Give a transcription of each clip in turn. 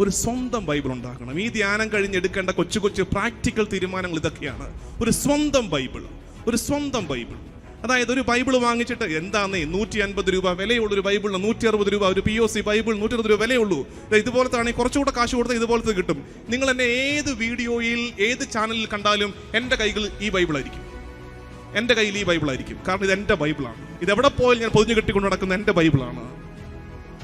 ഒരു സ്വന്തം ബൈബിൾ ഉണ്ടാക്കണം. ഈ ധ്യാനം കഴിഞ്ഞെടുക്കേണ്ട കൊച്ചു കൊച്ചു പ്രാക്ടിക്കൽ തീരുമാനങ്ങൾ ഇതൊക്കെയാണ്. ഒരു സ്വന്തം ബൈബിൾ, ഒരു സ്വന്തം ബൈബിൾ. അതായത് ഒരു ബൈബിൾ വാങ്ങിച്ചിട്ട് എന്താന്നേ 150 രൂപ വിലയുള്ള ഒരു ബൈബിളിന് 160 രൂപ, ഒരു POC ബൈബിൾ 160 രൂപ വിലയുള്ളൂ. ഇതുപോലത്തെ ആണെങ്കിൽ കുറച്ചുകൂടെ കാശ് കൊടുത്താൽ ഇതുപോലത്തെ കിട്ടും. നിങ്ങൾ എന്നെ ഏത് വീഡിയോയിൽ ഏത് ചാനലിൽ കണ്ടാലും എൻ്റെ കൈകൾ ഈ ബൈബിളായിരിക്കും, എൻ്റെ കയ്യിൽ ഈ ബൈബിളായിരിക്കും. കാരണം ഇത് എൻ്റെ ബൈബിളാണ്. ഇതെവിടെ പോയാലും ഞാൻ പൊതിഞ്ഞു കെട്ടിക്കൊണ്ട് നടക്കുന്ന എൻ്റെ ബൈബിളാണ്.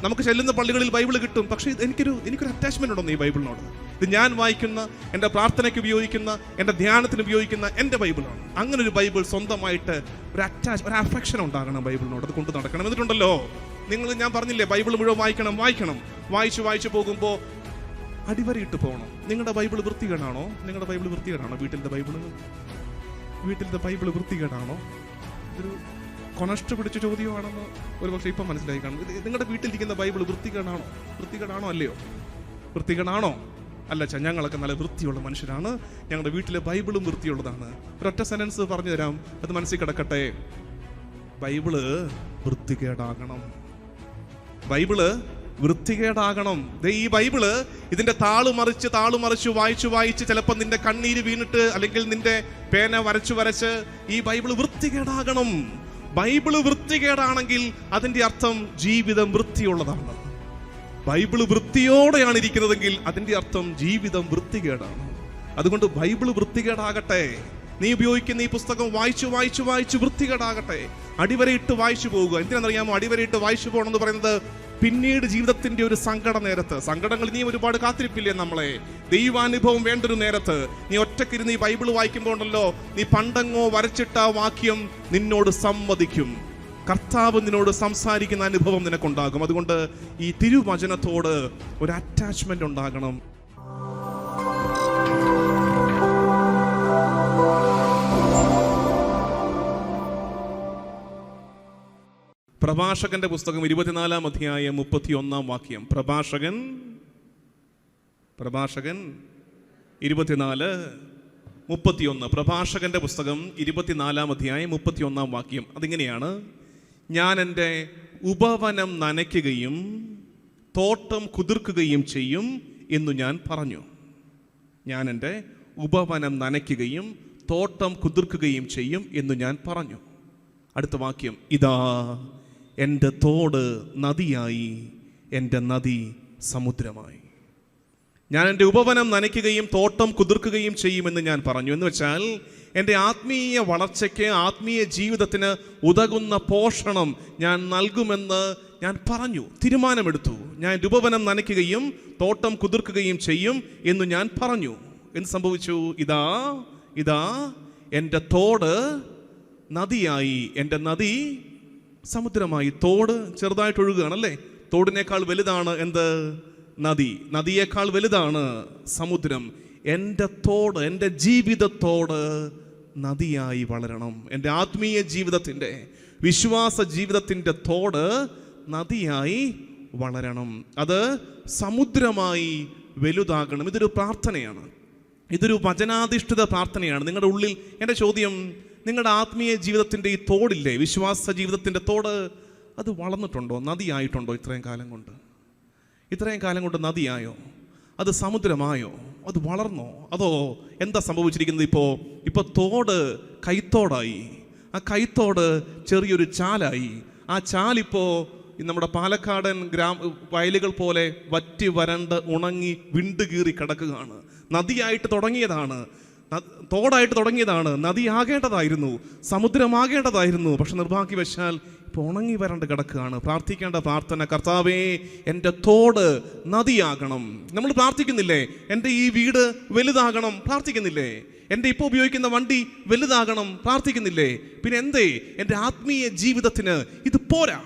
നമുക്ക് ചെല്ലുന്ന പള്ളികളിൽ ബൈബിൾ കിട്ടും, പക്ഷേ എനിക്കൊരു അറ്റാച്ച്മെന്റ് ഉണ്ടോ ഈ ബൈബിളിനോട്? ഇത് ഞാൻ വായിക്കുന്ന, എൻ്റെ പ്രാർത്ഥനയ്ക്ക് ഉപയോഗിക്കുന്ന, എൻ്റെ ധ്യാനത്തിന് ഉപയോഗിക്കുന്ന എൻ്റെ ബൈബിളാണ്. അങ്ങനെ ഒരു ബൈബിൾ സ്വന്തമായിട്ട് ഒരു അഫെക്ഷൻ ഉണ്ടാകണം ബൈബിളിനോട്. അത് കൊണ്ട് നടക്കണം. എന്നിട്ടുണ്ടല്ലോ ഞാൻ പറഞ്ഞില്ലേ, ബൈബിൾ മുഴുവൻ വായിക്കണം. വായിച്ചു പോകുമ്പോൾ അടിവരയിട്ട് പോകണം. നിങ്ങളുടെ ബൈബിൾ വൃത്തികേടാണോ? നിങ്ങളുടെ ബൈബിൾ വൃത്തികേടാണോ? വീട്ടിലത്തെ ബൈബിൾ വൃത്തികേടാണോ? ഇതൊരു കൊനഷ്ട പിടിച്ച ചോദ്യമാണെന്ന് ഒരു പക്ഷേ ഇപ്പം മനസ്സിലായി കാണും. നിങ്ങളുടെ വീട്ടിലിരിക്കുന്ന ബൈബിൾ വൃത്തികേടാണോ അല്ലയോ? വൃത്തികേടാണോ? അല്ല, ഞങ്ങളൊക്കെ നല്ല വൃത്തിയുള്ള മനുഷ്യരാണ്, ഞങ്ങളുടെ വീട്ടിലെ ബൈബിളും വൃത്തിയുള്ളതാണ്. ഒരൊറ്റ സെന്റൻസ് പറഞ്ഞു തരാം, അത് മനസ്സിൽ കിടക്കട്ടെ. ബൈബിള് വൃത്തികേടാകണം. ഈ ബൈബിള് ഇതിന്റെ താള് മറിച്ച് വായിച്ച് ചിലപ്പോൾ നിന്റെ കണ്ണീര് വീണിട്ട്, അല്ലെങ്കിൽ നിന്റെ പേന വരച്ച് ഈ ബൈബിള് വൃത്തികേടാകണം. ബൈബിള് വൃത്തികേടാണെങ്കിൽ അതിന്റെ അർത്ഥം ജീവിതം വൃത്തിയുള്ളതാണ്. ബൈബിള് വൃത്തിയോടെയാണ് ഇരിക്കുന്നതെങ്കിൽ അതിന്റെ അർത്ഥം ജീവിതം വൃത്തികേടാണ്. അതുകൊണ്ട് ബൈബിള് വൃത്തികേടാകട്ടെ. നീ ഉപയോഗിക്കുന്ന ഈ പുസ്തകം വായിച്ചു വൃത്തികേടാകട്ടെ. അടിവരയിട്ട് വായിച്ചു പോകുക. എന്തിനാണെന്നറിയാമോ അടിവരയിട്ട് വായിച്ചു പോകണമെന്ന് പറയുന്നത്? പിന്നീട് ജീവിതത്തിന്റെ ഒരു സങ്കടങ്ങൾ നീ ഒരുപാട് കാത്തിരിപ്പില്ലേ നമ്മളെ? ദൈവാനുഭവം വേണ്ടൊരു നേരത്ത് നീ ഒറ്റക്കിരുന്ന് ഈ ബൈബിൾ വായിക്കുമ്പോൾ ഉണ്ടല്ലോ, നീ പണ്ടങ്ങോ വരച്ചിട്ട വാക്യം നിന്നോട് സമ്മതിക്കും. കർത്താവ് നിന്നോട് സംസാരിക്കുന്ന അനുഭവം നിനക്കുണ്ടാകും. അതുകൊണ്ട് ഈ തിരുവചനത്തോട് ഒരു അറ്റാച്ച്മെന്റ് ഉണ്ടാകണം. പ്രഭാഷകന്റെ പുസ്തകം 24-ാം അധ്യായം 31-ാം വാക്യം. പ്രഭാഷകൻ 24:31. പ്രഭാഷകന്റെ പുസ്തകം 24-ാം അധ്യായം 31-ാം വാക്യം. അതിങ്ങനെയാണ്: ഞാൻ എൻ്റെ ഉപവനം നനയ്ക്കുകയും തോട്ടം കുതിർക്കുകയും ചെയ്യും എന്നു ഞാൻ പറഞ്ഞു. ഞാൻ എൻ്റെ ഉപവനം നനയ്ക്കുകയും തോട്ടം കുതിർക്കുകയും ചെയ്യും എന്നു ഞാൻ പറഞ്ഞു. അടുത്ത വാക്യം: ഇതാ എൻ്റെ തോട് നദിയായി, എൻ്റെ നദി സമുദ്രമായി. ഞാൻ എൻ്റെ ഉപവനം നനയ്ക്കുകയും തോട്ടം കുതിർക്കുകയും ചെയ്യുമെന്ന് ഞാൻ പറഞ്ഞു. എന്ന് വെച്ചാൽ എൻ്റെ ആത്മീയ വളർച്ചയ്ക്ക്, ആത്മീയ ജീവിതത്തിന് ഉതകുന്ന പോഷണം ഞാൻ നൽകുമെന്ന് ഞാൻ പറഞ്ഞു, തീരുമാനമെടുത്തു. ഞാൻ എൻ്റെ ഉപവനം നനയ്ക്കുകയും തോട്ടം കുതിർക്കുകയും ചെയ്യും എന്ന് ഞാൻ പറഞ്ഞു. എന്ത് സംഭവിച്ചു? ഇതാ എൻ്റെ തോട് നദിയായി, എൻ്റെ നദി സമുദ്രമായി. തോട് ചെറുതായിട്ട് ഒഴുകുകയാണല്ലേ? തോടിനേക്കാൾ വലുതാണ് എന്ത്? നദിയേക്കാൾ വലുതാണ് സമുദ്രം. എൻ്റെ തോട്, എൻ്റെ ജീവിതത്തോട് നദിയായി വളരണം. എൻ്റെ ആത്മീയ ജീവിതത്തിൻ്റെ, വിശ്വാസ ജീവിതത്തിൻ്റെ തോട് നദിയായി വളരണം. അത് സമുദ്രമായി വലുതാകണം. ഇതൊരു പ്രാർത്ഥനയാണ്, ഇതൊരു വചനാധിഷ്ഠിത പ്രാർത്ഥനയാണ്. നിങ്ങളുടെ ഉള്ളിൽ എൻ്റെ ചോദ്യം, നിങ്ങളുടെ ആത്മീയ ജീവിതത്തിൻ്റെ ഈ തോടില്ലേ, വിശ്വാസ ജീവിതത്തിൻ്റെ തോട്, അത് വളർന്നിട്ടുണ്ടോ? നദിയായിട്ടുണ്ടോ? ഇത്രയും കാലം കൊണ്ട് നദിയായോ? അത് സമുദ്രമായോ? അത് വളർന്നോ? അതോ എന്താ സംഭവിച്ചിരിക്കുന്നത്? ഇപ്പോൾ തോട് കൈത്തോടായി, ആ കൈത്തോട് ചെറിയൊരു ചാലായി. ആ ചാലിപ്പോൾ നമ്മുടെ പാലക്കാടൻ വയലുകൾ പോലെ വറ്റി വരണ്ട് ഉണങ്ങി വിണ്ടുകീറി കിടക്കുകയാണ്. നദിയായിട്ട് തുടങ്ങിയതാണ്, തോടായിട്ട് തുടങ്ങിയതാണ്, നദിയാകേണ്ടതായിരുന്നു, സമുദ്രമാകേണ്ടതായിരുന്നു. പക്ഷെ നിർഭാഗ്യവശാൽ ഇപ്പോൾ ഉണങ്ങി വരണ്ട് കിടക്കുകയാണ്. പ്രാർത്ഥിക്കേണ്ട പ്രാർത്ഥന: കർത്താവേ, എൻ്റെ തോട് നദിയാകണം. നമ്മൾ പ്രാർത്ഥിക്കുന്നില്ലേ? എൻ്റെ ഈ വീട് വലുതാകണം, പ്രാർത്ഥിക്കുന്നില്ലേ? എൻ്റെ ഇപ്പോൾ ഉപയോഗിക്കുന്ന വണ്ടി വലുതാകണം, പ്രാർത്ഥിക്കുന്നില്ലേ? പിന്നെ എന്തേ എൻ്റെ ആത്മീയ ജീവിതത്തിന് ഇത് പോരാ,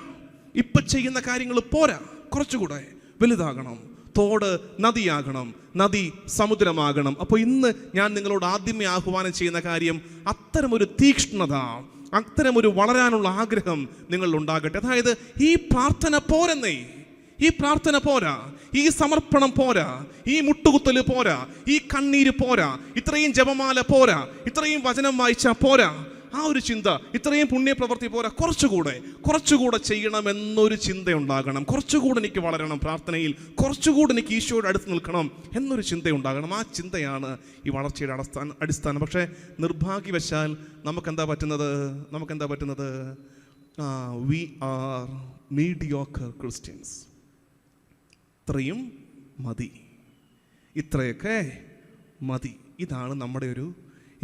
ഇപ്പം ചെയ്യുന്ന കാര്യങ്ങൾ പോരാ, കുറച്ചുകൂടെ വലുതാകണം. തോട് നദിയാകണം, നദി സമുദ്രമാകണം. അപ്പോൾ ഇന്ന് ഞാൻ നിങ്ങളോട് ആദ്യമേ ആഹ്വാനം ചെയ്യുന്ന കാര്യം, അത്തരമൊരു തീക്ഷ്ണത, അത്തരമൊരു വളരാനുള്ള ആഗ്രഹം നിങ്ങളിൽ ഉണ്ടാകട്ടെ. അതായത് ഈ പ്രാർത്ഥന പോരെന്നേ, ഈ പ്രാർത്ഥന പോരാ, ഈ സമർപ്പണം പോരാ, ഈ മുട്ടുകുത്തല് പോരാ, ഈ കണ്ണീര് പോരാ, ഇത്രയും ജപമാല പോരാ, ഇത്രയും വചനം വായിച്ചാൽ പോരാ. ആ ഒരു ചിന്ത, ഇത്രയും പുണ്യപ്രവൃത്തി പോരാ, കുറച്ചുകൂടെ ചെയ്യണമെന്നൊരു ചിന്ത ഉണ്ടാകണം. കുറച്ചുകൂടെ എനിക്ക് വളരണം പ്രാർത്ഥനയിൽ, കുറച്ചുകൂടെ എനിക്ക് ഈശോയുടെ അടുത്ത് നിൽക്കണം എന്നൊരു ചിന്ത ഉണ്ടാകണം. ആ ചിന്തയാണ് ഈ വളർച്ചയുടെ അടിസ്ഥാനം. പക്ഷേ നിർഭാഗ്യവശാൽ നമുക്കെന്താ പറ്റുന്നത്? We are mediocre Christians. ഇത്രയൊക്കെ മതി. ഇതാണ് നമ്മുടെ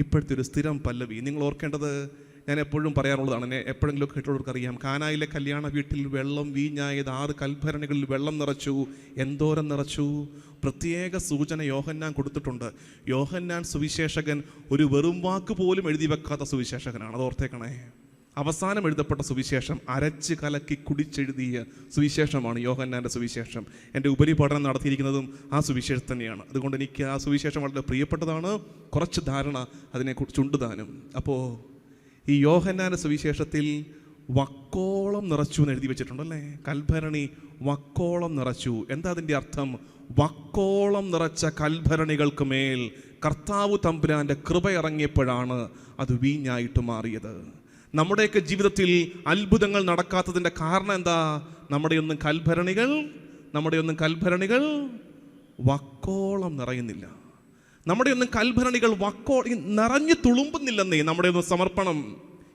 ഇപ്പോഴത്തെ ഒരു സ്ഥിരം പല്ലവി. നിങ്ങൾ ഓർക്കേണ്ടത്, ഞാൻ എപ്പോഴും പറയാറുള്ളതാണ്, എന്നെ എപ്പോഴെങ്കിലും കേട്ടുള്ളവർക്ക് അറിയാം. കാനായിലെ കല്യാണ വീട്ടിൽ വെള്ളം വീഞ്ഞായത് 6 കൽഭരണികളിൽ വെള്ളം നിറച്ചു. എന്തോരം നിറച്ചു? പ്രത്യേക സൂചന യോഹന്നാൻ കൊടുത്തിട്ടുണ്ട്. യോഹന്നാൻ സുവിശേഷകൻ ഒരു വെറും വാക്ക് പോലും എഴുതി വെക്കാത്ത സുവിശേഷകനാണ്. അത് ഓർത്തേക്കണേ. അവസാനം എഴുതപ്പെട്ട സുവിശേഷം അരച്ച് കലക്കി കുടിച്ചെഴുതിയ സുവിശേഷമാണ് യോഹന്നാൻ്റെ സുവിശേഷം. എൻ്റെ ഉപരിപഠനം നടത്തിയിരിക്കുന്നതും ആ സുവിശേഷം തന്നെയാണ്. അതുകൊണ്ട് എനിക്ക് ആ സുവിശേഷം വളരെ പ്രിയപ്പെട്ടതാണ്. കുറച്ച് ധാരണ അതിനെക്കുറിച്ചുണ്ട് താനും. അപ്പോൾ ഈ യോഹന്നാൻ്റെ സുവിശേഷത്തിൽ വക്കോളം നിറച്ചു എന്ന് എഴുതി വെച്ചിട്ടുണ്ടല്ലേ. കൽഭരണി വക്കോളം നിറച്ചു. എന്താ അതിൻ്റെ അർത്ഥം? വക്കോളം നിറച്ച കൽഭരണികൾക്ക് മേൽ കർത്താവ് തമ്പുരാൻ്റെ കൃപ ഇറങ്ങിയപ്പോഴാണ് അത് വീഞ്ഞായിട്ട് മാറിയത്. നമ്മുടെയൊക്കെ ജീവിതത്തിൽ അത്ഭുതങ്ങൾ നടക്കാത്തതിൻ്റെ കാരണം എന്താ? നമ്മുടെയൊന്നും കൽഭരണികൾ വക്കോളം നിറയുന്നില്ല. നമ്മുടെയൊന്നും കൽഭരണികൾ നിറഞ്ഞു തുളുമ്പുന്നില്ലെന്നേ നമ്മുടെയൊന്നും സമർപ്പണം.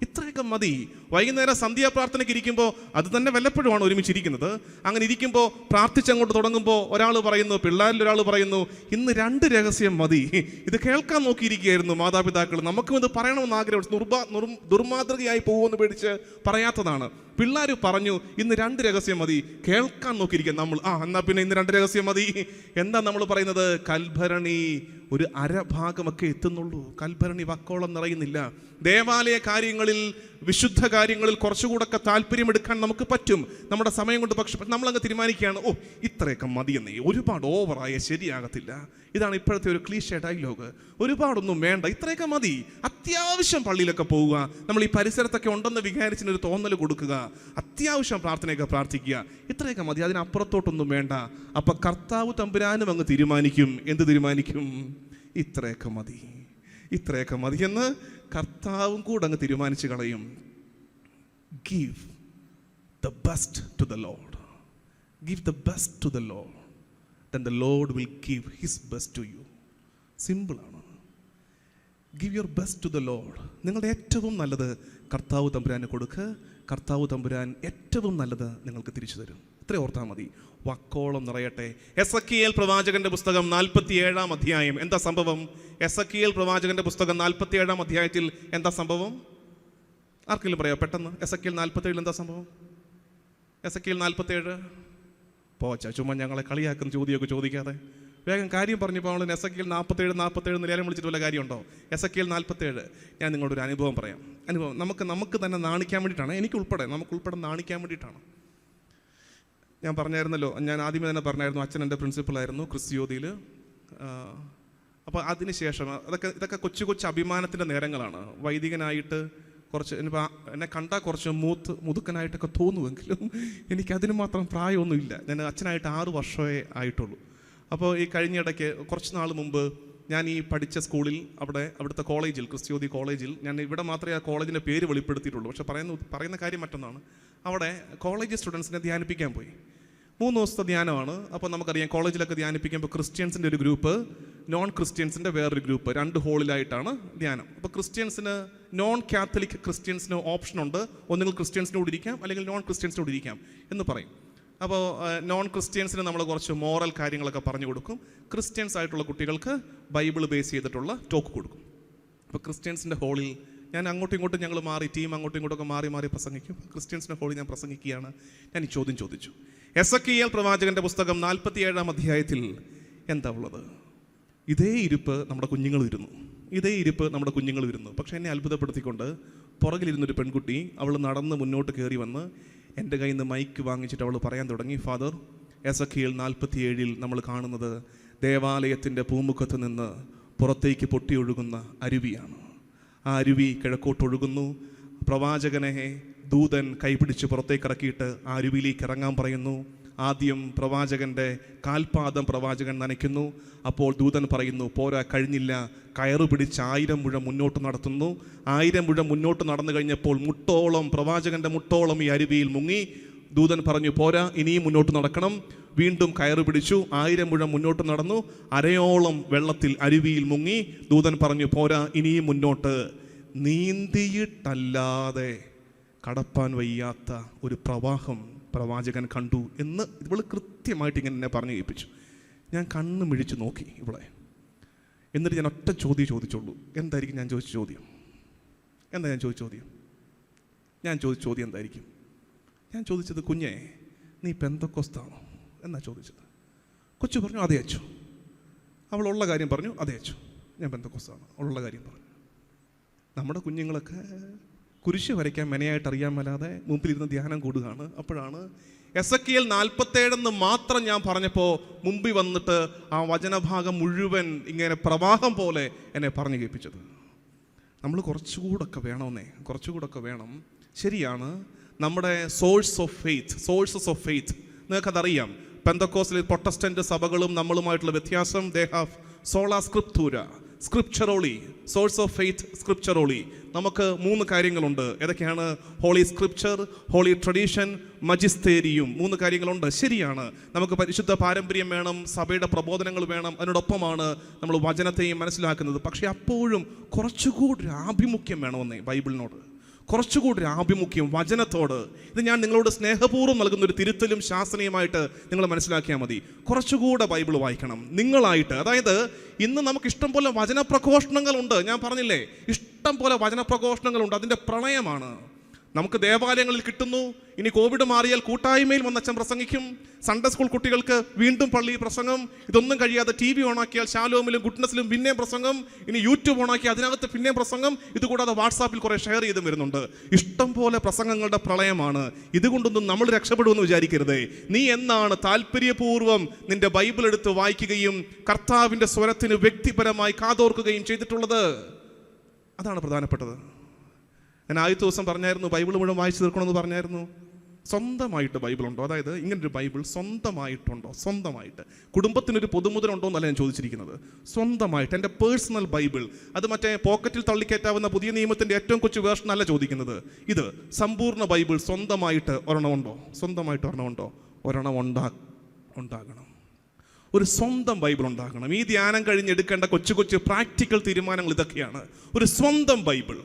ഇത്രയൊക്കെ മതി. വൈകുന്നേരം സന്ധ്യാപ്രാർത്ഥനയ്ക്ക് ഇരിക്കുമ്പോൾ, അത് തന്നെ വല്ലപ്പോഴുമാണ് ഒരുമിച്ചിരിക്കുന്നത്, അങ്ങനെ ഇരിക്കുമ്പോൾ പ്രാർത്ഥിച്ചങ്ങോട്ട് തുടങ്ങുമ്പോൾ പിള്ളേരിൽ ഒരാൾ പറയുന്നു, ഇന്ന് 2 രഹസ്യം മതി. ഇത് കേൾക്കാൻ നോക്കിയിരിക്കുകയായിരുന്നു മാതാപിതാക്കൾ. നമുക്കും ഇത് പറയണമെന്ന് ആഗ്രഹം, ദുർമാതൃകയായി പോകുമെന്ന് പേടിച്ച് പറയാത്തതാണ്. പിള്ളേർ പറഞ്ഞു, ഇന്ന് 2 രഹസ്യം മതി. കേൾക്കാൻ നോക്കിയിരിക്കുക നമ്മൾ. എന്നാ പിന്നെ ഇന്ന് 2 രഹസ്യം മതി. എന്താ നമ്മൾ പറയുന്നത്? കൽഭരണി ഒരു അരഭാഗമൊക്കെ എത്തുന്നുള്ളൂ. കൽഭരണി വക്കോളം നിറയുന്നില്ല. ദേവാലയ കാര്യങ്ങളിൽ, വിശുദ്ധ കാര്യങ്ങളിൽ കുറച്ചുകൂടൊക്കെ താല്പര്യമെടുക്കാൻ നമുക്ക് പറ്റും നമ്മുടെ സമയം കൊണ്ട്. പക്ഷെ നമ്മളങ്ങ് തീരുമാനിക്കുകയാണ്, ഇത്രയൊക്കെ മതിയെന്നേ, ഒരുപാട് ഓവറായ ശരിയാകത്തില്ല. ഇതാണ് ഇപ്പോഴത്തെ ഒരു ക്ലീഷേ ഡയലോഗ്. ഒരുപാടൊന്നും വേണ്ട, ഇത്രയൊക്കെ മതി. അത്യാവശ്യം പള്ളിയിലൊക്കെ പോവുക, നമ്മൾ ഈ പരിസരത്തൊക്കെ ഉണ്ടെന്ന് വിചാരിച്ചിനൊരു തോന്നൽ കൊടുക്കുക, അത്യാവശ്യം പ്രാർത്ഥനയൊക്കെ പ്രാർത്ഥിക്കുക, ഇത്രയൊക്കെ മതി, അതിനപ്പുറത്തോട്ടൊന്നും വേണ്ട. അപ്പം കർത്താവ് തമ്പുരാനും അങ്ങ് തീരുമാനിക്കും. എന്ത് തീരുമാനിക്കും? ഇത്രയൊക്കെ മതി എന്ന് കർത്താവും കൂടെ അങ്ങ് തീരുമാനിച്ചു കളയും. Give the best to the Lord. Then the Lord will give his best to you. സിമ്പിളാണ്. Give your best to the Lord. നിങ്ങളുടെ ഏറ്റവും നല്ലത് കർത്താവ് തമ്പുരാന് കൊടുക്കുക. കർത്താവ് തമ്പുരാൻ ഏറ്റവും നല്ലത് നിങ്ങൾക്ക് തിരിച്ചു തരും. ഇത്ര ഓർത്താൽ മതി. വക്കോളം നിറയട്ടെ. എസക്കിയേൽ പ്രവാചകന്റെ പുസ്തകം 47-ാം അധ്യായം. എന്താ സംഭവം? എസക്കിയേൽ പ്രവാചകന്റെ പുസ്തകം 47-ാം അധ്യായത്തിൽ എന്താ സംഭവം? ആർക്കെങ്കിലും പറയാം പെട്ടെന്ന്? എസക്കിയേൽ 47 എന്താ സംഭവം? എസക്കിയേൽ 47 പോച്ച, ചുമ്മാ ഞങ്ങളെ കളിയാക്കുന്ന ചോദ്യമൊക്കെ ചോദിക്കാതെ വേഗം കാര്യം പറഞ്ഞപ്പോൾ നമ്മൾ എസക്കിയേൽ 47 നിലയം വിളിച്ചിട്ട് വല്ല കാര്യമുണ്ടോ? എസക്കിയേൽ 47 ഞാൻ നിങ്ങളോട് ഒരു അനുഭവം പറയാം. നമുക്ക് തന്നെ നാണിക്കാൻ വേണ്ടിയിട്ടാണ്, നമുക്കുൾപ്പെടെ നാണിക്കാൻ വേണ്ടിയിട്ടാണ്. ഞാൻ പറഞ്ഞായിരുന്നല്ലോ, ഞാൻ ആദ്യമേ തന്നെ പറഞ്ഞായിരുന്നു, അച്ഛൻ എൻ്റെ പ്രിൻസിപ്പളായിരുന്നു ക്രിസ്ത്യോദിയിൽ. അപ്പോൾ അതിനുശേഷം ഇതൊക്കെ കൊച്ചു അഭിമാനത്തിൻ്റെ നേരങ്ങളാണ്. വൈദികനായിട്ട് കുറച്ച് എന്നെ കണ്ടാൽ കുറച്ച് മുതുക്കനായിട്ടൊക്കെ തോന്നുമെങ്കിലും എനിക്കതിന് മാത്രം പ്രായമൊന്നുമില്ല. ഞാൻ അച്ഛനായിട്ട് 6 വർഷമേ ആയിട്ടുള്ളൂ. അപ്പോൾ ഈ കഴിഞ്ഞിടയ്ക്ക് കുറച്ച് നാൾ മുമ്പ് ഞാൻ ഈ പഠിച്ച സ്കൂളിൽ, അവിടുത്തെ കോളേജിൽ, ക്രിസ്ത്യോദി കോളേജിൽ, ഞാൻ ഇവിടെ മാത്രമേ ആ കോളേജിൻ്റെ പേര് വെളിപ്പെടുത്തിയിട്ടുള്ളൂ, പക്ഷെ പറയുന്ന കാര്യം മറ്റൊന്നാണ്. അവിടെ കോളേജ് സ്റ്റുഡൻസിനെ ധ്യാനിപ്പിക്കാൻ പോയി. 3 ദിവസത്തെ ധ്യാനമാണ്. അപ്പോൾ നമുക്കറിയാം, കോളേജിലൊക്കെ ധ്യാനിപ്പിക്കുമ്പോൾ ക്രിസ്ത്യൻസിൻ്റെ ഒരു ഗ്രൂപ്പ്, നോൺ ക്രിസ്ത്യൻസിൻ്റെ വേറൊരു ഗ്രൂപ്പ്, 2 ഹോളിലായിട്ടാണ് ധ്യാനം. അപ്പോൾ ക്രിസ്ത്യൻസിന്, നോൺ കാത്തലിക് ക്രിസ്ത്യൻസിന് ഓപ്ഷനുണ്ട്, ഒന്നുകിൽ ക്രിസ്ത്യൻസിനോട് ഇരിക്കാം അല്ലെങ്കിൽ നോൺ ക്രിസ്ത്യൻസിനോട് ഇരിക്കാം എന്ന് പറയും. അപ്പോൾ നോൺ ക്രിസ്ത്യൻസിന് നമ്മൾ കുറച്ച് മോറൽ കാര്യങ്ങളൊക്കെ പറഞ്ഞു കൊടുക്കും. ക്രിസ്ത്യൻസ് ആയിട്ടുള്ള കുട്ടികൾക്ക് ബൈബിൾ ബേസ് ചെയ്തിട്ടുള്ള ടോക്ക് കൊടുക്കും. അപ്പോൾ ക്രിസ്ത്യൻസിൻ്റെ ഹോളിൽ ഞാൻ അങ്ങോട്ടും ഇങ്ങോട്ടും ഞങ്ങൾ മാറി, ടീം അങ്ങോട്ടും ഇങ്ങോട്ടൊക്കെ മാറി പ്രസംഗിക്കും. ക്രിസ്ത്യൻസിൻ്റെ ഹോളിൽ ഞാൻ പ്രസംഗിക്കുകയാണ്. ഞാൻ ഈ ചോദ്യം ചോദിച്ചു, എസക്കിയേൽ പ്രവാചകന്റെ പുസ്തകം 47-ാം അധ്യായത്തിൽ എന്താ ഉള്ളത്? ഇതേ ഇരിപ്പ് നമ്മുടെ കുഞ്ഞുങ്ങൾ ഇരുന്നു. പക്ഷെ എന്നെ അത്ഭുതപ്പെടുത്തിക്കൊണ്ട് പുറകിലിരുന്നൊരു പെൺകുട്ടി, അവൾ നടന്ന് മുന്നോട്ട് കയറി വന്ന് എൻ്റെ കയ്യിൽ നിന്ന് മൈക്ക് വാങ്ങിച്ചിട്ട് അവൾ പറയാൻ തുടങ്ങി, ഫാദർ, എസക്കിയേൽ 47-ൽ നമ്മൾ കാണുന്നത് ദേവാലയത്തിൻ്റെ പൂമുഖത്ത് നിന്ന് പുറത്തേക്ക് പൊട്ടിയൊഴുകുന്ന അരുവിയാണ്. ആ അരുവി കിഴക്കോട്ടൊഴുകുന്നു. പ്രവാചകനെ ദൂതൻ കൈപിടിച്ച് പുറത്തേക്ക് ഇറക്കിയിട്ട് ആ അരുവിയിലേക്ക് ഇറങ്ങാൻ പറയുന്നു. ആ ആദ്യം പ്രവാചകൻ്റെ കാൽപാദം പ്രവാചകൻ നനയ്ക്കുന്നു. അപ്പോൾ ദൂതൻ പറയുന്നു, പോരാ, കഴിഞ്ഞില്ല. കയറു പിടിച്ച് 1000 മുഴം മുന്നോട്ട് നടത്തുന്നു. 1000 മുഴം മുന്നോട്ട് നടന്നു കഴിഞ്ഞപ്പോൾ മുട്ടോളം, പ്രവാചകൻ്റെ മുട്ടോളം ഈ അരുവിയിൽ മുങ്ങി. ദൂതൻ പറഞ്ഞു, പോരാ, ഇനിയും മുന്നോട്ട് നടക്കണം. വീണ്ടും കയറ് പിടിച്ചു, 1000 മുഴം മുന്നോട്ട് നടന്നു. അരയോളം വെള്ളത്തിൽ അരുവിയിൽ മുങ്ങി. ദൂതൻ പറഞ്ഞു, പോരാ, ഇനിയും മുന്നോട്ട്. നീന്തിയിട്ടല്ലാതെ കടപ്പാൻ വയ്യാത്ത ഒരു പ്രവാഹം പ്രവാചകൻ കണ്ടു എന്ന് ഇവള് കൃത്യമായിട്ട് ഇങ്ങനെ എന്നെ പറഞ്ഞു കേൾപ്പിച്ചു. ഞാൻ കണ്ണ് മിഴിച്ച് നോക്കി ഇവളെ. എന്നിട്ട് ഞാൻ ഒറ്റ ചോദ്യം ചോദിച്ചുള്ളൂ. എന്തായിരിക്കും ഞാൻ ചോദിച്ച ചോദ്യം? എന്താ ഞാൻ ചോദിച്ച ചോദ്യം? ഞാൻ ചോദിച്ച ചോദ്യം എന്തായിരിക്കും? ഞാൻ ചോദിച്ചത്, കുഞ്ഞേ, നീ പെന്തക്കോസ്താണോ എന്നാ ചോദിച്ചത്. കൊച്ചു പറഞ്ഞു, അതേ അച്ചു. അവളുള്ള കാര്യം പറഞ്ഞു, അതേ അച്ചു, ഞാൻ പെന്തക്കോസ്താണ്, അവളുള്ള കാര്യം പറഞ്ഞു. നമ്മുടെ കുഞ്ഞുങ്ങളൊക്കെ കുരിശ് വരയ്ക്കാൻ മെനയായിട്ട് അറിയാൻ മേലാതെ മുമ്പിലിരുന്ന് ധ്യാനം കൂടുകയാണ്. അപ്പോഴാണ് എസെക്കിയേൽ 47 മാത്രം ഞാൻ പറഞ്ഞപ്പോൾ മുമ്പിൽ വന്നിട്ട് ആ വചനഭാഗം മുഴുവൻ ഇങ്ങനെ പ്രവാഹം പോലെ എന്നെ പറഞ്ഞു കേൾപ്പിച്ചത്. നമ്മൾ കുറച്ചുകൂടൊക്കെ വേണം. ശരിയാണ്, നമ്മുടെ സോഴ്സസ് ഓഫ് ഫെയ്ത്ത് നിങ്ങൾക്കതറിയാം. പെന്തക്കോസ്റ്റിലെ പ്രൊട്ടസ്റ്റന്റ് സഭകളും നമ്മളുമായിട്ടുള്ള വ്യത്യാസം, they have sola scriptura, scripture only, source of faith, scripture only. നമുക്ക് 3 കാര്യങ്ങളുണ്ട്. ഏതൊക്കെയാണ്? ഹോളി സ്ക്രിപ്ചർ, ഹോളി ട്രഡീഷൻ, മജിസ്തേരിയും. 3 കാര്യങ്ങളുണ്ട്. ശരിയാണ്, നമുക്ക് പരിശുദ്ധ പാരമ്പര്യം വേണം, സഭയുടെ പ്രബോധനങ്ങൾ വേണം. അതിനോടൊപ്പമാണ് നമ്മൾ വചനത്തെയും മനസ്സിലാക്കുന്നത്. പക്ഷേ അപ്പോഴും കുറച്ചുകൂടി ആഭിമുഖ്യം വേണമെന്നേ ബൈബിളിനോട്, കുറച്ചുകൂടി ആഭിമുഖ്യം വചനത്തോട്. ഇത് ഞാൻ നിങ്ങളോട് സ്നേഹപൂർവ്വം നൽകുന്ന ഒരു തിരുത്തലും ശാസനയുമായിട്ട് നിങ്ങൾ മനസ്സിലാക്കിയാൽ മതി. കുറച്ചുകൂടെ ബൈബിൾ വായിക്കണം നിങ്ങളായിട്ട്. അതായത് ഇന്ന് നമുക്ക് ഇഷ്ടം പോലെ വചനപ്രഘോഷണങ്ങളുണ്ട്. ഞാൻ പറഞ്ഞില്ലേ, ഇഷ്ടം പോലെ വചനപ്രഘോഷണങ്ങളുണ്ട്. അതിൻ്റെ പ്രണയമാണ് നമുക്ക് ദേവാലയങ്ങളിൽ കിട്ടുന്നു. ഇനി കോവിഡ് മാറിയാൽ കൂട്ടായ്മയിൽ വന്നച്ഛൻ പ്രസംഗിക്കും. സൺഡേ സ്കൂൾ കുട്ടികൾക്ക് വീണ്ടും പള്ളി പ്രസംഗം. ഇതൊന്നും കഴിയാതെ TV ഓണാക്കിയാൽ ഷാലോമിലും ഗുഡ്നസിലും പിന്നെയും പ്രസംഗം. ഇനി യൂട്യൂബ് ഓണാക്കി അതിനകത്ത് പിന്നെയും പ്രസംഗം. ഇതുകൂടാതെ വാട്സാപ്പിൽ കുറേ ഷെയർ ചെയ്തും വരുന്നുണ്ട്. ഇഷ്ടം പോലെ പ്രസംഗങ്ങളുടെ പ്രളയമാണ്. ഇതുകൊണ്ടൊന്നും നമ്മൾ രക്ഷപ്പെടുമെന്ന് വിചാരിക്കരുതേ. നീ എന്നാണ് താല്പര്യപൂർവ്വം നിന്റെ ബൈബിൾ എടുത്ത് വായിക്കുകയും കർത്താവിൻ്റെ സ്വരത്തിന് വ്യക്തിപരമായി കാതോർക്കുകയും ചെയ്തിട്ടുള്ളത്? അതാണ് പ്രധാനപ്പെട്ടത്. ഞാൻ ആദ്യത്തെ ദിവസം പറഞ്ഞായിരുന്നു, ബൈബിൾ മുഴുവൻ വായിച്ചു തീർക്കണമെന്ന് പറഞ്ഞായിരുന്നു. സ്വന്തമായിട്ട് ബൈബിളുണ്ടോ? അതായത് ഇങ്ങനൊരു ബൈബിൾ സ്വന്തമായിട്ടുണ്ടോ? സ്വന്തമായിട്ട് കുടുംബത്തിനൊരു പൊതുമുതലുണ്ടോ എന്നല്ല ഞാൻ ചോദിച്ചിരിക്കുന്നത്. സ്വന്തമായിട്ട് എൻ്റെ പേഴ്സണൽ ബൈബിൾ. അത് മറ്റേ പോക്കറ്റിൽ തള്ളിക്കയറ്റാവുന്ന പുതിയ നിയമത്തിൻ്റെ ഏറ്റവും കൊച്ചു വേർഷൻ അല്ല ചോദിക്കുന്നത്. ഇത് സമ്പൂർണ്ണ ബൈബിൾ സ്വന്തമായിട്ട് ഒരെണ്ണമുണ്ടോ? സ്വന്തമായിട്ട് ഒരെണ്ണമുണ്ടോ? ഒരെണ്ണം ഉണ്ടാകണം. ഒരു സ്വന്തം ബൈബിൾ ഉണ്ടാകണം. ഈ ധ്യാനം കഴിഞ്ഞ് എടുക്കേണ്ട കൊച്ചു കൊച്ചു പ്രാക്ടിക്കൽ തീരുമാനങ്ങൾ ഇതൊക്കെയാണ്. ഒരു സ്വന്തം ബൈബിൾ.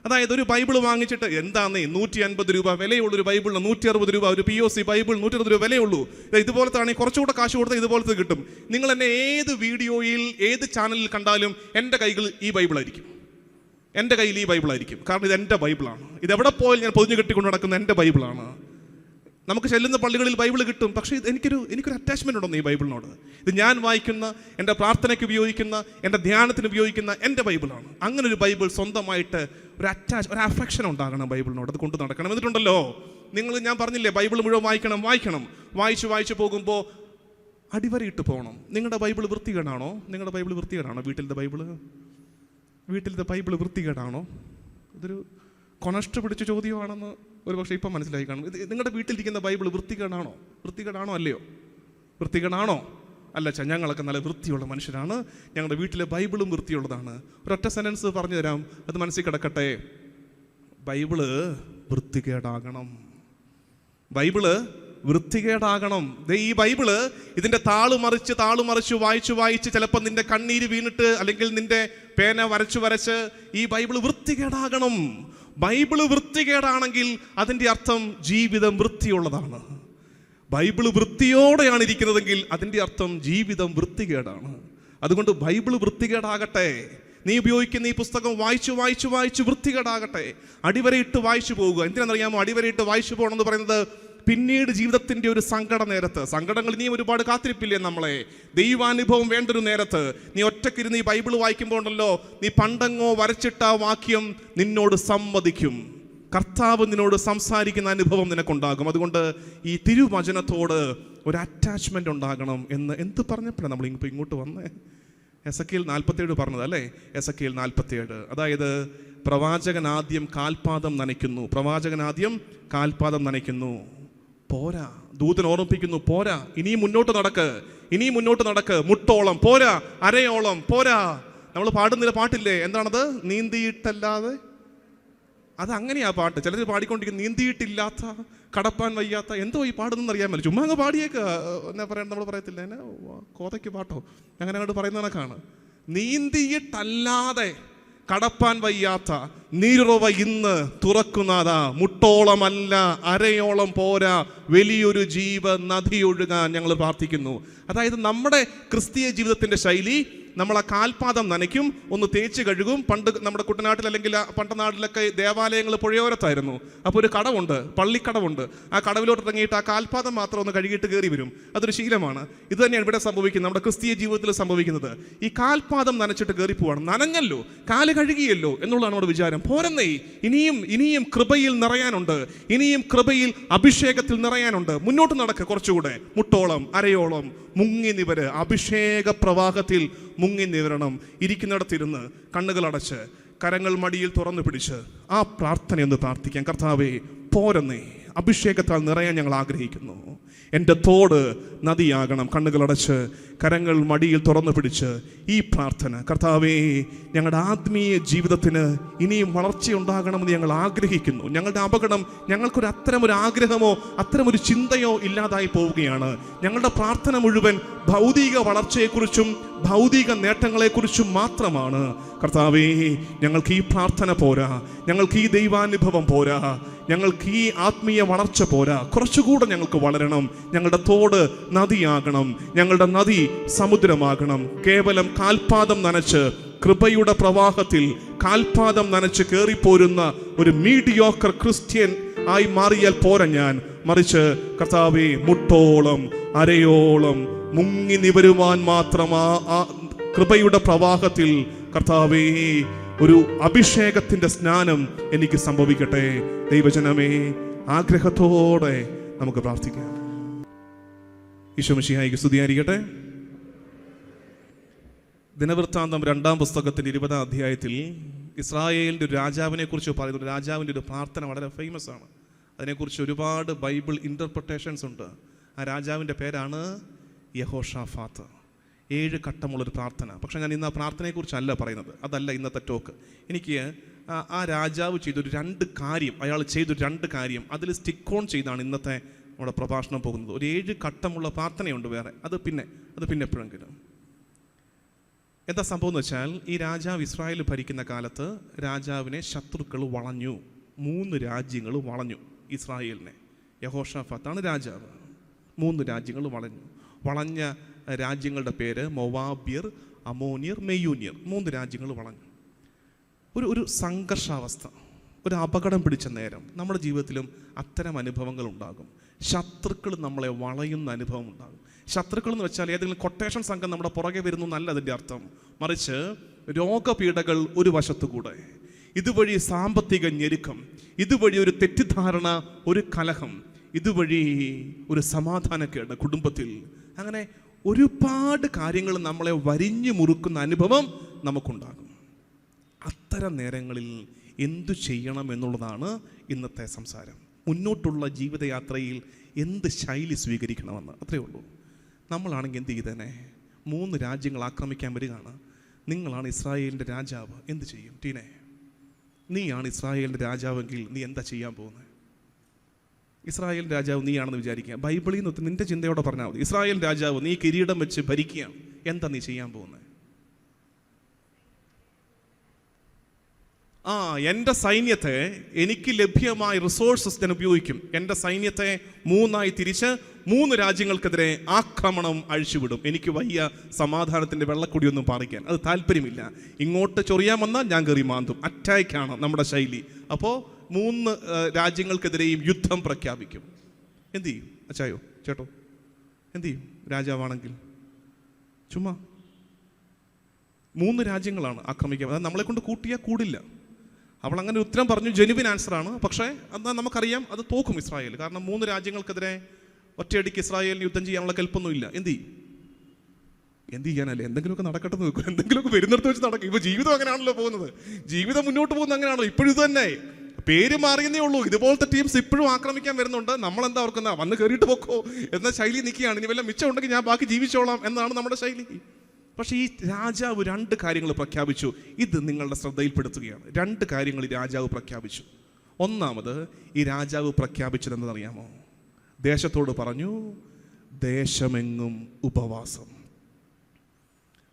അതായത് ഒരു ബൈബിൾ വാങ്ങിച്ചിട്ട് എന്താന്നേ 150 രൂപ വിലയുള്ളൊരു ബൈബിളിന് 160 രൂപ, ഒരു POC ബൈബിൾ 160 രൂപ വിലയുള്ളൂ. ഇതുപോലത്തെ ആണെങ്കിൽ കുറച്ചുകൂടെ കാശ് കൊടുത്താൽ ഇതുപോലത്തെ കിട്ടും. നിങ്ങൾ എന്നെ ഏത് വീഡിയോയിൽ ഏത് ചാനലിൽ കണ്ടാലും എൻ്റെ കൈകൾ ഈ ബൈബിളായിരിക്കും. കാരണം ഇത് എൻ്റെ ബൈബിളാണ്. ഇതെവിടെ പോയാലും ഞാൻ പൊതിഞ്ഞു കെട്ടിക്കൊണ്ട് നടക്കുന്ന എൻ്റെ ബൈബിളാണ്. നമുക്ക് ചെല്ലുന്ന പള്ളികളിൽ ബൈബിൾ കിട്ടും. പക്ഷേ എനിക്കൊരു അറ്റാച്ച്മെൻ്റ് ഉണ്ടെന്ന് ഈ ബൈബിളിനോട്. ഇത് ഞാൻ വായിക്കുന്ന, എൻ്റെ പ്രാർത്ഥനയ്ക്ക് ഉപയോഗിക്കുന്ന, എൻ്റെ ധ്യാനത്തിന് ഉപയോഗിക്കുന്ന എൻ്റെ ബൈബിളാണ്. അങ്ങനെ ഒരു ബൈബിൾ സ്വന്തമായിട്ട് ഒരു അഫെക്ഷൻ ഉണ്ടാകണം ബൈബിളിനോട്. അത് കൊണ്ട് നടക്കണം. എന്നിട്ടുണ്ടല്ലോ ഞാൻ പറഞ്ഞില്ലേ, ബൈബിൾ മുഴുവൻ വായിക്കണം. വായിച്ചു പോകുമ്പോൾ അടിവരയിട്ട് പോകണം. നിങ്ങളുടെ ബൈബിൾ വൃത്തികേടാണോ? വീട്ടിലത്തെ ബൈബിൾ വൃത്തികേടാണോ? ഇതൊരു കൊണഷ്ട പിടിച്ച ചോദ്യമാണെന്ന് ഒരു പക്ഷേ ഇപ്പം മനസ്സിലായി കാണും. നിങ്ങളുടെ വീട്ടിലിരിക്കുന്ന ബൈബിൾ വൃത്തികേടാണോ അല്ലയോ? അല്ല, ഞങ്ങളൊക്കെ നല്ല വൃത്തിയുള്ള മനുഷ്യരാണ്, ഞങ്ങളുടെ വീട്ടിലെ ബൈബിളും വൃത്തിയുള്ളതാണ്. ഒരൊറ്റ സെൻറ്റൻസ് പറഞ്ഞു തരാം, അത് മനസ്സിൽ കിടക്കട്ടെ. ബൈബിള് വൃത്തികേടാകണം. ഈ ബൈബിള് ഇതിൻ്റെ താള് മറിച്ച് വായിച്ച് ചിലപ്പോൾ നിന്റെ കണ്ണീര് വീണിട്ട് അല്ലെങ്കിൽ നിന്റെ പേന വരച്ച് ഈ ബൈബിൾ വൃത്തികേടാകണം. ബൈബിള് വൃത്തികേടാണെങ്കിൽ അതിൻ്റെ അർത്ഥം ജീവിതം വൃത്തിയുള്ളതാണ്. ബൈബിള് വൃത്തിയോടെയാണ് ഇരിക്കുന്നതെങ്കിൽ അതിൻ്റെ അർത്ഥം ജീവിതം വൃത്തികേടാണ്. അതുകൊണ്ട് ബൈബിള് വൃത്തികേടാകട്ടെ. നീ ഉപയോഗിക്കുന്ന ഈ പുസ്തകം വായിച്ചു വൃത്തികേടാകട്ടെ. അടിവരയിട്ട് വായിച്ചു പോകുക. എന്തിനാണെന്നറിയാമോ അടിവരയിട്ട് വായിച്ചു പോകണമെന്ന് പറയുന്നത്? പിന്നീട് ജീവിതത്തിൻ്റെ ഒരു സങ്കടങ്ങൾ ഇനിയും ഒരുപാട് കാത്തിരിപ്പില്ലേ നമ്മളെ. ദൈവാനുഭവം വേണ്ടൊരു നേരത്ത് നീ ഒറ്റക്കിരുന്ന് ഈ ബൈബിൾ വായിക്കുമ്പോൾ ഉണ്ടല്ലോ, നീ പണ്ടങ്ങോ വരച്ചിട്ട വാക്യം നിന്നോട് സംവദിക്കും. കർത്താവ് നിന്നോട് സംസാരിക്കുന്ന അനുഭവം നിനക്കുണ്ടാകും. അതുകൊണ്ട് ഈ തിരുവചനത്തോട് ഒരു അറ്റാച്ച്മെൻ്റ് ഉണ്ടാകണം എന്ന് എന്ത് പറഞ്ഞപ്പോഴാണ് നമ്മൾ ഇങ്ങോട്ട് വന്നേ? എസെക്കിയേൽ 47 പറഞ്ഞത് അല്ലേ? എസെക്കിയേൽ 47. അതായത് പ്രവാചകൻ ആദ്യം കാൽപാദം നനയ്ക്കുന്നു. പോരാ. ദൂതൻ ഓർമ്മിപ്പിക്കുന്നു, പോരാ, ഇനിയും മുന്നോട്ട് നടക്ക്, ഇനിയും മുന്നോട്ട് നടക്ക്, മുട്ടോളം പോരാ, അരയോളം പോരാ. നമ്മൾ പാടുന്നില്ല പാട്ടില്ലേ, എന്താണത്? നീന്തിയിട്ടല്ലാതെ. അത് അങ്ങനെയാ പാട്ട്. ചിലർ പാടിക്കൊണ്ടിരിക്കും, നീന്തിയിട്ടില്ലാത്ത കടപ്പാൻ വയ്യാത്ത. എന്തോ ഈ പാടുന്നെന്ന് അറിയാൻ പറ്റും, ചുമ്മാ അങ്ങ് പാടിയേക്ക്. എന്നാ പറയാൻ നമ്മൾ പറയത്തില്ല, എന്നാ കോതയ്ക്ക് പാട്ടോ, അങ്ങനെ അങ്ങോട്ട് പറയുന്ന കണക്കാണ്. നീന്തിയിട്ടല്ലാതെ കടപ്പാൻ വയ്യാത്ത നീരുറവ ഇന്ന് തുറക്കുന്നതാ. മുട്ടോളമല്ല, അരയോളം പോരാ, വലിയൊരു ജീവ നദി ഒഴുകാൻ ഞങ്ങൾ പ്രാർത്ഥിക്കുന്നു. അതായത് നമ്മുടെ ക്രിസ്തീയ ജീവിതത്തിന്റെ ശൈലി, നമ്മൾ ആ കാൽപാദം നനയ്ക്കും, ഒന്ന് തേച്ച് കഴുകും. പണ്ട് നമ്മുടെ കുട്ടനാട്ടിൽ അല്ലെങ്കിൽ പണ്ട നാട്ടിലൊക്കെ ദേവാലയങ്ങൾ പുഴയോരത്തായിരുന്നു. അപ്പോൾ ഒരു കടവുണ്ട്, പള്ളിക്കടവുണ്ട്. ആ കടവിലോട്ട് ഇറങ്ങിയിട്ട് ആ കാൽപാദം മാത്രം ഒന്ന് കഴുകിയിട്ട് കയറി വരും. അതൊരു ശീലമാണ്. ഇത് തന്നെയാണ് ഇവിടെ സംഭവിക്കുന്നത്, നമ്മുടെ ക്രിസ്തീയ ജീവിതത്തിൽ സംഭവിക്കുന്നത്. ഈ കാൽപാദം നനച്ചിട്ട് കയറി പോവാണ്. നനഞ്ഞല്ലോ, കാല് കഴുകിയല്ലോ എന്നുള്ളതാണ് നമ്മുടെ വിചാരം. പോരെന്നേ, ഇനിയും കൃപയിൽ നിറയാനുണ്ട്, ഇനിയും കൃപയിൽ അഭിഷേകത്തിൽ നിറയാനുണ്ട്. മുന്നോട്ട് നടക്കുക, കുറച്ചുകൂടെ, മുട്ടോളം അരയോളം മുങ്ങി നിവര്. അഭിഷേക പ്രവാഹത്തിൽ മുങ്ങി നിവരണം. ഇരിക്കുന്നിടത്തിരുന്ന് കണ്ണുകൾ അടച്ച് കരങ്ങൾ മടിയിൽ തുറന്നു പിടിച്ച് ആ പ്രാർത്ഥനയൊന്ന് പ്രാർത്ഥിക്കാം. കർത്താവേ, പോരെന്നേ, അഭിഷേകത്താൽ നിറയാൻ ഞങ്ങൾ ആഗ്രഹിക്കുന്നു. എൻ്റെ തോട് നദിയാകണം. കണ്ണുകളടച്ച് കരങ്ങൾ മടിയിൽ തുറന്നു പിടിച്ച് ഈ പ്രാർത്ഥന, കർത്താവേ, ഞങ്ങളുടെ ആത്മീയ ജീവിതത്തിന് ഇനിയും വളർച്ചയുണ്ടാകണമെന്ന് ഞങ്ങൾ ആഗ്രഹിക്കുന്നു. ഞങ്ങളുടെ അപകടം, ഞങ്ങൾക്കൊരു അത്തരമൊരു ആഗ്രഹമോ അത്തരമൊരു ചിന്തയോ ഇല്ലാതായി പോവുകയാണ്. ഞങ്ങളുടെ പ്രാർത്ഥന മുഴുവൻ ഭൗതിക വളർച്ചയെക്കുറിച്ചും ഭൗതിക നേട്ടങ്ങളെക്കുറിച്ചും മാത്രമാണ്. കർത്താവേ, ഞങ്ങൾക്ക് ഈ പ്രാർത്ഥന പോരാ, ഞങ്ങൾക്ക് ഈ ദൈവാനുഭവം പോരാ, ഞങ്ങൾക്ക് ഈ ആത്മീയ വളർച്ച പോരാ. കുറച്ചുകൂടെ ഞങ്ങൾക്ക് വളരണം. ഞങ്ങളുടെ തോട് നദിയാകണം, ഞങ്ങളുടെ നദി സമുദ്രമാകണം. കേവലം കാൽപാദം നനച്ച് കൃപയുടെ പ്രവാഹത്തിൽ കാൽപാദം നനച്ച് കയറിപ്പോരുന്ന ഒരു മീഡിയോക്കർ ക്രിസ്ത്യൻ ആയി മാറിയാൽ പോരാ ഞാൻ. മറിച്ച് കർത്താവേ, മുട്ടോളം അരയോളം മുങ്ങി നിവരുവാൻ മാത്രം ആ കൃപയുടെ പ്രവാഹത്തിൽ കർത്താവേ, ഒരു അഭിഷേകത്തിന്റെ സ്നാനം എനിക്ക് സംഭവിക്കട്ടെ. ദൈവജനമേ, ആഗ്രഹത്തോടെ നമുക്ക് പ്രാർത്ഥിക്കാം. ഈശോ മിശിഹായിക്ക് സ്തുതിയായിരിക്കട്ടെ. ദിനവൃത്താന്തം 2-ാം പുസ്തകത്തിന്റെ 20-ാം അധ്യായത്തിൽ ഇസ്രായേലിന്റെ ഒരു രാജാവിനെ കുറിച്ച് പറയുന്ന രാജാവിൻ്റെ ഒരു പ്രാർത്ഥന വളരെ ഫേമസ് ആണ്. അതിനെക്കുറിച്ച് ഒരുപാട് ബൈബിൾ ഇന്റർപ്രിട്ടേഷൻസ് ഉണ്ട്. ആ രാജാവിൻ്റെ പേരാണ് യഹോഷാഫാത്ത്. 7 ഘട്ടമുള്ളൊരു പ്രാർത്ഥന. പക്ഷെ ഞാൻ ഇന്ന് ആ പ്രാർത്ഥനയെക്കുറിച്ചല്ല പറയുന്നത്, അതല്ല ഇന്നത്തെ ടോക്ക്. എനിക്ക് ആ രാജാവ് ചെയ്തൊരു 2 കാര്യം, അയാൾ ചെയ്തൊരു 2 കാര്യം, അതിൽ സ്റ്റിക്ക് ഓൺ ചെയ്താണ് ഇന്നത്തെ നമ്മുടെ പ്രഭാഷണം പോകുന്നത്. ഒരു 7 ഘട്ടമുള്ള പ്രാർത്ഥനയുണ്ട് വേറെ, അത് പിന്നെ എപ്പോഴെങ്കിലും. എന്താ സംഭവം എന്ന് വെച്ചാൽ, ഈ രാജാവ് ഇസ്രായേൽ ഭരിക്കുന്ന കാലത്ത് രാജാവിനെ ശത്രുക്കൾ വളഞ്ഞു. 3 രാജ്യങ്ങൾ വളഞ്ഞു ഇസ്രായേലിനെ. യഹോഷാഫാത്താണ് രാജാവ്. 3 രാജ്യങ്ങൾ വളഞ്ഞ രാജ്യങ്ങളുടെ പേര് മൊവാബ്യർ, അമോനിയർ, മെയ്യൂനിയർ. 3 രാജ്യങ്ങൾ വളഞ്ഞു. ഒരു സംഘർഷാവസ്ഥ, ഒരു അപകടം പിടിച്ച നേരം. നമ്മുടെ ജീവിതത്തിലും അത്തരം അനുഭവങ്ങൾ ഉണ്ടാകും. ശത്രുക്കൾ നമ്മളെ വളയുന്ന അനുഭവം ഉണ്ടാകും. ശത്രുക്കൾ എന്ന് വെച്ചാൽ ഏതെങ്കിലും കൊട്ടേഷൻ സംഘം നമ്മുടെ പുറകെ വരുന്നു എന്നല്ല അതിൻ്റെ അർത്ഥം. മറിച്ച് രോഗപീഠകൾ ഒരു വശത്തുകൂടെ, ഇതുവഴി സാമ്പത്തിക ഞെരുക്കം, ഇതുവഴി ഒരു തെറ്റിദ്ധാരണ, ഒരു കലഹം, ഇതുവഴി ഒരു സമാധാനക്കേട് കുടുംബത്തിൽ. അങ്ങനെ ഒരുപാട് കാര്യങ്ങൾ നമ്മളെ വരിഞ്ഞു മുറുക്കുന്ന അനുഭവം നമുക്കുണ്ടാകും. അത്തരം നേരങ്ങളിൽ എന്തു ചെയ്യണം എന്നുള്ളതാണ് ഇന്നത്തെ സംസാരം. മുന്നോട്ടുള്ള ജീവിതയാത്രയിൽ എന്ത് ശൈലി സ്വീകരിക്കണമെന്ന്, അത്രയേ ഉള്ളൂ. നമ്മളാണെങ്കിൽ എന്ത് ചെയ്തേനെ? 3 രാജ്യങ്ങൾ ആക്രമിക്കാൻ വരികയാണ്. നിങ്ങളാണ് ഇസ്രായേലിൻ്റെ രാജാവ്, എന്ത് ചെയ്യും? ടീനെ, നീയാണ് ഇസ്രായേലിൻ്റെ രാജാവെങ്കിൽ നീ എന്താ ചെയ്യാൻ പോകുന്നത്? ഇസ്രായേൽ രാജാവ് നീയാണെന്ന് വിചാരിക്കുക. ബൈബിളിൽ നിന്ന് നിന്റെ ചിന്തയോടെ പറഞ്ഞാൽ മതി. ഇസ്രായേൽ രാജാവ്, നീ കിരീടം വെച്ച് ഭരിക്കുകയാണ്, എന്താ നീ ചെയ്യാൻ പോകുന്നത്? എൻ്റെ സൈന്യത്തെ, എനിക്ക് ലഭ്യമായ റിസോഴ്സസ് ഞാൻ ഉപയോഗിക്കും. എൻ്റെ സൈന്യത്തെ 3ആയി തിരിച്ച് 3 രാജ്യങ്ങൾക്കെതിരെ ആക്രമണം അഴിച്ചുവിടും. എനിക്ക് വയ്യ സമാധാനത്തിൻ്റെ വെള്ളക്കൊടിയൊന്നും പാറിക്കാൻ, അത് താല്പര്യമില്ല. ഇങ്ങോട്ട് ചൊറിയാൻ വന്നാൽ ഞാൻ കയറി മാന്തും. അറ്റാക്കാണ് നമ്മുടെ ശൈലി. അപ്പോൾ 3 രാജ്യങ്ങൾക്കെതിരെയും യുദ്ധം പ്രഖ്യാപിക്കും. എന്തു ചെയ്യും അച്ചായോ, ചേട്ടോ? എന്തു ചെയ്യും രാജാവാണെങ്കിൽ? ചുമ്മാ 3 രാജ്യങ്ങളാണ് ആക്രമിക്കുക. അത് നമ്മളെ കൊണ്ട് കൂട്ടിയാൽ കൂടില്ല. അവൾ അങ്ങനെ ഉത്തരം പറഞ്ഞു, ജെനുവിൻ ആൻസറാണ്. പക്ഷേ എന്നാൽ നമുക്കറിയാം അത് തോക്കും ഇസ്രായേൽ. കാരണം 3 രാജ്യങ്ങൾക്കെതിരെ ഒറ്റയടിക്ക് ഇസ്രായേലിന് യുദ്ധം ചെയ്യാനുള്ള കൽപ്പൊന്നുമില്ല. എന്ത് ചെയ്യാനല്ലേ? എന്തെങ്കിലുമൊക്കെ നടക്കട്ടെ നോക്കും, എന്തെങ്കിലുമൊക്കെ വരുന്നിടത്ത് വെച്ച് നടക്കും. ഇപ്പോൾ ജീവിതം അങ്ങനെയാണല്ലോ പോകുന്നത്, ജീവിതം മുന്നോട്ട് പോകുന്നത് അങ്ങനെയാണല്ലോ. ഇപ്പോഴും ഇത് തന്നെ. പേര് മാറിയെന്നേ ഉള്ളൂ. ഇതുപോലത്തെ ടീംസ് ഇപ്പോഴും ആക്രമിക്കാൻ വരുന്നുണ്ട്. നമ്മളെന്താ ഓർക്കുന്ന, വന്ന് കയറിയിട്ട് പോക്കോ എന്ന ശൈലി നിൽക്കുകയാണ്. ഇനി വല്ല മിച്ചം ഉണ്ടെങ്കിൽ ഞാൻ ബാക്കി ജീവിച്ചോളാം എന്നാണ് നമ്മുടെ ശൈലി. പക്ഷേ ഈ രാജാവ് 2 കാര്യങ്ങൾ പ്രഖ്യാപിച്ചു. ഇത് നിങ്ങളുടെ ശ്രദ്ധയിൽപ്പെടുത്തുകയാണ്. 2 കാര്യങ്ങൾ ഈ രാജാവ് പ്രഖ്യാപിച്ചു. ഒന്നാമത് ഈ രാജാവ് പ്രഖ്യാപിച്ചത് എന്താണെന്നറിയാമോ? ദേശത്തോട് പറഞ്ഞു, ദേശമെങ്ങും ഉപവാസം.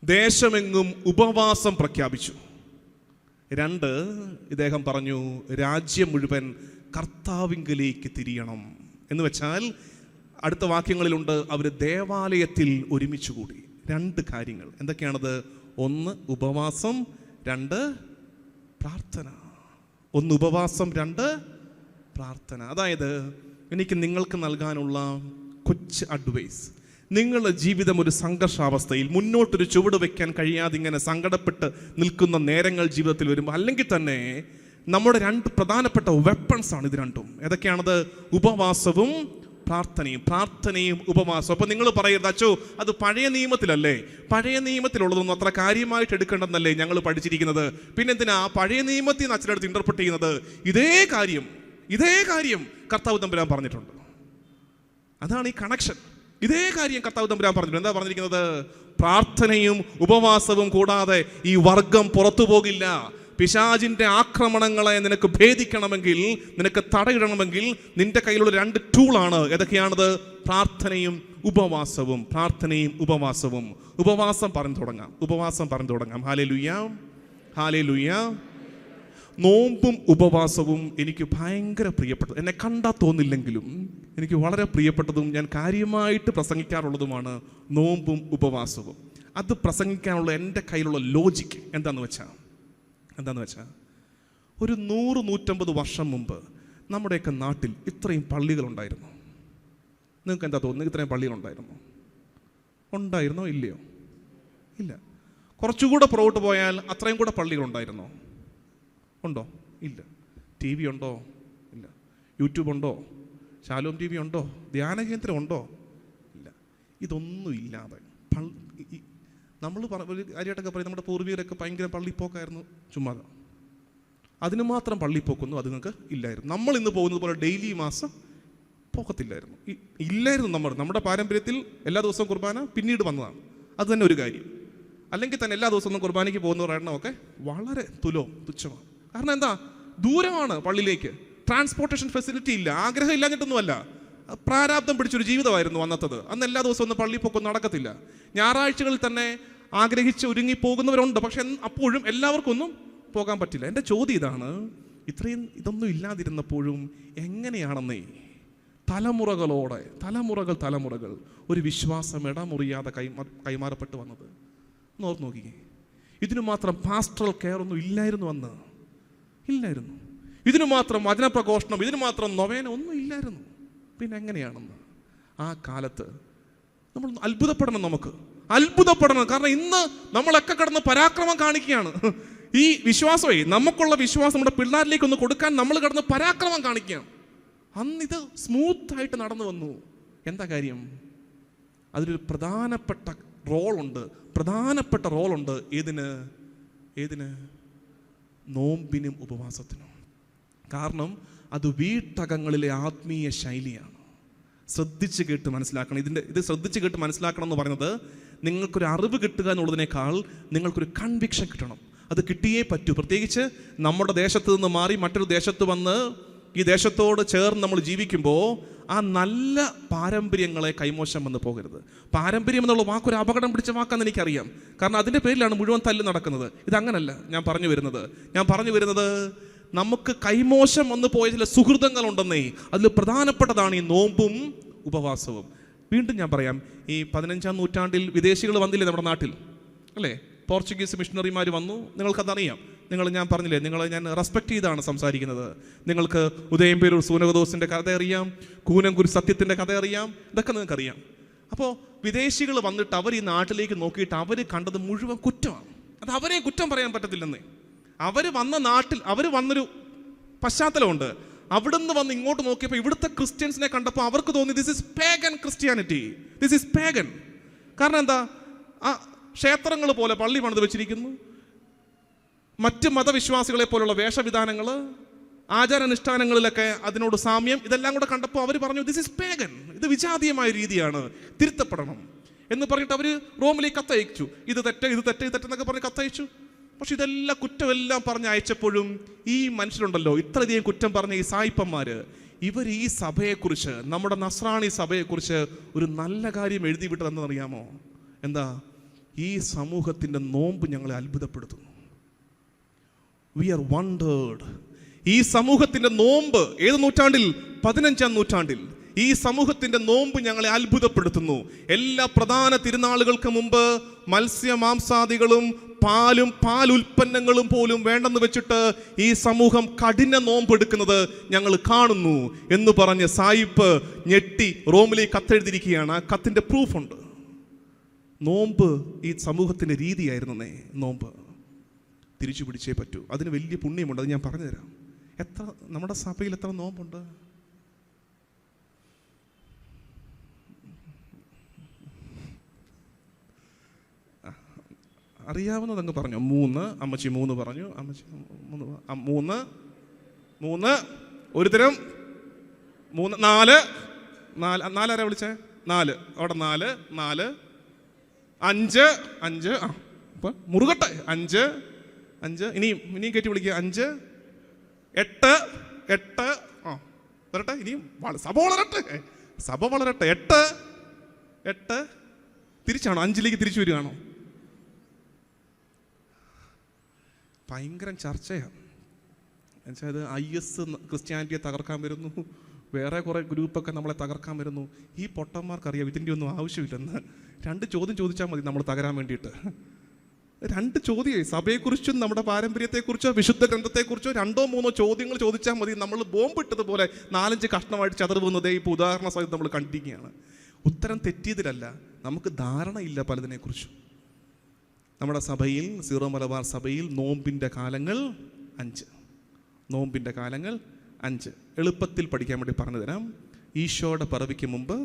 ദേശമെങ്ങും ഉപവാസം പ്രഖ്യാപിച്ചു. 2, ഇദ്ദേഹം പറഞ്ഞു, രാജ്യം മുഴുവൻ കർത്താവിങ്കലേക്ക് തിരിയണം. എന്ന് വെച്ചാൽ അടുത്ത വാക്യങ്ങളിലുണ്ട്, അവർ ദേവാലയത്തിൽ ഒരുമിച്ച് കൂടി. 2 കാര്യങ്ങൾ എന്തൊക്കെയാണത്? 1 ഉപവാസം, 2 പ്രാർത്ഥന. 1 ഉപവാസം, 2 പ്രാർത്ഥന. അതായത് എനിക്ക് നിങ്ങൾക്ക് നൽകാനുള്ള കൊച്ചു അഡ്വൈസ്, നിങ്ങളുടെ ജീവിതം ഒരു സംഘർഷാവസ്ഥയിൽ മുന്നോട്ടൊരു ചുവട് വയ്ക്കാൻ കഴിയാതെ ഇങ്ങനെ സങ്കടപ്പെട്ട് നിൽക്കുന്ന നേരങ്ങൾ ജീവിതത്തിൽ വരുമ്പോൾ, അല്ലെങ്കിൽ തന്നെ നമ്മുടെ 2 പ്രധാനപ്പെട്ട വെപ്പൺസ് ആണ് ഇത് രണ്ടും. ഏതൊക്കെയാണത്? ഉപവാസവും പ്രാർത്ഥനയും. പ്രാർത്ഥനയും ഉപവാസവും. അപ്പോൾ നിങ്ങൾ പറയരുത്, അച്ചോ അത് പഴയ നിയമത്തിലല്ലേ, പഴയ നിയമത്തിലുള്ളതൊന്നും അത്ര കാര്യമായിട്ട് എടുക്കേണ്ടെന്നല്ലേ ഞങ്ങൾ പഠിച്ചിരിക്കുന്നത്, പിന്നെന്തിനാ പഴയ നിയമത്തിൽ നിന്ന് അച്ഛനടുത്ത് ഇന്റർപ്രറ്റ് ചെയ്യുന്നത്? ഇതേ കാര്യം കർത്താവ് തമ്പുരാൻ പറഞ്ഞിട്ടുണ്ട്. അതാണ് ഈ കണക്ഷൻ. ഇതേ കാര്യം കർത്താവ് തമ്പുരാൻ പറഞ്ഞിട്ടുണ്ട്. എന്താ പറഞ്ഞിരിക്കുന്നത്? പ്രാർത്ഥനയും ഉപവാസവും കൂടാതെ ഈ വർഗം പുറത്തു പോകില്ല. പിശാചിന്റെ ആക്രമണങ്ങളെ നിനക്ക് ഭേദിക്കണമെങ്കിൽ, നിനക്ക് തടയിടണമെങ്കിൽ നിന്റെ കയ്യിലുള്ള 2 ടൂളാണ്. ഏതൊക്കെയാണത്? പ്രാർത്ഥനയും ഉപവാസവും. പ്രാർത്ഥനയും ഉപവാസവും. ഉപവാസം പറഞ്ഞു തുടങ്ങാം. Hallelujah, hallelujah. നോമ്പും ഉപവാസവും എനിക്ക് ഭയങ്കര പ്രിയപ്പെട്ടത്. എന്നെ കണ്ടാൽ തോന്നില്ലെങ്കിലും എനിക്ക് വളരെ പ്രിയപ്പെട്ടതും ഞാൻ കാര്യമായിട്ട് പ്രസംഗിക്കാറുള്ളതുമാണ് നോമ്പും ഉപവാസവും. അത് പ്രസംഗിക്കാനുള്ള എൻ്റെ കയ്യിലുള്ള ലോജിക്ക് എന്താണെന്ന് വെച്ചാൽ ഒരു 100-150 വർഷം മുമ്പ് നമ്മുടെയൊക്കെ നാട്ടിൽ ഇത്രയും പള്ളികളുണ്ടായിരുന്നു. നിങ്ങൾക്ക് എന്താ തോന്നുന്നത്? ഇത്രയും പള്ളികളുണ്ടായിരുന്നോ? ഇല്ലയോ? ഇല്ല. കുറച്ചുകൂടെ പുറകോട്ട് പോയാൽ അത്രയും കൂടെ പള്ളികളുണ്ടായിരുന്നോ? ഉണ്ടോ? ഇല്ല. TV ഉണ്ടോ? ഇല്ല. യൂട്യൂബ് ഉണ്ടോ? ശാലോം TV ഉണ്ടോ? ധ്യാന കേന്ദ്രം ഉണ്ടോ? ഇല്ല. ഇതൊന്നും ഇല്ലാതെ നമ്മൾ ഒരു കാര്യമായിട്ടൊക്കെ പറയും, നമ്മുടെ പൂർവികരൊക്കെ ഭയങ്കര പള്ളിപ്പോക്കായിരുന്നു. ചുമ്മാതെ അതിന് മാത്രം പള്ളിപ്പോക്കൊന്നും അത് നിങ്ങൾക്ക് ഇല്ലായിരുന്നു. നമ്മൾ ഇന്ന് പോകുന്നത് പോലെ ഡെയിലി മാസം പോക്കത്തില്ലായിരുന്നു. നമ്മുടെ പാരമ്പര്യത്തിൽ എല്ലാ ദിവസവും കുർബാന പിന്നീട് വന്നതാണ്. അത് തന്നെ ഒരു കാര്യം. അല്ലെങ്കിൽ തന്നെ എല്ലാ ദിവസവും കുർബാനയ്ക്ക് പോകുന്നവരുടെ എണ്ണമൊക്കെ വളരെ തുച്ഛമാണ്. കാരണം എന്താ? ദൂരമാണ് പള്ളിയിലേക്ക്. ട്രാൻസ്പോർട്ടേഷൻ ഫെസിലിറ്റി ഇല്ല. ആഗ്രഹം ഇല്ലാഞ്ഞിട്ടൊന്നുമല്ല, പ്രാരാബ്ദം പിടിച്ചൊരു ജീവിതമായിരുന്നു അന്നത്തത്. അന്ന് എല്ലാ ദിവസവും ഒന്നും പള്ളിപ്പോക്കൊന്നും നടക്കത്തില്ല. ഞായറാഴ്ചകളിൽ തന്നെ ആഗ്രഹിച്ച് ഒരുങ്ങി പോകുന്നവരുണ്ട്. പക്ഷെ അപ്പോഴും എല്ലാവർക്കും ഒന്നും പോകാൻ പറ്റില്ല. എൻ്റെ ചോദ്യം ഇതാണ്, ഇതൊന്നും ഇല്ലാതിരുന്നപ്പോഴും എങ്ങനെയാണെന്നേ തലമുറകൾ ഒരു വിശ്വാസം ഇടമുറിയാതെ കൈമാറപ്പെട്ടു വന്നത് ഓർത്ത് നോക്കിക്കേ. ഇതിനു മാത്രം പാസ്റ്ററൽ കെയർ ഒന്നും ഇല്ലായിരുന്നു അന്ന്. ഇതിനു മാത്രം വചനപ്രഘോഷണം, ഇതിനു മാത്രം നൊവേന ഒന്നും ഇല്ലായിരുന്നു. പിന്നെ എങ്ങനെയാണെന്ന് ആ കാലത്ത് നമ്മൾ അത്ഭുതപ്പെടണം. കാരണം ഇന്ന് നമ്മളൊക്കെ കിടന്ന് പരാക്രമം കാണിക്കുകയാണ്. ഈ വിശ്വാസമേ, നമുക്കുള്ള വിശ്വാസം നമ്മുടെ പിള്ളേരിലേക്ക് ഒന്ന് കൊടുക്കാൻ നമ്മൾ കിടന്ന് പരാക്രമം കാണിക്കുകയാണ്. അന്നിത് സ്മൂത്തായിട്ട് നടന്നു വന്നു. എന്താ കാര്യം? അതിലൊരു പ്രധാനപ്പെട്ട റോളുണ്ട്. ഏതിന്? നോമ്പിനും ഉപവാസത്തിനും. കാരണം അത് വീട്ടകങ്ങളിലെ ആത്മീയ ശൈലിയാണ്. ശ്രദ്ധിച്ച് കേട്ട് മനസ്സിലാക്കണം. ഇത് ശ്രദ്ധിച്ച് കേട്ട് മനസ്സിലാക്കണം എന്ന് പറയുന്നത്, നിങ്ങൾക്കൊരു അറിവ് കിട്ടുക എന്നുള്ളതിനേക്കാൾ നിങ്ങൾക്കൊരു കൺവിക്ഷൻ കിട്ടണം. അത് കിട്ടിയേ പറ്റൂ. പ്രത്യേകിച്ച് നമ്മുടെ ദേശത്ത് നിന്ന് മാറി മറ്റൊരു ദേശത്ത് വന്ന് ഈ ദേശത്തോട് ചേർന്ന് നമ്മൾ ജീവിക്കുമ്പോൾ ആ നല്ല പാരമ്പര്യങ്ങളെ കൈമോശം വന്ന് പോകരുത്. പാരമ്പര്യം എന്നുള്ള വാക്കൊരു അപകടം പിടിച്ച വാക്കാന്ന് എനിക്കറിയാം. കാരണം അതിൻ്റെ പേരിലാണ് മുഴുവൻ തല്ല് നടക്കുന്നത്. ഇതങ്ങനല്ല ഞാൻ പറഞ്ഞു വരുന്നത്. നമുക്ക് കൈമോശം വന്നു പോയ ചില സുഹൃതങ്ങളുണ്ടെന്നേ. അതിൽ പ്രധാനപ്പെട്ടതാണ് ഈ നോമ്പും ഉപവാസവും. വീണ്ടും ഞാൻ പറയാം, ഈ 15-ാം നൂറ്റാണ്ടിൽ വിദേശികൾ വന്നില്ലേ നമ്മുടെ നാട്ടിൽ, അല്ലേ? പോർച്ചുഗീസ് മിഷണറിമാർ വന്നു. നിങ്ങൾക്കതറിയാം. ഞാൻ പറഞ്ഞില്ലേ, ഞാൻ റെസ്പെക്ട് ചെയ്താണ് സംസാരിക്കുന്നത്. നിങ്ങൾക്ക് ഉദയംപേരൂർ സൂനകദോസിൻ്റെ കഥ അറിയാം, കൂനംകുരി സത്യത്തിൻ്റെ കഥ അറിയാം, ഇതൊക്കെ നിങ്ങൾക്കറിയാം. അപ്പോൾ വിദേശികൾ വന്നിട്ട് അവർ ഈ നാട്ടിലേക്ക് നോക്കിയിട്ട് അവർ കണ്ടത് മുഴുവൻ കുറ്റമാണ്. അത് അവരെ കുറ്റം പറയാൻ പറ്റത്തില്ലെന്നേ. അവർ വന്നൊരു പശ്ചാത്തലമുണ്ട്. അവിടുന്ന് വന്ന് ഇങ്ങോട്ട് നോക്കിയപ്പോൾ ഇവിടുത്തെ ക്രിസ്ത്യൻസിനെ കണ്ടപ്പോൾ അവർക്ക് തോന്നി this is pagan Christianity, this is pagan. കാരണം എന്താ? ആ ക്ഷേത്രങ്ങൾ പോലെ പള്ളി പണിത് വെച്ചിരിക്കുന്നു, മറ്റ് മതവിശ്വാസികളെ പോലുള്ള വേഷവിധാനങ്ങൾ, ആചാരാനുഷ്ഠാനങ്ങളിലൊക്കെ അതിനോട് സാമ്യം ഇതെല്ലാം കൂടെ കണ്ടപ്പോൾ അവർ പറഞ്ഞു ദിസ് ഇസ് പേഗൻ, ഇത് വിജാതീയമായ രീതിയാണ്, തിരുത്തപ്പെടണം എന്ന് പറഞ്ഞിട്ട് അവർ റോമിലേക്ക് കത്തയച്ചു. ഇത് തെറ്റ് ഇത് തെറ്റ് ഇത് തെറ്റെന്നൊക്കെ പറഞ്ഞ് കത്തയച്ചു. പക്ഷെ ഇതെല്ലാം കുറ്റമെല്ലാം പറഞ്ഞ് അയച്ചപ്പോഴും ഈ മനുഷ്യരുണ്ടല്ലോ, ഇത്രയധികം കുറ്റം പറഞ്ഞ ഈ സായിപ്പന്മാര്, ഇവർ ഈ സഭയെക്കുറിച്ച്, നമ്മുടെ നസ്രാണി സഭയെക്കുറിച്ച് ഒരു നല്ല കാര്യം എഴുതി വിട്ടതെന്നറിയാമോ? എന്താ? ഈ സമൂഹത്തിൻ്റെ നോമ്പ് ഞങ്ങളെ അത്ഭുതപ്പെടുത്തുന്നു. V R wondered. ഈ സമൂഹത്തിൻ്റെ നോമ്പ് ഏത് നൂറ്റാണ്ടിൽ? 15-ാം നൂറ്റാണ്ടിൽ ഈ സമൂഹത്തിൻ്റെ നോമ്പ് ഞങ്ങളെ അത്ഭുതപ്പെടുത്തുന്നു. എല്ലാ പ്രധാന തിരുനാളുകൾക്ക് മുമ്പ് മത്സ്യമാംസാദികളും പാലും പാലുൽപ്പന്നങ്ങളും പോലും വേണ്ടെന്ന് വെച്ചിട്ട് ഈ സമൂഹം കഠിന നോമ്പെടുക്കുന്നത് ഞങ്ങൾ കാണുന്നു എന്ന് പറഞ്ഞ് സായിപ്പ് ഞെട്ടി റോമിലേക്ക് കത്തെഴുതിയിരിക്കുകയാണ്. ആ കത്തിൻ്റെ പ്രൂഫുണ്ട്. നോമ്പ് ഈ സമൂഹത്തിൻ്റെ രീതിയായിരുന്നേ. നോമ്പ് തിരിച്ചു പിടിച്ചേ പറ്റൂ. അതിന് വലിയ പുണ്യമുണ്ട്, അത് ഞാൻ പറഞ്ഞുതരാം. നമ്മുടെ സഭയിൽ എത്ര നോമ്പുണ്ട്? അറിയാവുന്നതങ്ങ് പറഞ്ഞു. 3, അമ്മച്ചി 3 പറഞ്ഞു. അമ്മച്ചി 3 ഒരു തരം 3 4 ആരാ വിളിച്ചേ? 4 അവിടെ 4 5 അപ്പൊ മുറുകട്ടെ. 5 ഇനിയും കയറ്റി വിളിക്കുക. 5 8 വരട്ടെ. ഇനിയും സഭ വളരട്ടെ. 8 തിരിച്ചാണോ? 5ലേക്ക് തിരിച്ചു വരികയാണോ? ഭയങ്കര ചർച്ചയാണ്. എന്നുവെച്ചാൽ അത് IS ക്രിസ്ത്യാനിറ്റിയെ തകർക്കാൻ വരുന്നു, വേറെ കുറേ ഗ്രൂപ്പൊക്കെ നമ്മളെ തകർക്കാൻ വരുന്നു. ഈ പൊട്ടന്മാർക്കറിയാം ഇതിൻ്റെ ഒന്നും ആവശ്യമില്ലെന്ന്. 2 ചോദ്യം ചോദിച്ചാൽ മതി നമ്മൾ തകരാൻ വേണ്ടിയിട്ട്. 2 ചോദ്യം, സഭയെക്കുറിച്ചും നമ്മുടെ പാരമ്പര്യത്തെക്കുറിച്ചോ വിശുദ്ധ ഗ്രന്ഥത്തെക്കുറിച്ചോ 2-3 ചോദ്യങ്ങൾ ചോദിച്ചാൽ മതി. നമ്മൾ ബോംബിട്ടതുപോലെ 4-5 കഷ്ണമായിട്ട് ചതറുന്നതേ ഇപ്പോൾ ഉദാഹരണ സഹിതം നമ്മൾ കണ്ടിരിക്കുകയാണ്. ഉത്തരം തെറ്റിയതിലല്ല, നമുക്ക് ധാരണയില്ല പലതിനെക്കുറിച്ചും. നമ്മുടെ സഭയിൽ, സീറോ മലബാർ സഭയിൽ നോമ്പിൻ്റെ കാലങ്ങൾ 5. നോമ്പിൻ്റെ കാലങ്ങൾ 5 എളുപ്പത്തിൽ പഠിക്കാൻ വേണ്ടി പറഞ്ഞു തരാം. ഈശോയുടെ പിറവിക്ക് മുമ്പ്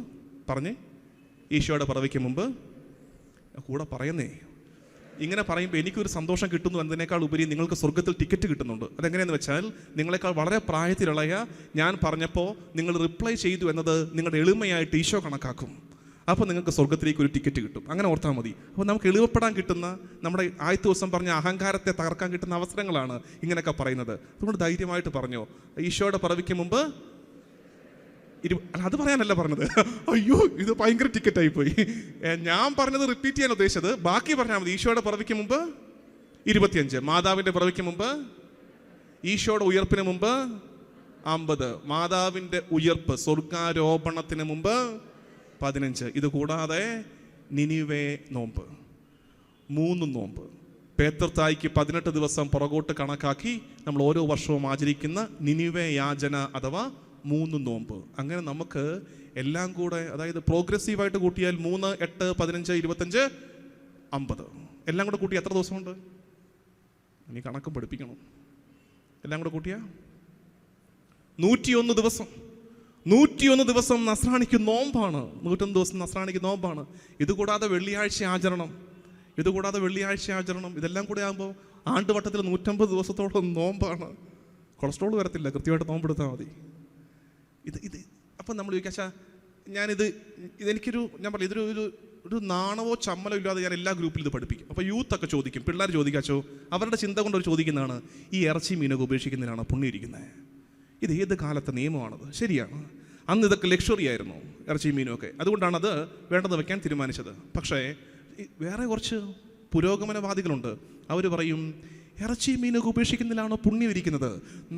ഈശോയുടെ പിറവിക്ക് മുമ്പ് കൂടെ പറയുന്നേ. ഇങ്ങനെ പറയുമ്പോൾ എനിക്കൊരു സന്തോഷം കിട്ടുന്നു എന്നതിനേക്കാൾ ഉപരി നിങ്ങൾക്ക് സ്വർഗത്തിൽ ടിക്കറ്റ് കിട്ടുന്നുണ്ട്. അതെങ്ങനെയെന്ന് വെച്ചാൽ, നിങ്ങളെക്കാൾ വളരെ പ്രായത്തിലുള്ളയ ഞാൻ പറഞ്ഞപ്പോൾ നിങ്ങൾ റിപ്ലൈ ചെയ്തു എന്നത് നിങ്ങളുടെ എളിമയായിട്ട് ഈശോ കണക്കാക്കും. അപ്പോൾ നിങ്ങൾക്ക് സ്വർഗത്തിലേക്ക് ഒരു ടിക്കറ്റ് കിട്ടും. അങ്ങനെ ഓർത്താൽ മതി. അപ്പോൾ നമുക്ക് എളിവപ്പെടാൻ കിട്ടുന്ന, നമ്മുടെ ആദ്യത്തെ ദിവസം പറഞ്ഞ അഹങ്കാരത്തെ തകർക്കാൻ കിട്ടുന്ന അവസരങ്ങളാണ് ഇങ്ങനെയൊക്കെ പറയുന്നത്. അതുകൊണ്ട് ധൈര്യമായിട്ട് പറഞ്ഞോ, ഈശോയുടെ പിറവിക്ക് മുമ്പ് അത് പറയാനല്ല പറഞ്ഞത്. അയ്യോ, ഇത് ഭയങ്കര ടിക്കറ്റായി പോയി. ഞാൻ പറഞ്ഞത് റിപ്പീറ്റ് ചെയ്യാൻ ഉദ്ദേശിച്ചത്, ബാക്കി പറഞ്ഞാൽ മതി. ഈശോയുടെ പിറവിക്ക് മുമ്പ് 25, മാതാവിൻ്റെ പിറവിക്ക് മുമ്പ്, ഈശോയുടെ ഉയർപ്പിന് മുമ്പ് 50, മാതാവിൻ്റെ ഉയർപ്പ് സ്വർഗാരോപണത്തിന് മുമ്പ് 15. ഇത് കൂടാതെ നിനിവേ നോമ്പ് 3 നോമ്പ്. പേത്രത്തായിക്ക് 18 ദിവസം പുറകോട്ട് കണക്കാക്കി നമ്മൾ ഓരോ വർഷവും ആചരിക്കുന്ന നിനിവേ യാചന അഥവാ 3 നോമ്പ്. അങ്ങനെ നമുക്ക് എല്ലാം കൂടെ, അതായത് പ്രോഗ്രസീവായിട്ട് കൂട്ടിയാൽ 3, 8, 15, 25, 50 എല്ലാം കൂടെ കൂട്ടി എത്ര ദിവസമുണ്ട്? ഇനി കണക്ക് പഠിപ്പിക്കണം. എല്ലാം കൂടെ കൂട്ടിയാ 101 ദിവസം. 101 ദിവസം നസ്രാണിക്ക് നോമ്പാണ്. 101 ദിവസം നസ്രാണിക്ക് നോമ്പാണ്. ഇതുകൂടാതെ വെള്ളിയാഴ്ച ആചരണം, ഇതെല്ലാം കൂടെ ആകുമ്പോൾ ആണ്ടുവട്ടത്തിൽ 150 ദിവസത്തോളം നോമ്പാണ്. കൊളസ്ട്രോൾ വരത്തില്ല, കൃത്യമായിട്ട് നോമ്പെടുത്താൽ മതി. ഇത് അപ്പം നമ്മൾ ചോദിക്കാച്ചാ, ഞാൻ പറഞ്ഞു ഇതൊരു നാണവോ ചമ്മലോ ഇല്ലാതെ ഞാൻ എല്ലാ ഗ്രൂപ്പിലും ഇത് പഠിപ്പിക്കും. അപ്പോൾ യൂത്തൊക്കെ ചോദിക്കും, പിള്ളേർ ചോദിക്കാച്ചോ, അവരുടെ ചിന്ത കൊണ്ടൊരു ചോദിക്കുന്നതാണ്, ഈ ഇറച്ചി മീനൊക്കെ ഉപേക്ഷിക്കുന്നതിനാണ് പുണ്യിരിക്കുന്നത്? ഇത് ഏത് കാലത്തെ നിയമമാണത്? ശരിയാണ്, അന്ന് ഇതൊക്കെ ലക്ഷറി ആയിരുന്നു, ഇറച്ചി മീനുമൊക്കെ. അതുകൊണ്ടാണ് അത് വേണ്ടത് വെക്കാൻ തീരുമാനിച്ചത്. പക്ഷേ വേറെ കുറച്ച് പുരോഗമനവാദികളുണ്ട്. അവർ പറയും, ഇറച്ചി മീനൊക്കെ ഉപേക്ഷിക്കുന്നതിലാണോ പുണ്യം ഇരിക്കുന്നത്?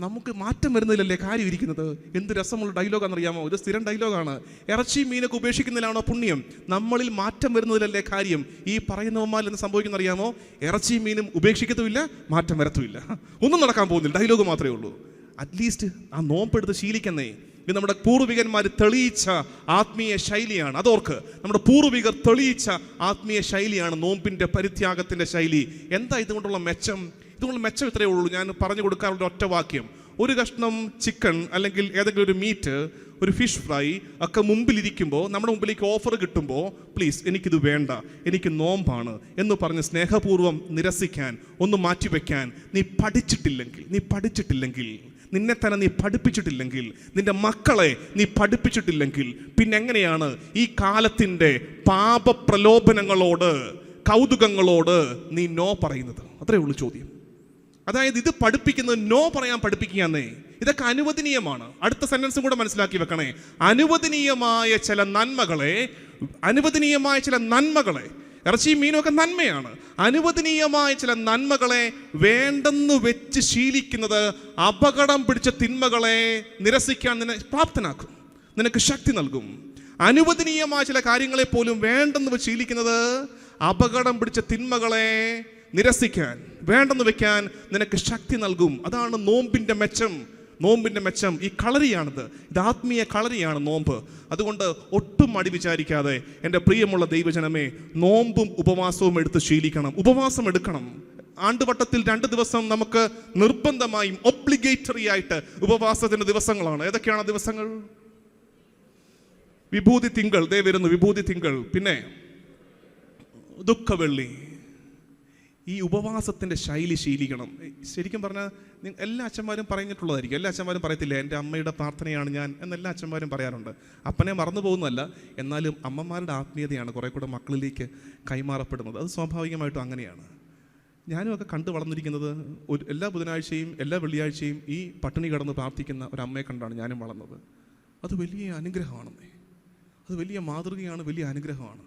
നമുക്ക് മാറ്റം വരുന്നതിലല്ലേ കാര്യം ഇരിക്കുന്നത്? എന്ത് രസമുള്ള ഡയലോഗാണെന്നറിയാമോ? ഇത് സ്ഥിരം ഡയലോഗാണ്. ഇറച്ചി മീനൊക്കെ ഉപേക്ഷിക്കുന്നതിലാണോ പുണ്യം? നമ്മളിൽ മാറ്റം വരുന്നതിലല്ലേ കാര്യം? ഈ പറയുന്നവന്മാരിൽ എന്ത് സംഭവിക്കുന്നറിയാമോ? ഇറച്ചി മീനും ഉപേക്ഷിക്കത്തുമില്ല, മാറ്റം വരത്തുമില്ല, ഒന്നും നടക്കാൻ പോകുന്നില്ല, ഡയലോഗ് മാത്രമേ ഉള്ളൂ. അറ്റ്ലീസ്റ്റ് ആ നോമ്പെടുത്ത് ശീലിക്കുന്നേ. ഇത് നമ്മുടെ പൂർവികന്മാർ തെളിയിച്ച ആത്മീയ ശൈലിയാണ്. അതോർക്ക്, നമ്മുടെ പൂർവികർ തെളിയിച്ച ആത്മീയ ശൈലിയാണ് നോമ്പിൻ്റെ പരിത്യാഗത്തിൻ്റെ ശൈലി. എന്താ ഇതുകൊണ്ടുള്ള മെച്ചം? ഇതുകൊണ്ടുള്ള മെച്ചം ഇത്രയേ ഉള്ളൂ. ഞാൻ പറഞ്ഞു കൊടുക്കാറുള്ള ഒറ്റ വാക്യം. ഒരു കഷ്ണം ചിക്കൻ അല്ലെങ്കിൽ ഏതെങ്കിലും ഒരു മീറ്റ്, ഒരു ഫിഷ് ഫ്രൈ ഒക്കെ മുമ്പിലിരിക്കുമ്പോൾ, നമ്മുടെ മുമ്പിലേക്ക് ഓഫർ കിട്ടുമ്പോൾ, പ്ലീസ് എനിക്കിത് വേണ്ട, എനിക്ക് നോമ്പാണ് എന്ന് പറഞ്ഞ് സ്നേഹപൂർവ്വം നിരസിക്കാൻ, ഒന്ന് മാറ്റിവെക്കാൻ നീ പഠിച്ചിട്ടില്ലെങ്കിൽ നിന്നെ തന്നെ നീ പഠിപ്പിച്ചിട്ടില്ലെങ്കിൽ, നിന്റെ മക്കളെ നീ പഠിപ്പിച്ചിട്ടില്ലെങ്കിൽ, പിന്നെ എങ്ങനെയാണ് ഈ കാലത്തിൻ്റെ പാപപ്രലോഭനങ്ങളോട്, കൗതുകങ്ങളോട് നീ നോ പറയുന്നത്? അത്രേ ഉള്ളൂ ചോദ്യം. അതായത് ഇത് പഠിപ്പിക്കുന്നത് നോ പറയാൻ പഠിപ്പിക്കുകയെന്നേ. ഇതൊക്കെ അനുവദനീയമാണ്. അടുത്ത സെന്റൻസും കൂടെ മനസ്സിലാക്കി വെക്കണേ. അനുവദനീയമായ ചില നന്മകളെ, ഇറച്ചിയും മീനും ഒക്കെ നന്മയാണ്. അനുവദനീയമായ ചില നന്മകളെ വേണ്ടെന്ന് വെച്ച് ശീലിക്കുന്നത് അപകടം പിടിച്ച തിന്മകളെ നിരസിക്കാൻ നിന്നെ പ്രാപ്തനാക്കും, നിനക്ക് ശക്തി നൽകും. അനുവദനീയമായ ചില കാര്യങ്ങളെ പോലും വേണ്ടെന്ന് വെച്ച് ശീലിക്കുന്നത് അപകടം പിടിച്ച തിന്മകളെ നിരസിക്കാൻ, വേണ്ടെന്ന് വെക്കാൻ നിനക്ക് ശക്തി നൽകും. അതാണ് നോമ്പിൻ്റെ മെച്ചം. ഈ കളരിയാണിത്. ഇത് ആത്മീയ കളരിയാണ് നോമ്പ്. അതുകൊണ്ട് ഒട്ടും മടി വിചാരിക്കാതെ എൻ്റെ പ്രിയമുള്ള ദൈവജനമേ, നോമ്പും ഉപവാസവും എടുത്ത് ശീലിക്കണം. ഉപവാസം എടുക്കണം. ആണ്ടുവട്ടത്തിൽ 2 ദിവസം നമുക്ക് നിർബന്ധമായും ഒബ്ലിഗേറ്ററി ആയിട്ട് ഉപവാസത്തിൻ്റെ ദിവസങ്ങളാണ്. ഏതൊക്കെയാണ് ദിവസങ്ങൾ? വിഭൂതി തിങ്കൾ, ദേ വരുന്നു വിഭൂതി തിങ്കൾ, പിന്നെ ദുഃഖവെള്ളി. ഈ ഉപവാസത്തിൻ്റെ ശൈലി ശീലിക്കണം. ശരിക്കും പറഞ്ഞാൽ എല്ലാ അച്ഛന്മാരും പറഞ്ഞിട്ടുള്ളതായിരിക്കും. എല്ലാ അച്ഛന്മാരും പറയത്തില്ല എൻ്റെ അമ്മയുടെ പ്രാർത്ഥനയാണ് ഞാൻ എന്നെല്ലാ അച്ഛന്മാരും പറയാറുണ്ട്. അപ്പനെ മറന്നു പോകുന്നതല്ല, എന്നാലും അമ്മമാരുടെ ആത്മീയതയാണ് കുറേ കൂടെ മക്കളിലേക്ക് കൈമാറപ്പെടുന്നത്. അത് സ്വാഭാവികമായിട്ടും അങ്ങനെയാണ്. ഞാനും ഒക്കെ കണ്ടു വളർന്നിരിക്കുന്നത് എല്ലാ ബുധനാഴ്ചയും എല്ലാ വെള്ളിയാഴ്ചയും ഈ പട്ടിണി കിടന്ന് പ്രാർത്ഥിക്കുന്ന ഒരു അമ്മയെ കണ്ടാണ് ഞാനും വളർന്നത്. അത് വലിയ അനുഗ്രഹമാണെന്നേ. അത് വലിയ മാതൃകയാണ്, വലിയ അനുഗ്രഹമാണ്.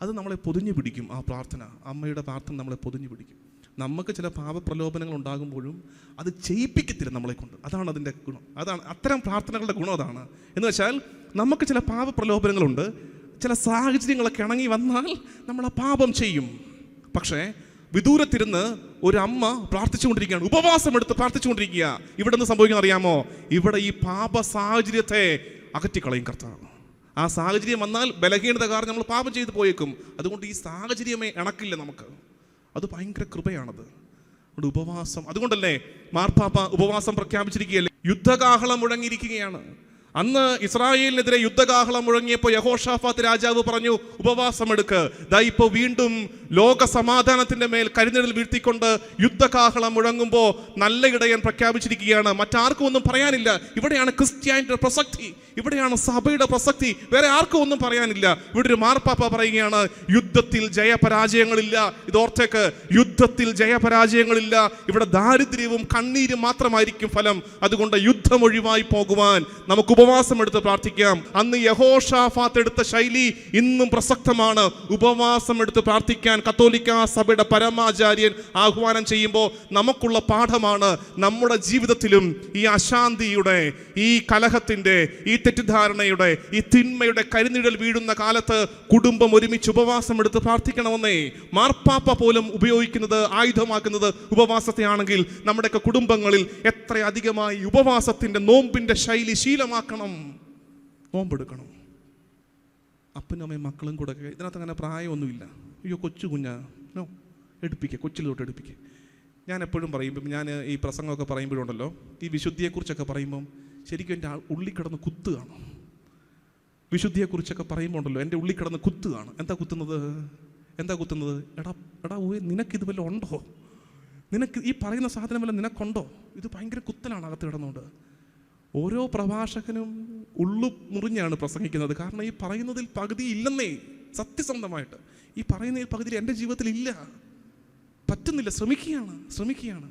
അത് നമ്മളെ പൊതിഞ്ഞു പിടിക്കും. ആ പ്രാർത്ഥന, അമ്മയുടെ പ്രാർത്ഥന നമ്മളെ പൊതിഞ്ഞു പിടിക്കും. നമുക്ക് ചില പാപപ്രലോഭനങ്ങൾ ഉണ്ടാകുമ്പോഴും അത് ചെയ്യിപ്പിക്കത്തില്ല നമ്മളെ കൊണ്ട്. അതാണ് അതിൻ്റെ ഗുണം. അതാണ് അത്തരം പ്രാർത്ഥനകളുടെ ഗുണം. അതാണ് എന്ന് വെച്ചാൽ നമുക്ക് ചില പാപപ്രലോഭനങ്ങളുണ്ട്. ചില സാഹചര്യങ്ങളൊക്കെ ഇണങ്ങി വന്നാൽ നമ്മൾ ആ പാപം ചെയ്യും. പക്ഷേ വിദൂരത്തിരുന്ന് ഒരു അമ്മ പ്രാർത്ഥിച്ചുകൊണ്ടിരിക്കുകയാണ്, ഉപവാസം എടുത്ത് പ്രാർത്ഥിച്ചുകൊണ്ടിരിക്കുക. ഇവിടെ നിന്ന് സംഭവിക്കുന്നത് അറിയാമോ? ഇവിടെ ഈ പാപ സാഹചര്യത്തെ അകറ്റിക്കളയും കർത്താവ്. ആ സാഹചര്യം വന്നാൽ ബലഹീനത കാരണം നമ്മൾ പാപം ചെയ്ത് പോയേക്കും. അതുകൊണ്ട് ഈ സാഹചര്യമേ ഇണക്കില്ല നമുക്ക്. അത് ഭയങ്കര കൃപയാണത്. അതുകൊണ്ട് ഉപവാസം, അതുകൊണ്ടല്ലേ മാർപ്പാപ്പ ഉപവാസം പ്രഖ്യാപിച്ചിരിക്കുകയല്ലേ? യുദ്ധകാഹളം മുഴങ്ങിയിരിക്കുകയാണ്. അന്ന് ഇസ്രായേലിനെതിരെ യുദ്ധകാഹളം മുഴങ്ങിയപ്പോൾ യഹോഷാഫാത്ത് രാജാവ് പറഞ്ഞു, ഉപവാസം എടുക്ക്. ദാ ഇപ്പോൾ വീണ്ടും ലോക സമാധാനത്തിന്റെ മേൽ കരിനിഴൽ വീഴ്ത്തിക്കൊണ്ട് യുദ്ധകാഹളം മുഴങ്ങുമ്പോൾ നല്ല ഇടയൻ പ്രഖ്യാപിച്ചിരിക്കുകയാണ്. മറ്റാർക്കും ഒന്നും പറയാനില്ല. ഇവിടെയാണ് ക്രിസ്ത്യാനിയുടെ പ്രസക്തി, ഇവിടെയാണ് സഭയുടെ പ്രസക്തി. വേറെ ആർക്കും ഒന്നും പറയാനില്ല. ഇവിടെ ഒരു മാർപ്പാപ്പ പറയുകയാണ്, യുദ്ധത്തിൽ ജയപരാജയങ്ങളില്ല. ഇതോർത്തേക്ക്, യുദ്ധത്തിൽ ജയപരാജയങ്ങളില്ല. ഇവിടെ ദാരിദ്ര്യവും കണ്ണീരും മാത്രമായിരിക്കും ഫലം. അതുകൊണ്ട് യുദ്ധം ഒഴിവായി പോകുവാൻ നമുക്ക് ഉപവാസം എടുത്ത് പ്രാർത്ഥിക്കാം. അന്ന് യഹോഷാഫാത്ത് എടുത്ത ശൈലി ഇന്നും പ്രസക്തമാണ്. ഉപവാസം എടുത്ത് പ്രാർത്ഥിക്കാൻ കത്തോലിക്ക സഭയുടെ പരമാചാര്യൻ ആഹ്വാനം ചെയ്യുമ്പോൾ നമുക്കുള്ള പാഠമാണ്. നമ്മുടെ ജീവിതത്തിലും ഈ അശാന്തിയുടെ, ഈ കലഹത്തിന്റെ, ഈ തെറ്റിദ്ധാരണയുടെ, ഈ തിന്മയുടെ കരിനിഴൽ വീഴുന്ന കാലത്ത് കുടുംബം ഒരുമിച്ച് ഉപവാസം എടുത്ത് പ്രാർത്ഥിക്കണമെന്നേ. മാർപ്പാപ്പ പോലും ഉപയോഗിക്കുന്നത്, ആയുധമാക്കുന്നത് ഉപവാസത്തെ ആണെങ്കിൽ നമ്മുടെയൊക്കെ കുടുംബങ്ങളിൽ എത്ര അധികമായി ഉപവാസത്തിന്റെ, നോമ്പിന്റെ ശൈലി ശീലമാക്കണം. നോമ്പെടുക്കണം. അപ്പനും അമ്മയും മക്കളും കൂടെ. ഇതിനകത്ത് അങ്ങനെ പ്രായമൊന്നുമില്ല. അയ്യോ കൊച്ചു കുഞ്ഞാ, നോ, എടുപ്പിക്കുക, കൊച്ചിലോട്ട് എടുപ്പിക്കുക. ഞാൻ എപ്പോഴും പറയുമ്പം, ഞാൻ ഈ പ്രസംഗമൊക്കെ പറയുമ്പോഴുണ്ടല്ലോ, ഈ വിശുദ്ധിയെക്കുറിച്ചൊക്കെ പറയുമ്പം ശരിക്കും എൻ്റെ ഉള്ളിക്കിടന്ന് കുത്തുകയാണ്. വിശുദ്ധിയെക്കുറിച്ചൊക്കെ പറയുമ്പോൾ ഉണ്ടല്ലോ, എൻ്റെ ഉള്ളിക്കിടന്ന് കുത്തുകയാണ്. എന്താ കുത്തുന്നത്? എടാ നിനക്കിത് വല്ലതും ഉണ്ടോ? നിനക്ക് ഈ പറയുന്ന സാധനം വല്ല നിനക്കുണ്ടോ? ഇത് ഭയങ്കര കുത്തലാണ് അകത്ത് കിടന്നുകൊണ്ട്. ഓരോ പ്രഭാഷകനും ഉള്ളു മുറിഞ്ഞാണ് പ്രസംഗിക്കുന്നത്. കാരണം ഈ പറയുന്നതിൽ പകുതി ഇല്ലെന്നേ. സത്യസന്ധമായിട്ട് ഈ പറയുന്നതിൽ പകുതി എൻ്റെ ജീവിതത്തിൽ ഇല്ല, പറ്റുന്നില്ല. ശ്രമിക്കുകയാണ്.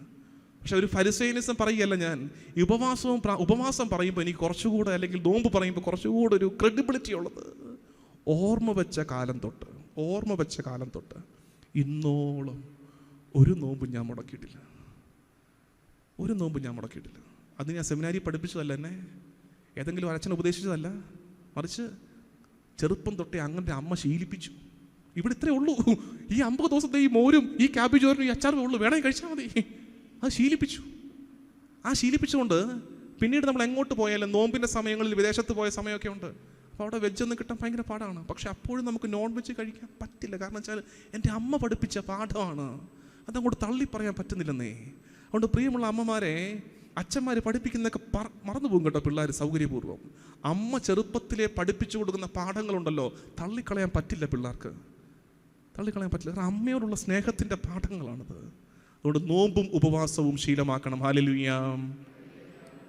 പക്ഷെ ഒരു ഫരിസേയനിസം പറയുകയല്ല ഞാൻ. ഈ ഉപവാസം പറയുമ്പോൾ എനിക്ക് കുറച്ചുകൂടെ, അല്ലെങ്കിൽ നോമ്പ് പറയുമ്പോൾ കുറച്ചുകൂടെ ഒരു ക്രെഡിബിലിറ്റി ഉള്ളത്, ഓർമ്മ വെച്ച കാലം തൊട്ട് ഇന്നോളം ഒരു നോമ്പ് ഞാൻ മുടക്കിയിട്ടില്ല. അത് ഞാൻ സെമിനാരി പഠിപ്പിച്ചതല്ല, എന്നെ ഏതെങ്കിലും അച്ഛൻ ഉപദേശിച്ചതല്ല, മറിച്ച് ചെറുപ്പം തൊട്ടേ അങ്ങനെ അമ്മ ശീലിപ്പിച്ചു. ഇവിടെ ഇത്രേ ഉള്ളൂ. ഈ 50 ദിവസത്തെ ഈ മോരും ഈ ക്യാബേജ് തോരനും ഈ അച്ചാറും ഉള്ളൂ, വേണമെങ്കിൽ കഴിച്ചാൽ മതി. അത് ശീലിപ്പിച്ചുകൊണ്ട് പിന്നീട് നമ്മൾ എങ്ങോട്ട് പോയാലും, നോമ്പിൻ്റെ സമയങ്ങളിൽ വിദേശത്ത് പോയ സമയമൊക്കെ ഉണ്ട്. അപ്പോൾ അവിടെ വെജൊന്നും കിട്ടാൻ ഭയങ്കര പാടാണ്. പക്ഷെ അപ്പോഴും നമുക്ക് നോൺ വെജ് കഴിക്കാൻ പറ്റില്ല. കാരണം വെച്ചാൽ എൻ്റെ അമ്മ പഠിപ്പിച്ച പാഠമാണ്. അതങ്ങോട്ട് തള്ളി പറയാൻ പറ്റുന്നില്ലെന്നേ. അതുകൊണ്ട് പ്രിയമുള്ള അമ്മമാരെ, അച്ഛന്മാർ പഠിപ്പിക്കുന്നതൊക്കെ മറന്നു പോകും കേട്ടോ പിള്ളേർ സൗകര്യപൂർവ്വം. അമ്മ ചെറുപ്പത്തിലെ പഠിപ്പിച്ചു കൊടുക്കുന്ന പാഠങ്ങളുണ്ടല്ലോ, തള്ളിക്കളയാൻ പറ്റില്ല പിള്ളേർക്ക്. കാരണം അമ്മയോടുള്ള സ്നേഹത്തിൻ്റെ പാഠങ്ങളാണത്. അതുകൊണ്ട് നോമ്പും ഉപവാസവും ശീലമാക്കണം. ഹല്ലേലൂയ.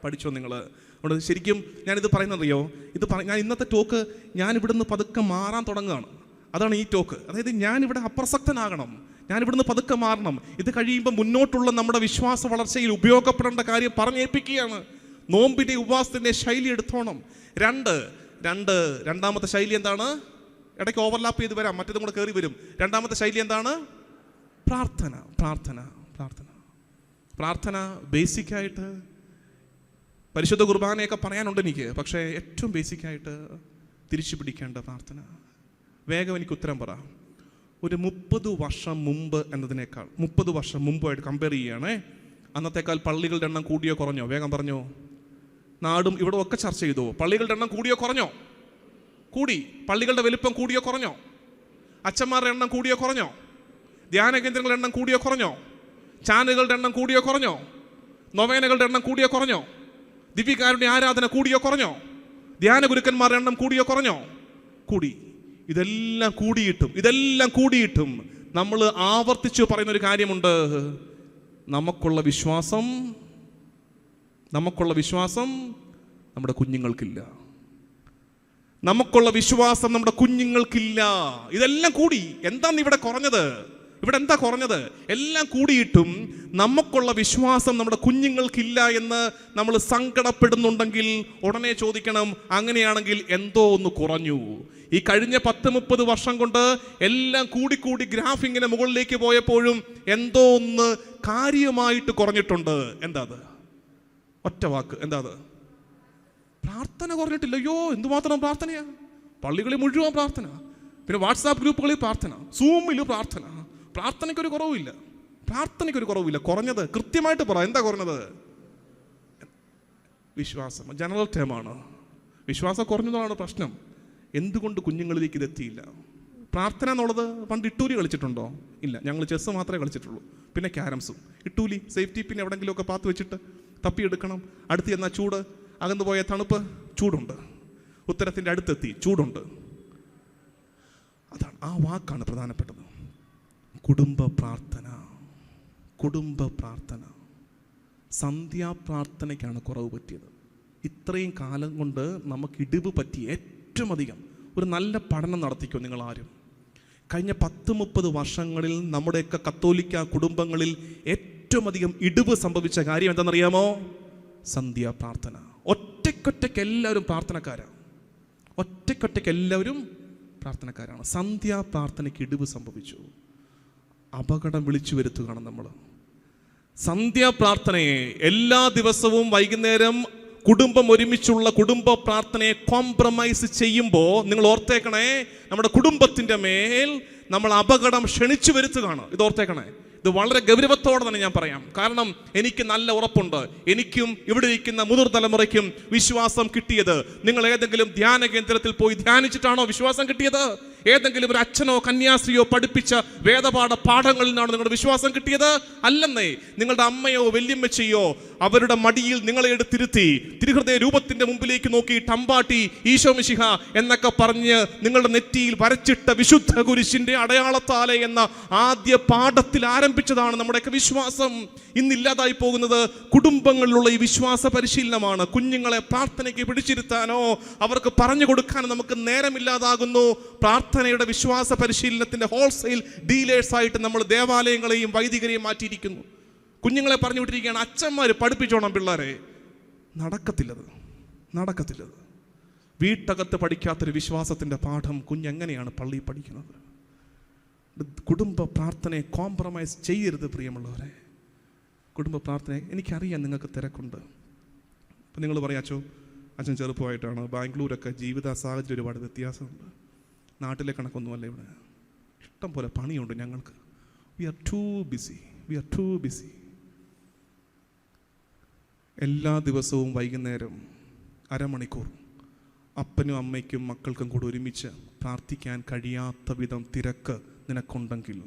പഠിച്ചോ നിങ്ങൾ. അതുകൊണ്ട് ശരിക്കും ഞാനിത് പറയുന്നറിയോ, ഞാൻ ഇന്നത്തെ ടോക്ക് ഞാൻ ഇവിടുന്ന് പതുക്കെ മാറാൻ തുടങ്ങുകയാണ്. അതാണ് ഈ ടോക്ക്. അതായത് ഞാനിവിടെ അപ്രസക്തനാകണം, ഞാനിവിടുന്ന് പതുക്കെ മാറണം. ഇത് കഴിയുമ്പോൾ മുന്നോട്ടുള്ള നമ്മുടെ വിശ്വാസ വളർച്ചയിൽ ഉപയോഗപ്പെടേണ്ട കാര്യം പറഞ്ഞേൽപ്പിക്കുകയാണ്. നോമ്പിൻ്റെ ഉപവാസത്തിൻ്റെ ശൈലി എടുത്തോണം. രണ്ടാമത്തെ ശൈലി എന്താണ്? ഇടയ്ക്ക് ഓവർലാപ്പ് ചെയ്ത് വരാം, മറ്റേതും കൂടെ കയറി വരും. രണ്ടാമത്തെ ശൈലി എന്താണ്? പ്രാർത്ഥന. പ്രാർത്ഥന പ്രാർത്ഥന പ്രാർത്ഥന ബേസിക്കായിട്ട് പരിശുദ്ധ കുർബാനയൊക്കെ പറയാനുണ്ട് എനിക്ക്, പക്ഷേ ഏറ്റവും ബേസിക്കായിട്ട് തിരിച്ചു പിടിക്കേണ്ട പ്രാർത്ഥന. വേഗം എനിക്ക് ഉത്തരം പറ. ഒരു 30 വർഷം മുമ്പ് എന്നതിനേക്കാൾ 30 വർഷം മുമ്പായിട്ട് കമ്പയർ ചെയ്യുകയാണേ, അന്നത്തേക്കാൾ പള്ളികളുടെ എണ്ണം കൂടിയോ കുറഞ്ഞോ? വേഗം പറഞ്ഞോ. നാടും ഇവിടെ ഒക്കെ ചർച്ച ചെയ്തു. പള്ളികളുടെ എണ്ണം കൂടിയോ കുറഞ്ഞോ? കൂടി. പള്ളികളുടെ വലിപ്പം കൂടിയോ കുറഞ്ഞോ? അച്ഛന്മാരുടെ എണ്ണം കൂടിയോ കുറഞ്ഞോ? ധ്യാന കേന്ദ്രങ്ങളുടെ എണ്ണം കൂടിയോ കുറഞ്ഞോ? ചാനലുകളുടെ എണ്ണം കൂടിയോ കുറഞ്ഞോ? നൊവേനകളുടെ എണ്ണം കൂടിയോ കുറഞ്ഞോ? ദിവ്യകാരുണ്യ ആരാധന കൂടിയോ കുറഞ്ഞോ? ധ്യാന ഗുരുക്കന്മാരുടെ എണ്ണം കൂടിയോ കുറഞ്ഞോ? കൂടി. ഇതെല്ലാം കൂടിയിട്ടും നമ്മൾ ആവർത്തിച്ച് പറയുന്ന ഒരു കാര്യമുണ്ട്. നമുക്കുള്ള വിശ്വാസം നമ്മുടെ കുഞ്ഞുങ്ങൾക്കില്ല. നമുക്കുള്ള വിശ്വാസം നമ്മുടെ കുഞ്ഞുങ്ങൾക്കില്ല. ഇതെല്ലാം കൂടി. എന്താണ് ഇവിടെ കുറഞ്ഞത്? എന്താ കുറഞ്ഞത്? എല്ലാം കൂടിയിട്ടും നമുക്കുള്ള വിശ്വാസം നമ്മുടെ കുഞ്ഞുങ്ങൾക്കില്ല എന്ന് നമ്മൾ സങ്കടപ്പെടുന്നുണ്ടെങ്കിൽ ഉടനെ ചോദിക്കണം, അങ്ങനെയാണെങ്കിൽ എന്തോ ഒന്ന് കുറഞ്ഞു. ഈ കഴിഞ്ഞ 10-30 വർഷം കൊണ്ട് എല്ലാം കൂടി ഗ്രാഫ് ഇങ്ങനെ മുകളിലേക്ക് പോയപ്പോഴും എന്തോ ഒന്ന് കാര്യമായിട്ട് കുറഞ്ഞിട്ടുണ്ട്. എന്താ അത്? ഒറ്റ വാക്ക്. എന്താ അത്? പ്രാർത്ഥന കുറഞ്ഞിട്ടില്ല. അയ്യോ, എന്തുമാത്രം പ്രാർത്ഥനയാ! പള്ളികളിൽ മുഴുവൻ പ്രാർത്ഥന, പിന്നെ വാട്സാപ്പ് ഗ്രൂപ്പുകളിൽ പ്രാർത്ഥന, സൂമിൽ പ്രാർത്ഥന. പ്രാർത്ഥനയ്ക്കൊരു കുറവില്ല. കുറഞ്ഞത് കൃത്യമായിട്ട് പറ. എന്താ കുറഞ്ഞത്? വിശ്വാസം. ജനറൽ ടേമാണ്. വിശ്വാസം കുറഞ്ഞതാണ് പ്രശ്നം. എന്തുകൊണ്ട് കുഞ്ഞുങ്ങളിലേക്ക് ഇതെത്തിയില്ല? പ്രാർത്ഥന എന്നുള്ളത് പണ്ട് ഇട്ടൂലി കളിച്ചിട്ടുണ്ടോ? ഇല്ല. ഞങ്ങൾ ചെസ്സ് മാത്രമേ കളിച്ചിട്ടുള്ളൂ, പിന്നെ ക്യാരംസും. ഇട്ടൂലി സേഫ്റ്റി പിന്നെ എവിടെയെങ്കിലുമൊക്കെ പാത്ത് വെച്ചിട്ട് തപ്പിയെടുക്കണം. അടുത്ത് ചെന്നാൽ ചൂട്, അകന്നു പോയ തണുപ്പ്, ചൂടുണ്ട്. ഉത്തരത്തിൻ്റെ അടുത്തെത്തി, ചൂടുണ്ട്. അതാണ്, ആ വാക്കാണ് പ്രധാനപ്പെട്ടത്. കുടുംബ പ്രാർത്ഥന. സന്ധ്യാപ്രാർത്ഥനയ്ക്കാണ് കുറവ് പറ്റിയത്. ഇത്രയും കാലം കൊണ്ട് നമുക്ക് ഇടിവ് പറ്റി ഏറ്റവും അധികം. ഒരു നല്ല പഠനം നടത്തിക്കോ നിങ്ങൾ ആരും. കഴിഞ്ഞ 10-30 വർഷങ്ങളിൽ നമ്മുടെയൊക്കെ കത്തോലിക്ക കുടുംബങ്ങളിൽ ഏറ്റവും അധികം ഇടിവ് സംഭവിച്ച കാര്യം എന്താണെന്നറിയാമോ? സന്ധ്യാപ്രാർത്ഥന. ഒറ്റയ്ക്കൊറ്റയ്ക്ക് എല്ലാവരും പ്രാർത്ഥനക്കാരാണ്. സന്ധ്യാപ്രാർത്ഥനയ്ക്ക് ഇടിവ് സംഭവിച്ചു. അപകടം വിളിച്ചു വരുത്തുകയാണ് നമ്മൾ. സന്ധ്യാപ്രാർത്ഥനയെ എല്ലാ ദിവസവും വൈകുന്നേരം കുടുംബം ഒരുമിച്ചുള്ള കുടുംബ പ്രാർത്ഥനയെ കോംപ്രമൈസ് ചെയ്യുമ്പോൾ നിങ്ങൾ ഓർത്തേക്കണേ, നമ്മുടെ കുടുംബത്തിൻ്റെ മേൽ നമ്മൾ അപകടം ക്ഷണിച്ചു വരുത്തുകയാണ്. ഇത് ഓർത്തേക്കണേ. ഇത് വളരെ ഗൗരവത്തോടെ തന്നെ ഞാൻ പറയാം. കാരണം എനിക്ക് നല്ല ഉറപ്പുണ്ട്, എനിക്കും ഇവിടെ ഇരിക്കുന്ന മുതിർതലമുറയ്ക്കും വിശ്വാസം കിട്ടിയത് നിങ്ങൾ ഏതെങ്കിലും ധ്യാന കേന്ദ്രത്തിൽ പോയി ധ്യാനിച്ചിട്ടാണോ വിശ്വാസം കിട്ടിയത്? ഏതെങ്കിലും ഒരു അച്ഛനോ കന്യാസ്ത്രീയോ പഠിപ്പിച്ച വേദപാഠ പാഠങ്ങളിൽ നിന്നാണ് നിങ്ങളുടെ വിശ്വാസം കിട്ടിയത്? അല്ലെന്നേ. നിങ്ങളുടെ അമ്മയോ വല്യമ്മച്ചയോ അവരുടെ മടിയിൽ നിങ്ങളെ എടുത്തിരുത്തി തിരുഹൃദയ രൂപത്തിന്റെ മുമ്പിലേക്ക് നോക്കി ടമ്പാട്ടി ഈശോ മിശിഹ എന്നൊക്കെ പറഞ്ഞ് നിങ്ങളുടെ നെറ്റിയിൽ വരച്ചിട്ട വിശുദ്ധ കുരിശിന്റെ അടയാളത്താലെ എന്ന ആദ്യ പാഠത്തിൽ ആരംഭിച്ചതാണ് നമ്മുടെയൊക്കെ വിശ്വാസം. ഇന്നില്ലാതായി പോകുന്നത് കുടുംബങ്ങളിലുള്ള ഈ വിശ്വാസ പരിശീലനമാണ്. കുഞ്ഞുങ്ങളെ പ്രാർത്ഥനയ്ക്ക് പിടിച്ചിരുത്താനോ അവർക്ക് പറഞ്ഞു കൊടുക്കാനോ നമുക്ക് നേരമില്ലാതാകുന്നു. പ്രാർത്ഥനയുടെ വിശ്വാസ പരിശീലനത്തിന്റെ ഹോൾസെയിൽ ഡീലേഴ്സായിട്ട് നമ്മൾ ദേവാലയങ്ങളെയും വൈദികരെയും മാറ്റിയിരിക്കുന്നു. കുഞ്ഞുങ്ങളെ പറഞ്ഞു വിട്ടിരിക്കുകയാണ്, അച്ഛന്മാർ പഠിപ്പിച്ചോണം പിള്ളേരെ. നടക്കത്തില്ലത്. വീട്ടകത്ത് പഠിക്കാത്തൊരു വിശ്വാസത്തിന്റെ പാഠം കുഞ്ഞെങ്ങനെയാണ് പള്ളിയിൽ പഠിക്കുന്നത്? കുടുംബ പ്രാർത്ഥനയെ കോംപ്രമൈസ് ചെയ്യരുത് പ്രിയമുള്ളവരെ. കുടുംബ പ്രാർത്ഥന, എനിക്കറിയാം നിങ്ങൾക്ക് തിരക്കുണ്ട്. അപ്പം നിങ്ങൾ പറയാച്ചോ, അച്ഛൻ ചെറുപ്പമായിട്ടാണ്, ബാംഗ്ലൂരൊക്കെ ജീവിത സാഹചര്യം ഒരുപാട് വ്യത്യാസമുണ്ട്, നാട്ടിലെ കണക്കൊന്നുമല്ല ഇവിടെ. ഇഷ്ടം പോലെ പണിയുണ്ട് ഞങ്ങൾക്ക്. We are too busy. എല്ലാ ദിവസവും വൈകുന്നേരം അരമണിക്കൂർ അപ്പനും അമ്മയ്ക്കും മക്കൾക്കും കൂടെ ഒരുമിച്ച് പ്രാർത്ഥിക്കാൻ കഴിയാത്ത വിധം തിരക്ക് നിനക്കുണ്ടെങ്കിൽ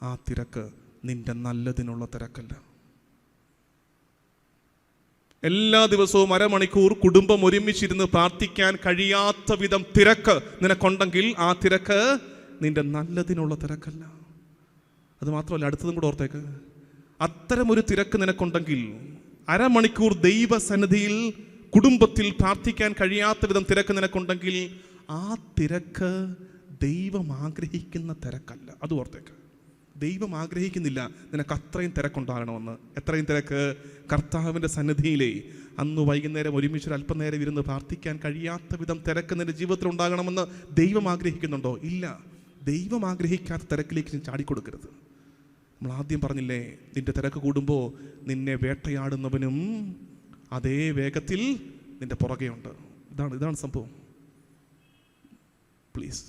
ആ തിരക്ക് നിന്റെ നല്ലതിനുള്ള തിരക്കല്ല. എല്ലാ ദിവസവും അരമണിക്കൂർ കുടുംബം ഒരുമിച്ചിരുന്ന് പ്രാർത്ഥിക്കാൻ കഴിയാത്ത വിധം തിരക്ക് നിനക്കുണ്ടെങ്കിൽ ആ തിരക്ക് നിന്റെ നല്ലതിനുള്ള തിരക്കല്ല. അത് മാത്രമല്ല, അടുത്തതും കൂടെ ഓർത്തേക്ക്. അത്തരമൊരു തിരക്ക് നിനക്കുണ്ടെങ്കിൽ അരമണിക്കൂർ ദൈവസന്നിധിയിൽ കുടുംബത്തിൽ പ്രാർത്ഥിക്കാൻ കഴിയാത്ത വിധം തിരക്ക് നിനക്കുണ്ടെങ്കിൽ ആ തിരക്ക് ദൈവം ആഗ്രഹിക്കുന്ന തിരക്കല്ല. അത് ഓർത്തേക്ക്. ദൈവം ആഗ്രഹിക്കുന്നില്ല നിനക്ക് അത്രയും തിരക്കുണ്ടാകണമെന്ന്. എത്രയും തിരക്ക്? കർത്താവിൻ്റെ സന്നിധിയിലെ അന്ന് വൈകുന്നേരം ഒരുമിച്ച് അല്പനേരം ഇരുന്ന് പ്രാർത്ഥിക്കാൻ കഴിയാത്ത വിധം തിരക്ക് നിന്റെ ജീവിതത്തിൽ ഉണ്ടാകണമെന്ന് ദൈവം ആഗ്രഹിക്കുന്നുണ്ടോ? ഇല്ല. ദൈവം ആഗ്രഹിക്കാത്ത തിരക്കിലേക്ക് നീ ചാടിക്കൊടുക്കരുത്. നമ്മൾ ആദ്യം പറഞ്ഞില്ലേ, നിന്റെ തിരക്ക് കൂടുമ്പോൾ നിന്നെ വേട്ടയാടുന്നവനും അതേ വേഗത്തിൽ നിന്റെ പുറകെയുണ്ട്. ഇതാണ് സംഭവം. പ്ലീസ്,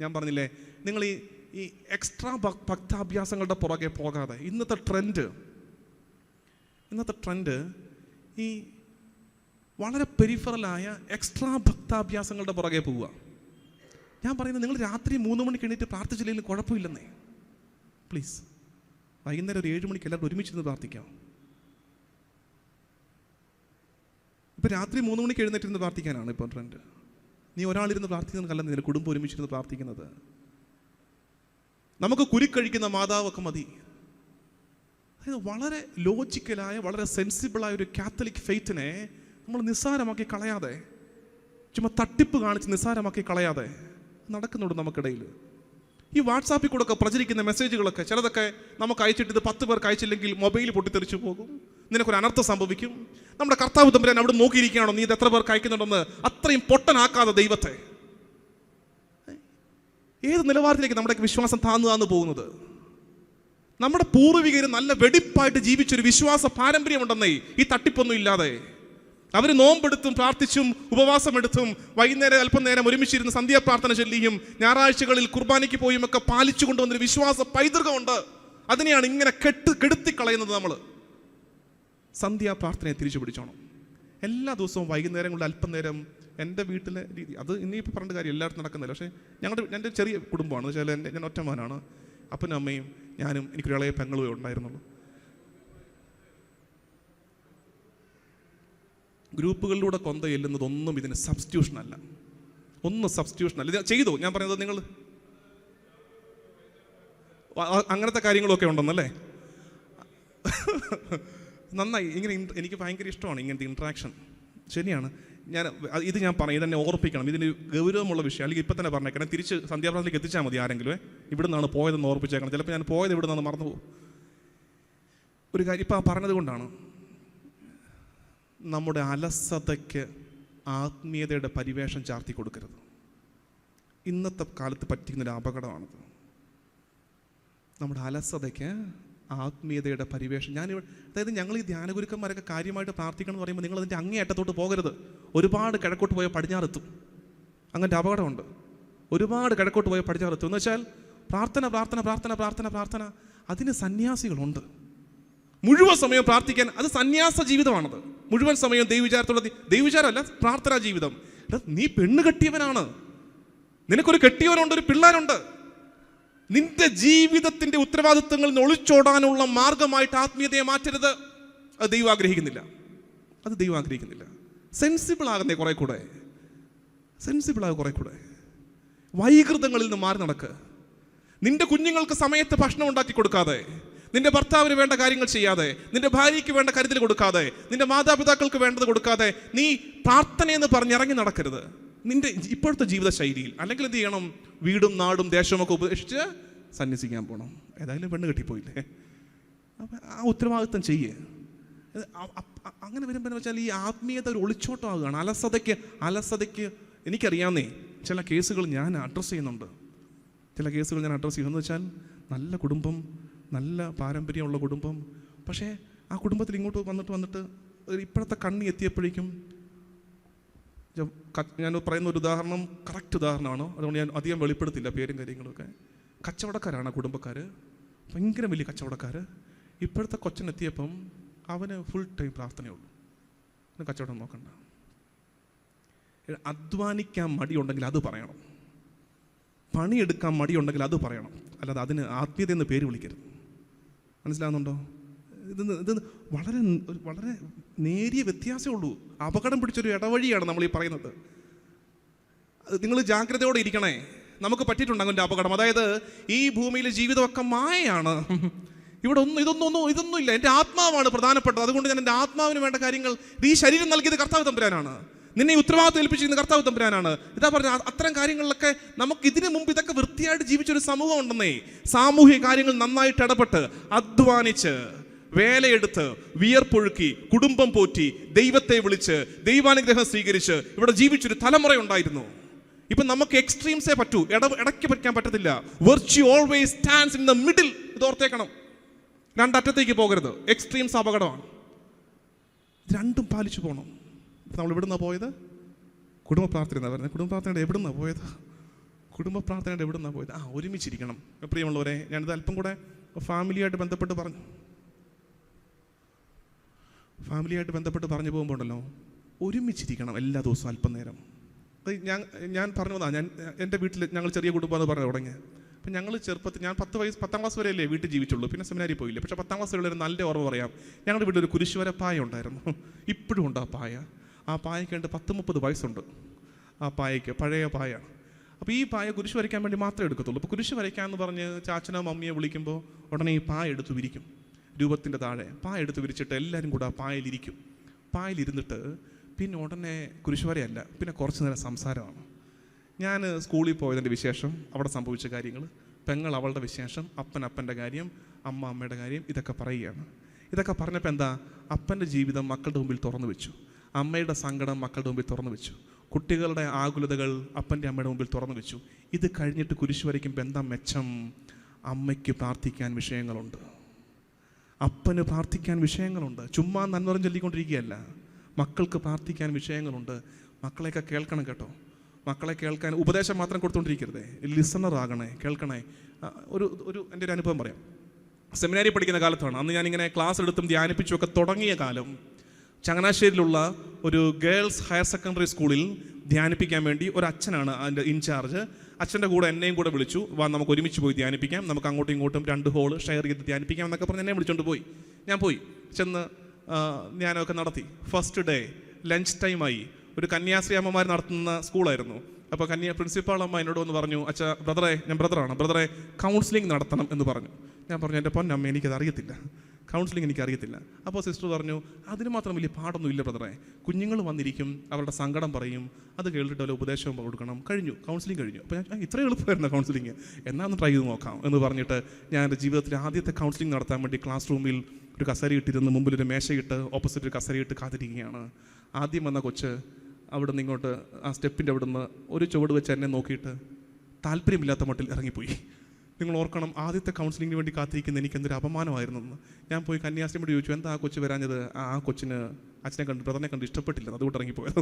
ഞാൻ പറഞ്ഞില്ലേ, നിങ്ങൾ ഈ എക്സ്ട്രാ ഭക്താഭ്യാസങ്ങളുടെ പുറകെ പോകാതെ ഇന്നത്തെ ട്രെൻഡ് ഈ വളരെ പെരിഫറലായ എക്സ്ട്രാ ഭക്താഭ്യാസങ്ങളുടെ പുറകെ പോവുക. ഞാൻ പറയുന്നത്, നിങ്ങൾ രാത്രി 3 മണിക്ക് എണീറ്റ് പ്രാർത്ഥിച്ചില്ലെങ്കിലും കുഴപ്പമില്ലെന്നേ. പ്ലീസ്, വൈകുന്നേരം ഒരു 7 മണിക്ക് എല്ലാവരും ഒരുമിച്ചിരുന്ന് പ്രാർത്ഥിക്കാം. ഇപ്പം രാത്രി 3 മണിക്ക് എഴുന്നേറ്റിരുന്ന് പ്രാർത്ഥിക്കാനാണ് ഇപ്പം ട്രെൻഡ്. നീ ഒരാളിരുന്ന് പ്രാർത്ഥിക്കുന്നതല്ല, നിന്റെ കുടുംബം ഒരുമിച്ചിരുന്ന് പ്രാർത്ഥിക്കുന്നത്. നമുക്ക് കുരുക്കഴിക്കുന്ന മാതാവൊക്കെ മതി. അതായത് വളരെ ലോജിക്കലായ, വളരെ സെൻസിബിളായ ഒരു കാത്തലിക് ഫെയ്ത്തിനെ നമ്മൾ നിസ്സാരമാക്കി കളയാതെ, ചുമ്മാ തട്ടിപ്പ് കാണിച്ച് നിസ്സാരമാക്കി കളയാതെ നടക്കുന്നുണ്ട് നമുക്കിടയിൽ. ഈ വാട്സാപ്പിൽ കൂടെ ഒക്കെ പ്രചരിക്കുന്ന മെസ്സേജുകളൊക്കെ ചിലതൊക്കെ നമുക്ക് അയച്ചിട്ട് ഇത് 10 പേർക്ക് അയച്ചില്ലെങ്കിൽ മൊബൈൽ പൊട്ടിത്തെറിച്ചു പോകും, നിനക്കൊരു അനർത്ഥം സംഭവിക്കും. നമ്മുടെ കർത്താവ് തമ്പുരാൻ അവിടെ നോക്കിയിരിക്കുകയാണോ നീ ഇത് എത്ര പേർക്ക് അയക്കുന്നുണ്ടെന്ന്? അത്രയും പൊട്ടനാക്കാതെ ദൈവത്തെ. ഏത് നിലവാരത്തിലേക്ക് നമ്മുടെ വിശ്വാസം താന്നു പോകുന്നത്? നമ്മുടെ പൂർവികർ നല്ല വെടിപ്പായിട്ട് ജീവിച്ചൊരു വിശ്വാസ പാരമ്പര്യമുണ്ടെന്നേ, ഈ തട്ടിപ്പൊന്നും ഇല്ലാതെ. അവർ നോമ്പെടുത്തും പ്രാർത്ഥിച്ചും ഉപവാസമെടുത്തും വൈകുന്നേരം അല്പം നേരം ഒരുമിച്ചിരുന്ന് സന്ധ്യാപ്രാർത്ഥന ചൊല്ലിയും ഞായറാഴ്ചകളിൽ കുർബാനയ്ക്ക് പോയും ഒക്കെ പാലിച്ചു കൊണ്ടുവന്നൊരു വിശ്വാസ പൈതൃകമുണ്ട്. അതിനെയാണ് ഇങ്ങനെ കെടുത്തിക്കളയുന്നത് നമ്മൾ. സന്ധ്യാപ്രാർത്ഥനയെ തിരിച്ചു പിടിച്ചോണം. എല്ലാ ദിവസവും വൈകുന്നേരങ്ങളിൽ അല്പം നേരം എൻ്റെ വീട്ടിലെ രീതി, അത് ഇനിയിപ്പോൾ പറഞ്ഞ കാര്യം എല്ലായിടത്തും നടക്കുന്നില്ല. പക്ഷേ എൻ്റെ ചെറിയ കുടുംബമാണ്. എന്ന് വെച്ചാൽ ഞാൻ ഒറ്റമാനാണ്. അപ്പനും അമ്മയും ഞാനും എനിക്കൊരു ഇളയ പെങ്ങളുമേ ഉണ്ടായിരുന്നുള്ളൂ. ഗ്രൂപ്പുകളിലൂടെ കൊന്ത ചെല്ലുന്നതൊന്നും ഇതിന് സബ്സ്റ്റിറ്റ്യൂഷനല്ല. ഇത് ചെയ്തോ? ഞാൻ പറയുന്നത് നിങ്ങൾ അങ്ങനത്തെ കാര്യങ്ങളൊക്കെ ഉണ്ടെന്നല്ലേ? നന്നായി. ഇങ്ങനെ എനിക്ക് ഭയങ്കര ഇഷ്ടമാണ് ഇങ്ങനത്തെ ഇൻട്രാക്ഷൻ. ശരിയാണ്. ഞാൻ പറയും, ഇതെന്നെ ഓർപ്പിക്കണം. ഇതിന് ഗൗരവമുള്ള വിഷയം. അല്ലെങ്കിൽ ഇപ്പം തന്നെ പറഞ്ഞേക്കണം. തിരിച്ച് സന്ധ്യാപ്രാർത്ഥനയ്ക്ക് എത്തിച്ചാൽ മതി ആരെങ്കിലും. ഇവിടെ നിന്നാണ് പോയതെന്ന് ഓർപ്പിച്ചേക്കണം. ചിലപ്പോൾ ഞാൻ പോയത് ഇവിടെ നിന്നാണ് മറന്നു പോകും. ഒരു കാര്യം ഇപ്പം പറഞ്ഞത് കൊണ്ടാണ്, നമ്മുടെ അലസതയ്ക്ക് ആത്മീയതയുടെ പരിവേഷം ചാർത്തി കൊടുക്കരുത്. ഇന്നത്തെ കാലത്ത് പറ്റിക്കുന്നൊരു അപകടമാണത്. നമ്മുടെ അലസതയ്ക്ക് ആത്മീയതയുടെ പരിവേഷം. അതായത് ഞങ്ങൾ ഈ ധ്യാനഗുരുക്കന്മാരൊക്കെ കാര്യമായിട്ട് പ്രാർത്ഥിക്കണം എന്ന് പറയുമ്പോൾ നിങ്ങൾ അതിൻ്റെ അങ്ങേയറ്റത്തോട്ട് പോകരുത്. ഒരുപാട് കിഴക്കോട്ട് പോയ പടിഞ്ഞാറെത്തും. അങ്ങനത്തെ അപകടമുണ്ട്. ഒരുപാട് കിഴക്കോട്ട് പോയ പടിഞ്ഞാറെത്തും. എന്ന് വെച്ചാൽ പ്രാർത്ഥന പ്രാർത്ഥന പ്രാർത്ഥന പ്രാർത്ഥന പ്രാർത്ഥന അതിന് സന്യാസികളുണ്ട്. മുഴുവൻ സമയം പ്രാർത്ഥിക്കാൻ, അത് സന്യാസ ജീവിതമാണത്. മുഴുവൻ സമയം ദൈവവിചാരത്തോടെ, ദൈവവിചാരമല്ല, പ്രാർത്ഥനാ ജീവിതം. നീ പെണ്ണ് കെട്ടിയവനാണ്, നിനക്കൊരു കെട്ടിയവനുണ്ട്, ഒരു പിള്ളേരുണ്ട്. നിന്റെ ജീവിതത്തിന്റെ ഉത്തരവാദിത്വങ്ങളിൽ നിന്ന് ഒളിച്ചോടാനുള്ള മാർഗമായിട്ട് ആത്മീയതയെ മാറ്റരുത്. അത് ദൈവം ആഗ്രഹിക്കുന്നില്ല. സെൻസിബിൾ ആകുന്നേ കുറെ കൂടെ. വൈകൃതങ്ങളിൽ നിന്ന് മാറി നടക്കുക. നിന്റെ കുഞ്ഞുങ്ങൾക്ക് സമയത്ത് ഭക്ഷണം ഉണ്ടാക്കി കൊടുക്കാതെ, നിന്റെ ഭർത്താവിന് വേണ്ട കാര്യങ്ങൾ ചെയ്യാതെ, നിന്റെ ഭാര്യയ്ക്ക് വേണ്ട കരുതൽ കൊടുക്കാതെ, നിന്റെ മാതാപിതാക്കൾക്ക് വേണ്ടത് കൊടുക്കാതെ നീ പ്രാർത്ഥനയെന്ന് പറഞ്ഞിറങ്ങി നടക്കരുത്. നിന്റെ ഇപ്പോഴത്തെ ജീവിത ശൈലിയിൽ. അല്ലെങ്കിൽ എന്ത് ചെയ്യണം? വീടും നാടും ദേശവും ഒക്കെ ഉപേക്ഷിച്ച് സന്യസിക്കാൻ പോകണം. ഏതായാലും പെണ്ണ് കെട്ടിപ്പോയില്ലേ, അപ്പം ആ ഉത്തരവാദിത്വം ചെയ്യേ. അങ്ങനെ വരുമ്പോൾ വെച്ചാൽ ഈ ആത്മീയത ഒരു ഒളിച്ചോട്ടമാകുകയാണ്. അലസതയ്ക്ക് എനിക്കറിയാവുന്നേ ചില കേസുകൾ ഞാൻ അഡ്രസ്സ് ചെയ്യുന്നുണ്ട്. എന്ന് വെച്ചാൽ നല്ല കുടുംബം, നല്ല പാരമ്പര്യമുള്ള കുടുംബം. പക്ഷേ ആ കുടുംബത്തിൽ ഇങ്ങോട്ട് വന്നിട്ട് ഇപ്പോഴത്തെ കണ്ണി എത്തിയപ്പോഴേക്കും, ഞാൻ പറയുന്ന ഒരു ഉദാഹരണം കറക്റ്റ് ഉദാഹരണമാണ്, അതുകൊണ്ട് ഞാൻ അധികം വെളിപ്പെടുത്തില്ല പേരും കാര്യങ്ങളൊക്കെ. കച്ചവടക്കാരാണ് കുടുംബക്കാർ, ഭയങ്കര വലിയ കച്ചവടക്കാർ. ഇപ്പോഴത്തെ കൊച്ചനെത്തിയപ്പം അവന് ഫുൾ ടൈം പ്രാർത്ഥനയുള്ളൂ. അവന് കച്ചവടം നോക്കണ്ട. അധ്വാനിക്കാൻ മടിയുണ്ടെങ്കിൽ അത് പറയണം, പണിയെടുക്കാൻ മടിയുണ്ടെങ്കിൽ അത് പറയണം. അല്ലാതെ അതിന് ആത്മീയത എന്ന് പേര് വിളിക്കരുത്. മനസ്സിലാകുന്നുണ്ടോ? ഇത് വളരെ വളരെ നേരിയ വ്യത്യാസമേ ഉള്ളൂ. അപകടം പിടിച്ചൊരു ഇടവഴിയാണ് നമ്മൾ ഈ പറയുന്നത്. നിങ്ങൾ ജാഗ്രതയോടെ ഇരിക്കണേ. നമുക്ക് പറ്റിയിട്ടുണ്ട് അങ്ങനെ അപകടം. അതായത് ഈ ഭൂമിയിലെ ജീവിതമൊക്കെ മായയാണ്. ഇവിടെ ഇതൊന്നും ഇല്ല. എൻ്റെ ആത്മാവാണ് പ്രധാനപ്പെട്ടത്. അതുകൊണ്ട് ഞാൻ എൻ്റെ ആത്മാവിന് വേണ്ട കാര്യങ്ങൾ, ഈ ശരീരം നൽകിയത് കർത്താവ് തമ്പുരാനാണ്, നിന്നെ ഉത്തരവാദിത്വം ഏൽപ്പിച്ചിരുന്ന കർത്താവ് തമ്പുരാനാണ്. ഇതാ പറഞ്ഞ അത്തരം കാര്യങ്ങളിലൊക്കെ നമുക്ക് ഇതിനു മുമ്പ് ഇതൊക്കെ വൃത്തിയായിട്ട് ജീവിച്ചൊരു സമൂഹം ഉണ്ടെന്നേ. സാമൂഹിക കാര്യങ്ങൾ നന്നായിട്ട് ഇടപെട്ട് അധ്വാനിച്ച് വേലയെടുത്ത് വിയർപ്പൊഴുക്കി കുടുംബം പോറ്റി ദൈവത്തെ വിളിച്ച് ദൈവാനുഗ്രഹം സ്വീകരിച്ച് ഇവിടെ ജീവിച്ചൊരു തലമുറ ഉണ്ടായിരുന്നു. ഇപ്പം നമുക്ക് എക്സ്ട്രീംസേ പറ്റൂ, ഇടയ്ക്ക് പറ്റാൻ പറ്റത്തില്ല. Virtue always stands in the middle. ഇത് ഓർത്തേക്കണം, രണ്ടറ്റത്തേക്ക് പോകരുത്. എക്സ്ട്രീംസ് അപകടമാണ്. രണ്ടും പാലിച്ചു പോകണം. നമ്മൾ എവിടുന്നാണ് പോയത്? കുടുംബ പ്രാർത്ഥന എന്നാണ് പറയുന്നത്. കുടുംബ പ്രാർത്ഥനയുടെ എവിടുന്നാണ് പോയത്? കുടുംബ പ്രാർത്ഥനയുടെ എവിടുന്നാണ് പോയത്? ഒരുമിച്ചിരിക്കണം. പ്രിയമുള്ളവരെ, ഞാനിത് അല്പം കൂടെ ഫാമിലിയായിട്ട് ബന്ധപ്പെട്ട് പറഞ്ഞു പോകുമ്പോൾ ഉണ്ടല്ലോ, ഒരുമിച്ചിരിക്കണം എല്ലാ ദിവസവും അല്പം നേരം. ഞാൻ പറഞ്ഞതാണ്, എൻ്റെ വീട്ടിൽ ഞങ്ങൾ ചെറിയ കുടുംബം എന്ന് പറഞ്ഞു തുടങ്ങി. അപ്പം ഞങ്ങൾ ചെറുപ്പത്തിൽ, ഞാൻ 10 ക്ലാസ് വരെയല്ലേ വീട്ടിൽ ജീവിച്ചുള്ളൂ, പിന്നെ സെമിനാരിൽ പോയില്ല. പക്ഷേ 10ാം ക്ലാസ് വരെയുള്ള ഒരു നല്ല ഓർമ്മ പറയാം. ഞങ്ങളുടെ വീട്ടിൽ ഒരു കുരിശുവര പായ ഉണ്ടായിരുന്നു. ഇപ്പോഴും ഉണ്ട് ആ പായ. ആ പായയ്ക്ക് 10-30 വയസ്സുണ്ട്. ആ പായയ്ക്ക് പഴയ പായ. അപ്പോൾ ഈ പായ കുരിശ് വരയ്ക്കാൻ വേണ്ടി മാത്രമേ എടുക്കത്തുള്ളൂ. അപ്പോൾ കുരിശ് വരയ്ക്കാമെന്ന് പറഞ്ഞ് ചാച്ചനോ മമ്മിയോ വിളിക്കുമ്പോൾ ഉടനെ ഈ പായ എടുത്ത് വിരിക്കും. രൂപത്തിൻ്റെ താഴെ പായ എടുത്ത് വിരിച്ചിട്ട് എല്ലാവരും കൂടെ ആ പായലിരിക്കും. പായലിരുന്നിട്ട് പിന്നെ ഉടനെ കുരിശ് വരയല്ല, പിന്നെ കുറച്ച് നേരം സംസാരമാണ്. ഞാൻ സ്കൂളിൽ പോയതിൻ്റെ വിശേഷം, അവിടെ സംഭവിച്ച കാര്യങ്ങൾ, പെങ്ങൾ അവളുടെ വിശേഷം, അപ്പൻ്റെ കാര്യം, അമ്മയുടെ കാര്യം, ഇതൊക്കെ പറയുകയാണ്. ഇതൊക്കെ പറഞ്ഞപ്പോൾ എന്താ, അപ്പൻ്റെ ജീവിതം മക്കളുടെ മുമ്പിൽ തുറന്നു വെച്ചു, അമ്മയുടെ സങ്കടം മക്കളുടെ മുമ്പിൽ തുറന്നു വെച്ചു, കുട്ടികളുടെ ആകുലതകൾ അപ്പൻ്റെ അമ്മയുടെ മുമ്പിൽ തുറന്നു വെച്ചു. ഇത് കഴിഞ്ഞിട്ട് കുരിശ് വരയ്ക്കുമ്പോൾ എന്താ മെച്ചം? അമ്മയ്ക്ക് പ്രാർത്ഥിക്കാൻ വിഷയങ്ങളുണ്ട്, അപ്പന് പ്രാർത്ഥിക്കാൻ വിഷയങ്ങളുണ്ട്. ചുമ്മാ നന്മറും ചൊല്ലിക്കൊണ്ടിരിക്കുകയല്ല, മക്കൾക്ക് പ്രാർത്ഥിക്കാൻ വിഷയങ്ങളുണ്ട്. മക്കളെയൊക്കെ കേൾക്കണം കേട്ടോ. മക്കളെ കേൾക്കാൻ ഉപദേശം മാത്രം കൊടുത്തുകൊണ്ടിരിക്കരുതേ, ലിസണർ ആകണേ, കേൾക്കണേ. എൻ്റെ ഒരു അനുഭവം പറയാം. സെമിനാരി പഠിക്കുന്ന കാലത്താണ്. അന്ന് ഞാനിങ്ങനെ ക്ലാസ് എടുത്തും ധ്യാനിപ്പിച്ചും ഒക്കെ തുടങ്ങിയ കാലം. ചങ്ങനാശ്ശേരിയിലുള്ള ഒരു ഗേൾസ് ഹയർ സെക്കൻഡറി സ്കൂളിൽ ധ്യാനിപ്പിക്കാൻ വേണ്ടി ഒരു അച്ഛനാണ് അതിൻ്റെ ഇൻചാർജ്. അച്ഛൻ്റെ കൂടെ എന്നെയും കൂടെ വിളിച്ചു, നമുക്ക് ഒരുമിച്ച് പോയി ധ്യാനിപ്പിക്കാം, നമുക്ക് അങ്ങോട്ടും ഇങ്ങോട്ടും 2 ഹോള് ഷെയർ ചെയ്ത് ധ്യാനിപ്പിക്കാം എന്നൊക്കെ പറഞ്ഞ് എന്നെ വിളിച്ചുകൊണ്ട് പോയി. ഞാൻ പോയി ചെന്ന് ധ്യാനമൊക്കെ നടത്തി. ഫസ്റ്റ് ഡേ ലഞ്ച് ടൈമായി. ഒരു കന്യാസ്ത്രീ അമ്മമാർ നടത്തുന്ന സ്കൂളായിരുന്നു. അപ്പോൾ പ്രിൻസിപ്പാൾ അമ്മ എന്നോട് വന്ന് പറഞ്ഞു, ഞാൻ ബ്രദറെ കൗൺസിലിംഗ് നടത്തണം എന്ന് പറഞ്ഞു. ഞാൻ പറഞ്ഞു, എൻ്റെ പൊന്നമ്മ എനിക്കത് അറിയത്തില്ല, കൗൺസിലിംഗ് എനിക്കറിയത്തില്ല. അപ്പോൾ സിസ്റ്റർ പറഞ്ഞു, അതിന് മാത്രം വലിയ പാടൊന്നുമില്ല ബ്രദറെ, കുഞ്ഞുങ്ങൾ വന്നിരിക്കും, അവരുടെ സങ്കടം പറയും, അത് കേട്ടിട്ട് വല്ല ഉപദേശവും കൊടുക്കണം, കഴിഞ്ഞു, കൗൺസിലിംഗ് കഴിഞ്ഞു. അപ്പോൾ ഞാൻ ഇത്ര എളുപ്പമായിരുന്നു കൗൺസിലിംഗ്, എന്നാ ഒന്ന് ട്രൈ ചെയ്ത് നോക്കാം എന്ന് പറഞ്ഞിട്ട് ഞാൻ എൻ്റെ ജീവിതത്തിലെ ആദ്യത്തെ കൗൺസിലിംഗ് നടത്താൻ വേണ്ടി ക്ലാസ് റൂമിൽ ഒരു കസേരയിട്ടിരുന്ന് മുമ്പിലൊരു മേശയിട്ട് ഓപ്പോസിറ്റ് ഒരു കസേരയിട്ട് കാത്തിരിക്കുകയാണ്. ആദ്യം വന്ന കൊച്ച് അവിടെ നിന്ന് ഇങ്ങോട്ട് ആ സ്റ്റെപ്പിൻ്റെ അവിടെ നിന്ന് ഒരു ചുവട് വെച്ച് എന്നെ നോക്കിയിട്ട് താല്പര്യമില്ലാത്ത മട്ടിൽ ഇറങ്ങിപ്പോയി. നിങ്ങൾ ഓർക്കണം, ആദ്യത്തെ കൗൺസിലിങ്ങിന് വേണ്ടി കാത്തിരിക്കുന്ന എനിക്ക് എന്തൊരു അപമാനമായിരുന്നു എന്ന്. ഞാൻ പോയി കന്യാസ്ത്രീയോട് ചോദിച്ചു, എന്താ ആ കൊച്ച് വരാഞ്ഞത്? ആ കൊച്ചിന് ബ്രദറിനെ കണ്ട് ഇഷ്ടപ്പെട്ടില്ല, അതുകൊണ്ട് ഇറങ്ങിപ്പോയത്.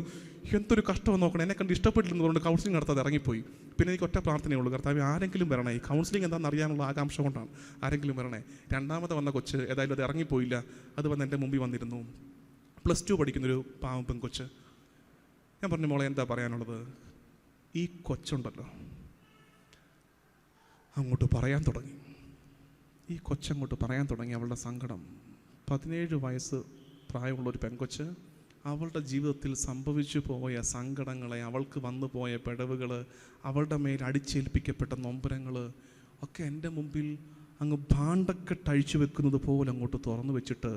എന്തൊരു കഷ്ടമെന്ന് നോക്കണം, എന്നെ കണ്ട് ഇഷ്ടപ്പെട്ടില്ലെന്ന് പറഞ്ഞുകൊണ്ട് കൗൺസിലിംഗ് നടത്താതെ ഇറങ്ങിപ്പോയി. പിന്നെ എനിക്ക് ഒറ്റ പ്രാർത്ഥനയുള്ളൂ, കർത്താവേ ആരെങ്കിലും വരണേ, ഈ കൗൺസിലിംഗ് എന്താണെന്ന് അറിയാനുള്ള ആകാംക്ഷ കൊണ്ടാണ്, ആരെങ്കിലും വരണേ. രണ്ടാമത്തെ വന്ന കൊച്ച് ഏതായാലും അത് ഇറങ്ങിപ്പോയില്ല, അത് വന്ന് എൻ്റെ മുമ്പിൽ വന്നിരുന്നു. +2 പഠിക്കുന്നൊരു പാവം പെൺകൊച്ച്. ഞാൻ പറഞ്ഞു, മോളെ എന്താ പറയാനുള്ളത്? ഈ കൊച്ചുണ്ടല്ലോ അങ്ങോട്ട് പറയാൻ തുടങ്ങി. ഈ കൊച്ചങ്ങോട്ട് പറയാൻ തുടങ്ങി അവളുടെ സങ്കടം. 17 വയസ്സ് പ്രായമുള്ളൊരു പെൺകൊച്ച് അവളുടെ ജീവിതത്തിൽ സംഭവിച്ചു പോയ സങ്കടങ്ങളെ, അവൾക്ക് വന്നു പോയ പിഴവുകൾ, അവളുടെ മേൽ അടിച്ചേൽപ്പിക്കപ്പെട്ട നൊമ്പരങ്ങൾ ഒക്കെ എൻ്റെ മുമ്പിൽ അങ്ങ് ഭാണ്ഡക്കെട്ടഴിച്ചു വെക്കുന്നത് പോലെ അങ്ങോട്ട് തുറന്നു വെച്ചിട്ട്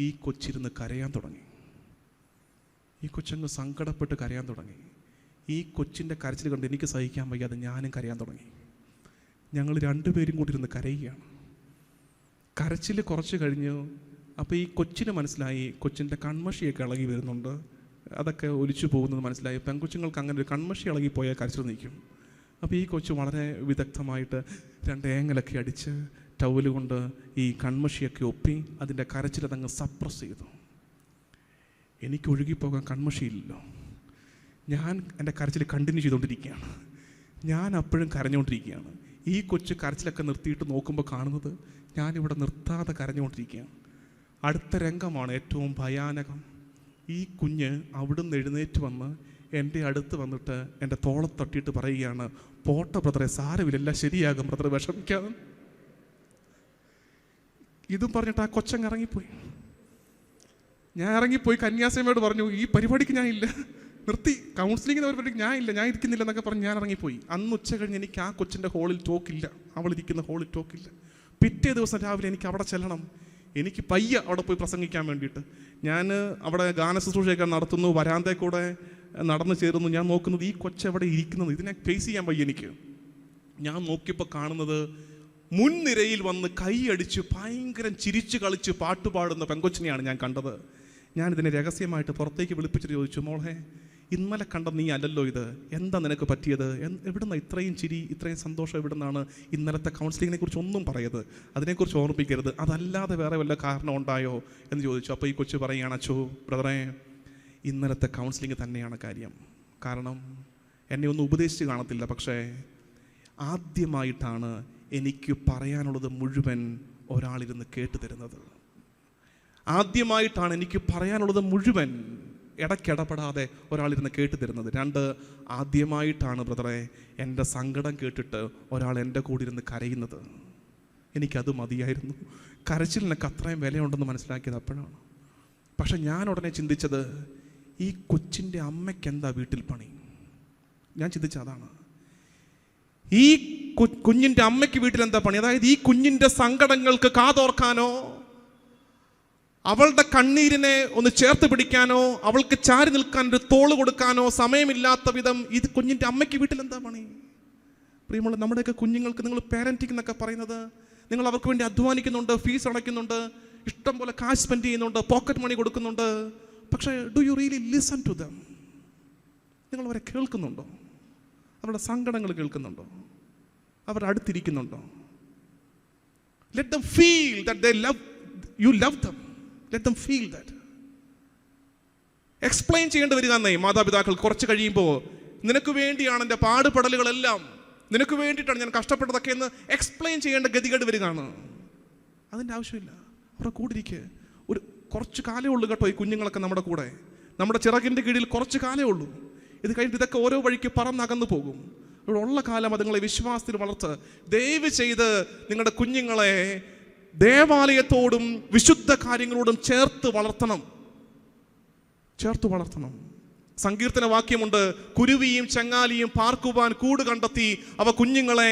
ഈ കൊച്ചിരുന്ന് കരയാൻ തുടങ്ങി. ഈ കൊച്ചങ്ങ് സങ്കടപ്പെട്ട് കരയാൻ തുടങ്ങി. ഈ കൊച്ചിൻ്റെ കരച്ചിൽ കണ്ട് എനിക്ക് സഹിക്കാൻ വയ്യാതെ ഞാനും കരയാൻ തുടങ്ങി. ഞങ്ങൾ 2 പേരും കൂടി ഇരുന്ന് കരയുകയാണ്. കരച്ചിൽ കുറച്ച് കഴിഞ്ഞു. അപ്പോൾ ഈ കൊച്ചിന് മനസ്സിലായി കൊച്ചിൻ്റെ കൺമഷിയൊക്കെ ഇളകി വരുന്നുണ്ട്, അതൊക്കെ ഒലിച്ചു പോകുന്നത് മനസ്സിലായി. പെൺകൊച്ചുങ്ങൾക്ക് അങ്ങനെ ഒരു കൺമഷി ഇളകിപ്പോയാൽ കരച്ചിൽ നിൽക്കും. അപ്പോൾ ഈ കൊച്ച് വളരെ വിദഗ്ധമായിട്ട് 2 ഏങ്ങലൊക്കെ അടിച്ച് ടവല് കൊണ്ട് ഈ കൺമഷിയൊക്കെ ഒപ്പി അതിൻ്റെ കരച്ചിലതങ്ങ് സപ്രസ് ചെയ്തു. എനിക്ക് ഒഴുകിപ്പോകാൻ കൺമഷിയില്ലല്ലോ. ഞാൻ എൻ്റെ കരച്ചിൽ കണ്ടിന്യൂ ചെയ്തുകൊണ്ടിരിക്കുകയാണ്. ഞാൻ അപ്പോഴും കരഞ്ഞുകൊണ്ടിരിക്കുകയാണ്. ഈ കൊച്ച് കരച്ചിലൊക്കെ നിർത്തിയിട്ട് നോക്കുമ്പോൾ കാണുന്നത് ഞാനിവിടെ നിർത്താതെ കരഞ്ഞുകൊണ്ടിരിക്കുകയാണ്. അടുത്ത രംഗമാണ് ഏറ്റവും ഭയാനകം. ഈ കുഞ്ഞ് അവിടുന്ന് എഴുന്നേറ്റ് വന്ന് എൻ്റെ അടുത്ത് വന്നിട്ട് എൻ്റെ തോളത്ത് തട്ടിയിട്ട് പറയുകയാണ്, പോട്ട ബ്രദറെ, സാരമില്ല, എല്ലാം ശരിയാകും ബ്രദറെ, വിഷമിക്കാതെ. ഇതും പറഞ്ഞിട്ട് ആ കൊച്ചങ്ങ് ഇറങ്ങിപ്പോയി. ഞാൻ ഇറങ്ങിപ്പോയി കന്യാസ്ത്രീയോട് പറഞ്ഞു, ഈ പരിപാടിക്ക് ഞാൻ ഇല്ല, നിർത്തി, കൗൺസിലിങ്ങിന് പരിപാടിക്ക് ഞാൻ ഇരിക്കുന്നില്ല എന്നൊക്കെ പറഞ്ഞ് ഞാൻ ഇറങ്ങിപ്പോയി. അന്ന് ഉച്ച കഴിഞ്ഞ് എനിക്ക് ആ കൊച്ചിൻ്റെ ഹോളിൽ ടോക്കില്ല, അവളിരിക്കുന്ന ഹോളിൽ ടോക്കില്ല. പിറ്റേ ദിവസം രാവിലെ എനിക്ക് അവിടെ ചെല്ലണം. എനിക്ക് പയ്യ അവിടെ പോയി പ്രസംഗിക്കാൻ വേണ്ടിയിട്ട്. ഞാൻ അവിടെ ഗാന ശുശ്രൂഷയൊക്കെ നടത്തുന്നു, വരാന്തേ കൂടെ നടന്നു ചേരുന്നു. ഞാൻ നോക്കുന്നത് ഈ കൊച്ചെവിടെ ഇരിക്കുന്നത്, ഇതിനെ ഫേസ് ചെയ്യാൻ വയ്യ എനിക്ക്. ഞാൻ നോക്കിയപ്പോൾ കാണുന്നത് മുൻനിരയിൽ വന്ന് കൈയടിച്ച് ഭയങ്കരം ചിരിച്ചു കളിച്ച് പാട്ടുപാടുന്ന പെങ്കൊച്ചിനെയാണ് ഞാൻ കണ്ടത്. ഞാനിതിനെ രഹസ്യമായിട്ട് പുറത്തേക്ക് വിളിപ്പിച്ചിട്ട് ചോദിച്ചു, മോളെ ഇന്നലെ കണ്ട നീ അല്ലല്ലോ ഇത്, എന്താ നിനക്ക് പറ്റിയത്? എവിടുന്ന ഇത്രയും ചിരി, ഇത്രയും സന്തോഷം എവിടുന്നാണ്? ഇന്നലത്തെ കൗൺസിലിങ്ങിനെ കുറിച്ച് ഒന്നും പറയരുത്, അതിനെക്കുറിച്ച് ഓർമ്മിപ്പിക്കരുത്, അതല്ലാതെ വേറെ വല്ല കാരണം ഉണ്ടായോ എന്ന് ചോദിച്ചു. അപ്പോൾ ഈ കൊച്ചു പറയുകയാണ്, അച്ചോ ബ്രദറെ, ഇന്നലത്തെ കൗൺസിലിംഗ് തന്നെയാണ് കാര്യം. കാരണം എന്നെ ഒന്നും ഉപദേശിച്ച് കാണത്തില്ല, പക്ഷേ ആദ്യമായിട്ടാണ് എനിക്ക് പറയാനുള്ളത് മുഴുവൻ ഒരാളിരുന്ന് കേട്ടു തരുന്നത്. ആദ്യമായിട്ടാണ് എനിക്ക് പറയാനുള്ളത് മുഴുവൻ ഇടയ്ക്കിടപെടാതെ ഒരാളിരുന്ന് കേട്ടു തരുന്നത്. 2, ആദ്യമായിട്ടാണ് ബ്രദറെ എൻ്റെ സങ്കടം കേട്ടിട്ട് ഒരാൾ എൻ്റെ കൂടെ ഇരുന്ന് കരയുന്നത്. എനിക്കത് മതിയായിരുന്നു. കരച്ചിലിനൊക്കെ അത്രയും വിലയുണ്ടെന്ന് മനസ്സിലാക്കിയത് അപ്പോഴാണ്. പക്ഷെ ഞാൻ ഉടനെ ചിന്തിച്ചത്, ഈ കൊച്ചിൻ്റെ അമ്മയ്ക്ക് എന്താ വീട്ടിൽ പണി? ഞാൻ ചിന്തിച്ചതാണ്, ഈ കുഞ്ഞിൻ്റെ അമ്മയ്ക്ക് വീട്ടിലെന്താ പണി? അതായത് ഈ കുഞ്ഞിൻ്റെ സങ്കടങ്ങൾക്ക് കാതോർക്കാനോ, അവളുടെ കണ്ണീരിനെ ഒന്ന് ചേർത്ത് പിടിക്കാനോ, അവൾക്ക് ചാരി നിൽക്കാൻ ഒരു തോള് കൊടുക്കാനോ സമയമില്ലാത്ത വിധം ഇത് കുഞ്ഞിൻ്റെ അമ്മയ്ക്ക് വീട്ടിലെന്താ പണി? പ്രിയമുള്ള നമ്മുടെയൊക്കെ കുഞ്ഞുങ്ങൾക്ക് നിങ്ങൾ പാരന്റിംഗ് എന്നൊക്കെ പറയുന്നത്, നിങ്ങൾ അവർക്ക് വേണ്ടി അധ്വാനിക്കുന്നുണ്ട്, ഫീസ് അടയ്ക്കുന്നുണ്ട്, ഇഷ്ടം പോലെ കാശ് സ്പെൻഡ് ചെയ്യുന്നുണ്ട്, പോക്കറ്റ് മണി കൊടുക്കുന്നുണ്ട്. പക്ഷേ do you really listen to them? നിങ്ങൾ അവരെ കേൾക്കുന്നുണ്ടോ? അവരുടെ സങ്കടങ്ങൾ കേൾക്കുന്നുണ്ടോ? അവരുടെ അടുത്തിരിക്കുന്നുണ്ടോ? Let them feel that they love you, love them. Let them feel that. Explain ചെയ്യേണ്ടി വരിക എന്നേ മാതാപിതാക്കൾ. കുറച്ച് കഴിയുമ്പോൾ നിനക്ക് വേണ്ടിയാണ് എൻ്റെ പാടുപെടലുകളെല്ലാം, നിനക്ക് വേണ്ടിയിട്ടാണ് ഞാൻ കഷ്ടപ്പെട്ടതൊക്കെ എന്ന് എക്സ്പ്ലെയിൻ ചെയ്യേണ്ട ഗതികേട് വരികയാണ്. അതിൻ്റെ ആവശ്യമില്ല. അവരുടെ കൂടെ ഇരിക്കുക. ഒരു കുറച്ച് കാലേ ഉള്ളൂ കേട്ടോ ഈ കുഞ്ഞുങ്ങളൊക്കെ നമ്മുടെ കൂടെ, നമ്മുടെ ചിറകിൻ്റെ കീഴിൽ കുറച്ച് കാലേ ഉള്ളൂ. ഇത് കഴിഞ്ഞിട്ട് ഇതൊക്കെ ഓരോ വഴിക്ക് പറന്നകന്നു പോകും. ഇവിടെ ഉള്ള കാലം അതുങ്ങളെ വിശ്വാസത്തിൽ വളർത്ത്. ദയവ് ചെയ്ത് നിങ്ങളുടെ കുഞ്ഞുങ്ങളെ ദേവാലയത്തോടും വിശുദ്ധ കാര്യങ്ങളോടും ചേർത്ത് വളർത്തണം. സങ്കീർത്തന വാക്യമുണ്ട്, കുരുവിയും ചങ്ങാലിയും പാർക്കുവാൻ കൂട് കണ്ടെത്തി അവ കുഞ്ഞുങ്ങളെ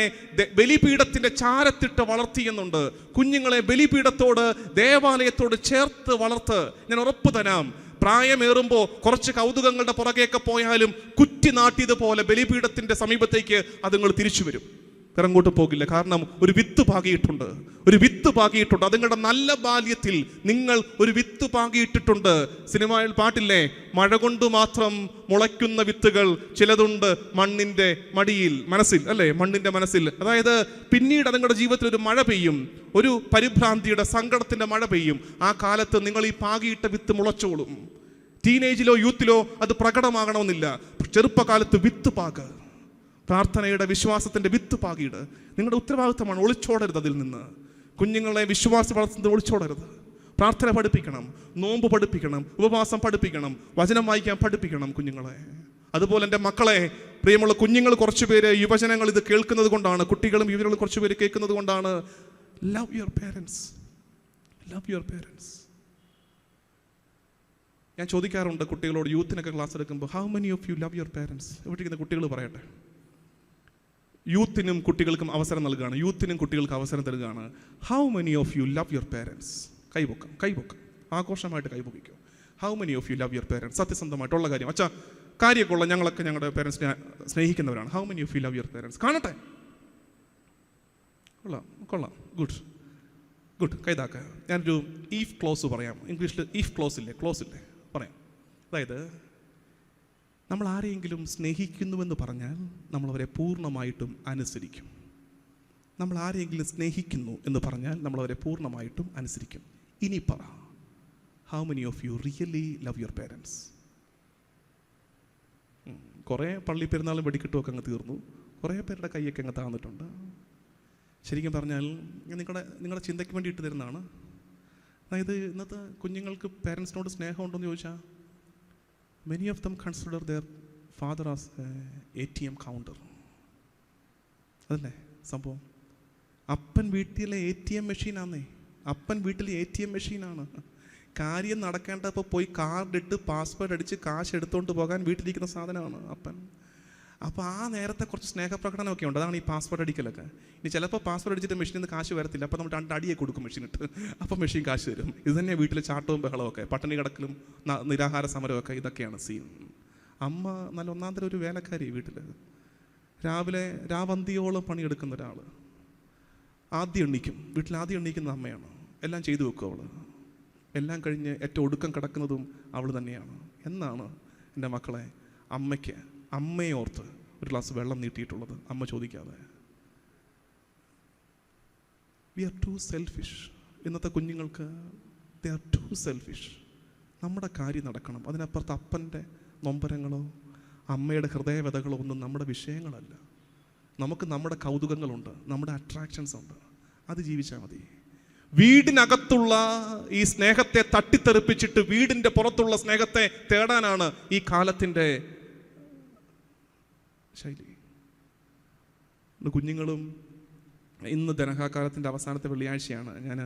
ബലിപീഠത്തിന്റെ ചാരത്തിട്ട് വളർത്തി എന്നുണ്ട്. കുഞ്ഞുങ്ങളെ ബലിപീഠത്തോട്, ദേവാലയത്തോട് ചേർത്ത് വളർത്ത്. ഞാൻ ഉറപ്പ് തരാം, പ്രായമേറുമ്പോൾ കുറച്ച് കൗതുകങ്ങളുടെ പുറകെയൊക്കെ പോയാലും കുറ്റി നാട്ടിയതുപോലെ ബലിപീഠത്തിന്റെ സമീപത്തേക്ക് അതുങ്ങൾ തിരിച്ചു വരും. ഇറങ്ങോട്ട് പോകില്ല. കാരണം ഒരു വിത്ത് പാകിയിട്ടുണ്ട്. അതുങ്ങളുടെ നല്ല ബാല്യത്തിൽ നിങ്ങൾ ഒരു വിത്ത് പാകിയിട്ടിട്ടുണ്ട്. സിനിമയിൽ പാട്ടില്ലേ, മഴ കൊണ്ട് മാത്രം മുളയ്ക്കുന്ന വിത്തുകൾ ചിലതുണ്ട് മണ്ണിന്റെ മടിയിൽ, മനസ്സിൽ അല്ലേ, മണ്ണിന്റെ മനസ്സിൽ. അതായത് പിന്നീട് അതുങ്ങളുടെ ജീവിതത്തിൽ ഒരു മഴ പെയ്യും, ഒരു പരിഭ്രാന്തിയുടെ സങ്കടത്തിന്റെ മഴ പെയ്യും. ആ കാലത്ത് നിങ്ങൾ ഈ പാകിയിട്ട വിത്ത് മുളച്ചോളും. ടീനേജിലോ യൂത്തിലോ അത് പ്രകടമാകണമെന്നില്ല. ചെറുപ്പകാലത്ത് വിത്ത് പാക, പ്രാർത്ഥനയുടെ വിശ്വാസത്തിന്റെ വിത്ത് പാകിയിട്. നിങ്ങളുടെ ഉത്തരവാദിത്തമാണ്. ഒളിച്ചോടരുത് അതിൽ നിന്ന്. കുഞ്ഞുങ്ങളെ വിശ്വാസ വളർത്തുന്നത് ഒളിച്ചോടരുത്. പ്രാർത്ഥന പഠിപ്പിക്കണം, നോമ്പ് പഠിപ്പിക്കണം, ഉപവാസം പഠിപ്പിക്കണം, വചനം വായിക്കാൻ പഠിപ്പിക്കണം കുഞ്ഞുങ്ങളെ. അതുപോലെ എൻ്റെ മക്കളെ, പ്രിയമുള്ള കുഞ്ഞുങ്ങൾ കുറച്ചുപേര്, യുവജനങ്ങൾ ഇത് കേൾക്കുന്നത് കൊണ്ടാണ്, കുട്ടികളും യുവജനങ്ങളും കുറച്ചുപേര് കേൾക്കുന്നത് കൊണ്ടാണ്, ലവ് യുവർ പേരൻസ്. ഞാൻ ചോദിക്കാറുണ്ട് കുട്ടികളോട്, യൂത്തിനൊക്കെ ക്ലാസ് എടുക്കുമ്പോൾ, how many of you love your parents? ഇവിടെ ഇരിക്കുന്ന കുട്ടികൾ പറയട്ടെ. യൂത്തിനും കുട്ടികൾക്കും അവസരം നൽകുകയാണ്, യൂത്തിനും കുട്ടികൾക്ക് അവസരം തരുകയാണ്. How many of you love your parents? കൈപൊക്കാം, ആഘോഷമായിട്ട് കൈപൊക്കിക്കോ. How many of you love your parents? സത്യസന്ധമായിട്ടുള്ള കാര്യം. അച്ഛാ, കാര്യമൊക്കെ ഉള്ള, ഞങ്ങളൊക്കെ ഞങ്ങളുടെ പേരൻസിനെ സ്നേഹിക്കുന്നവരാണ്. How many of you love your parents? കാണട്ടെ. കൊള്ളാം. ഗുഡ്. കൈതാക്ക. ഞാനൊരു ഈഫ് ക്ലോസ് പറയാം. ഇംഗ്ലീഷിൽ ഈഫ് ക്ലോസ് ഇല്ലേ പറയാം. അതായത്, നമ്മൾ ആരെയെങ്കിലും സ്നേഹിക്കുന്നുവെന്ന് പറഞ്ഞാൽ നമ്മൾ അവരെ പൂർണ്ണമായിട്ടും അനുസരിക്കും. നമ്മൾ ആരെയെങ്കിലും സ്നേഹിക്കുന്നു എന്ന് പറഞ്ഞാൽ നമ്മൾ അവരെ പൂർണ്ണമായിട്ടും അനുസരിക്കും. ഇനി പറ, how many of you really love your parents? കുറേ പള്ളി പെരുന്നാളും വെടിക്കെട്ടുമൊക്കെ അങ്ങ് തീർന്നു. കുറേ പേരുടെ കൈയൊക്കെ അങ്ങ് താന്നിട്ടുണ്ട്. ശരിക്കും പറഞ്ഞാൽ നിങ്ങളുടെ ചിന്തയ്ക്ക് വേണ്ടി ഇട്ട് തരുന്നതാണ്. അതായത്, ഇന്നത്തെ കുഞ്ഞുങ്ങൾക്ക് പേരൻസിനോട് സ്നേഹമുണ്ടെന്ന് ചോദിച്ചാൽ, many of them consider their father as ATM counter. അതല്ലേ സംഭവം? അപ്പൻ വീട്ടിലെ ATM മെഷീനാന്നേ. അപ്പൻ വീട്ടിലെ ATM മെഷീനാണ്. കാര്യം നടക്കേണ്ടപ്പോൾ പോയി കാർഡ് ഇട്ട് പാസ്വേഡ് അടിച്ച് കാശ് എടുത്തുകൊണ്ട് പോകാൻ വീട്ടിലിരിക്കുന്ന സാധനമാണ് അപ്പൻ. അപ്പോൾ ആ നേരത്തെ കുറച്ച് സ്നേഹപ്രകടനമൊക്കെ ഉണ്ട്. അതാണ് ഈ പാസ്വേഡ് അടിക്കലൊക്കെ. ഇനി ചിലപ്പോൾ പാസ്വേഡ് അടിച്ചിട്ട് മെഷീനിൽ നിന്ന് കാശ് വരത്തില്ല. അപ്പോൾ നമ്മൾ 2 അടിയെ കൊടുക്കും മെഷീനിട്ട്. അപ്പോൾ മെഷീൻ കാശ് തരും. ഇത് തന്നെ വീട്ടിൽ ചാട്ടവും ബഹളമൊക്കെ, പട്ടിണി കിടക്കലും നിരാഹാര സമരമൊക്കെ, ഇതൊക്കെയാണ് സീൻ. അമ്മ നല്ല ഒന്നാം തരം ഒരു വേലക്കാരി വീട്ടിൽ. രാവിലെ രാവന്തിയോളം പണിയെടുക്കുന്ന ഒരാൾ. ആദ്യം എണ്ണീക്കും, വീട്ടിൽ ആദ്യം എണ്ണീക്കുന്ന അമ്മയാണ്. എല്ലാം ചെയ്തു വെക്കും അവൾ. എല്ലാം കഴിഞ്ഞ് ഏറ്റവും ഒടുക്കം കിടക്കുന്നതും അവൾ തന്നെയാണ്. എന്നാണ് എൻ്റെ മക്കളെ അമ്മയെ ഓർത്ത് ഒരു ഗ്ലാസ് വെള്ളം നീട്ടിയിട്ടുള്ളത്? അമ്മ ചോദിക്കാതെ. We are too selfish. ഇന്നത്തെ കുഞ്ഞുങ്ങൾക്ക് ദേ ആർ ടു സെൽഫിഷ്. നമ്മുടെ കാര്യം നടക്കണം. അതിനപ്പുറത്ത് അപ്പൻ്റെ നൊമ്പരങ്ങളോ അമ്മയുടെ ഹൃദയവ്യതകളോ ഒന്നും നമ്മുടെ വിഷയങ്ങളല്ല. നമുക്ക് നമ്മുടെ കൗതുകങ്ങളുണ്ട്, നമ്മുടെ അട്രാക്ഷൻസ് ഉണ്ട്. അത് ജീവിച്ചാൽ മതി. വീടിനകത്തുള്ള ഈ സ്നേഹത്തെ തട്ടിത്തെറിപ്പിച്ചിട്ട് വീടിൻ്റെ പുറത്തുള്ള സ്നേഹത്തെ തേടാനാണ് ഈ കാലത്തിൻ്റെ ശൈലി. കുഞ്ഞുങ്ങളും ഇന്ന് ധനഹാകാലത്തിൻ്റെ അവസാനത്തെ വെള്ളിയാഴ്ചയാണ്. ഞാൻ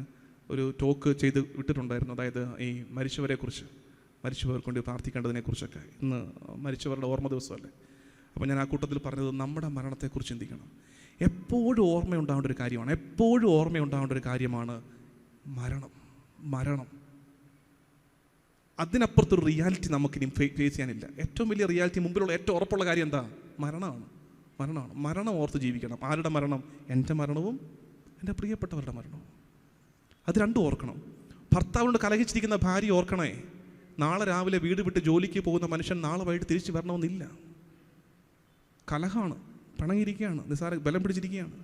ഒരു ടോക്ക് ചെയ്ത് വിട്ടിട്ടുണ്ടായിരുന്നു. അതായത് ഈ മരിച്ചവരെക്കുറിച്ച്, മരിച്ചവർക്ക് വേണ്ടി പ്രാർത്ഥിക്കേണ്ടതിനെക്കുറിച്ചൊക്കെ. ഇന്ന് മരിച്ചവരുടെ ഓർമ്മ ദിവസമല്ലേ. അപ്പോൾ ഞാൻ ആ കൂട്ടത്തിൽ പറഞ്ഞത് നമ്മുടെ മരണത്തെക്കുറിച്ച് ചിന്തിക്കണം. എപ്പോഴും ഓർമ്മയുണ്ടാവേണ്ട ഒരു കാര്യമാണ്, എപ്പോഴും ഓർമ്മയുണ്ടാവേണ്ട ഒരു കാര്യമാണ് മരണം. അതിനപ്പുറത്തൊരു റിയാലിറ്റി നമുക്കിനി ഫേസ് ചെയ്യാനില്ല. ഏറ്റവും വലിയ റിയാലിറ്റി, മുമ്പിലുള്ള ഏറ്റവും ഉറപ്പുള്ള കാര്യം എന്താ? മരണമാണ്. മരണം ഓർത്ത് ജീവിക്കണം. ആരുടെ മരണം? എൻ്റെ മരണവും എൻ്റെ പ്രിയപ്പെട്ടവരുടെ മരണവും. അത് രണ്ടും ഓർക്കണം. ഭർത്താവിനോട് കലഹിച്ചിരിക്കുന്ന ഭാര്യ ഓർക്കണേ, നാളെ രാവിലെ വീട് വിട്ട് ജോലിക്ക് പോകുന്ന മനുഷ്യൻ നാളെ വൈകിട്ട് തിരിച്ചു വരണമെന്നില്ല. കലഹമാണ്, പിണങ്ങിയിരിക്കുകയാണ്, ബലം പിടിച്ചിരിക്കുകയാണ്.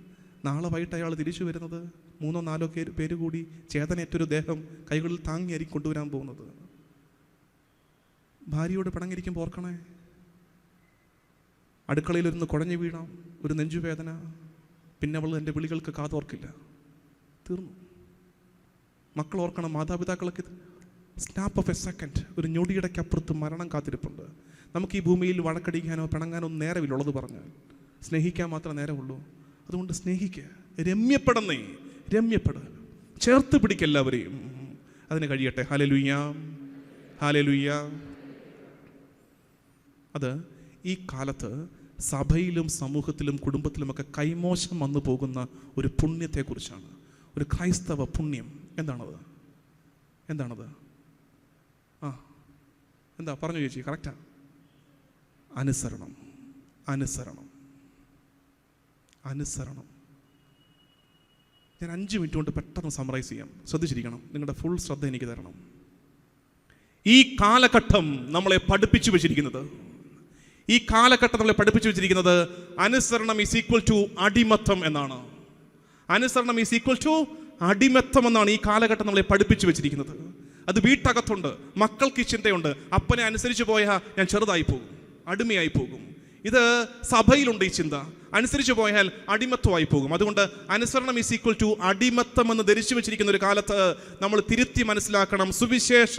നാളെ വൈകിട്ട് അയാൾ തിരിച്ചു വരുന്നത് 3-4 പേര് കൂടി ചേതനേറ്റൊരു ദേഹം കൈകളിൽ താങ്ങിയായിരിക്കും കൊണ്ടുവരാൻ പോകുന്നത്. ഭാര്യയോട് പിണങ്ങിയിരിക്കുമ്പോൾ ഓർക്കണേ, അടുക്കളയിലൊരുന്ന് കുഴഞ്ഞു വീണാം, ഒരു നെഞ്ചുവേദന, പിന്നെ അവൾ എൻ്റെ വിളികൾക്ക് കാതോർക്കില്ല, തീർന്നു. മക്കൾ ഓർക്കണം, മാതാപിതാക്കളൊക്കെ സ്നാപ്പ് ഓഫ് എ സെക്കൻഡ്, ഒരു ഞൊടിയിടയ്ക്കപ്പുറത്ത് മരണം കാത്തിരിപ്പുണ്ട്. നമുക്ക് ഈ ഭൂമിയിൽ വഴക്കടിക്കാനോ പിണങ്ങാനോ ഒന്നും നേരമില്ല. ഉള്ളത് പറഞ്ഞാൽ സ്നേഹിക്കാൻ മാത്രമേ നേരമുള്ളൂ. അതുകൊണ്ട് സ്നേഹിക്കുക, രമ്യപ്പെട്, ചേർത്ത് പിടിക്കെല്ലാവരെയും. അതിന് കഴിയട്ടെ. Hallelujah, hallelujah. അത് ഈ കാലത്ത് സഭയിലും സമൂഹത്തിലും കുടുംബത്തിലുമൊക്കെ കൈമോശം വന്നു പോകുന്ന ഒരു പുണ്യത്തെക്കുറിച്ചാണ്. ഒരു ക്രൈസ്തവ പുണ്യം. എന്താണത്? എന്താ പറഞ്ഞു ചേച്ചി? കറക്റ്റാ. അനുസരണം. ഞാൻ 5 മിനിറ്റ് കൊണ്ട് പെട്ടെന്ന് സമറൈസ് ചെയ്യാം. ശ്രദ്ധിച്ചിരിക്കണം, നിങ്ങളുടെ ഫുൾ ശ്രദ്ധ എനിക്ക് തരണം. ഈ കാലഘട്ടം നമ്മളെ പഠിപ്പിച്ചു വെച്ചിരിക്കുന്നത് അനുസരണം ഈസ് ഈക്വൽ ടു അടിമത്തം എന്നാണ്. അനുസരണം ഈസ് ഈക്വൽ ടു അടിമത്തം എന്നാണ് ഈ കാലഘട്ടം നമ്മളെ പഠിപ്പിച്ചു വെച്ചിരിക്കുന്നത്. അത് വീട്ടകത്തുണ്ട്, മക്കൾക്ക് ചിന്തയുണ്ട്. അപ്പനെ അനുസരിച്ച് പോയാൽ ഞാൻ ചെറുതായി പോകും, അടിമയായി പോകും. ഇത് സഭയിലുണ്ട് ഈ ചിന്ത. അനുസരിച്ച് പോയാൽ അടിമത്വമായി പോകും. അതുകൊണ്ട് അനുസരണം ഈസ് ഈക്വൽ ടു അടിമത്തം എന്ന് ധരിച്ചു വെച്ചിരിക്കുന്ന ഒരു കാലത്ത് നമ്മൾ തിരുത്തി മനസ്സിലാക്കണം, സുവിശേഷ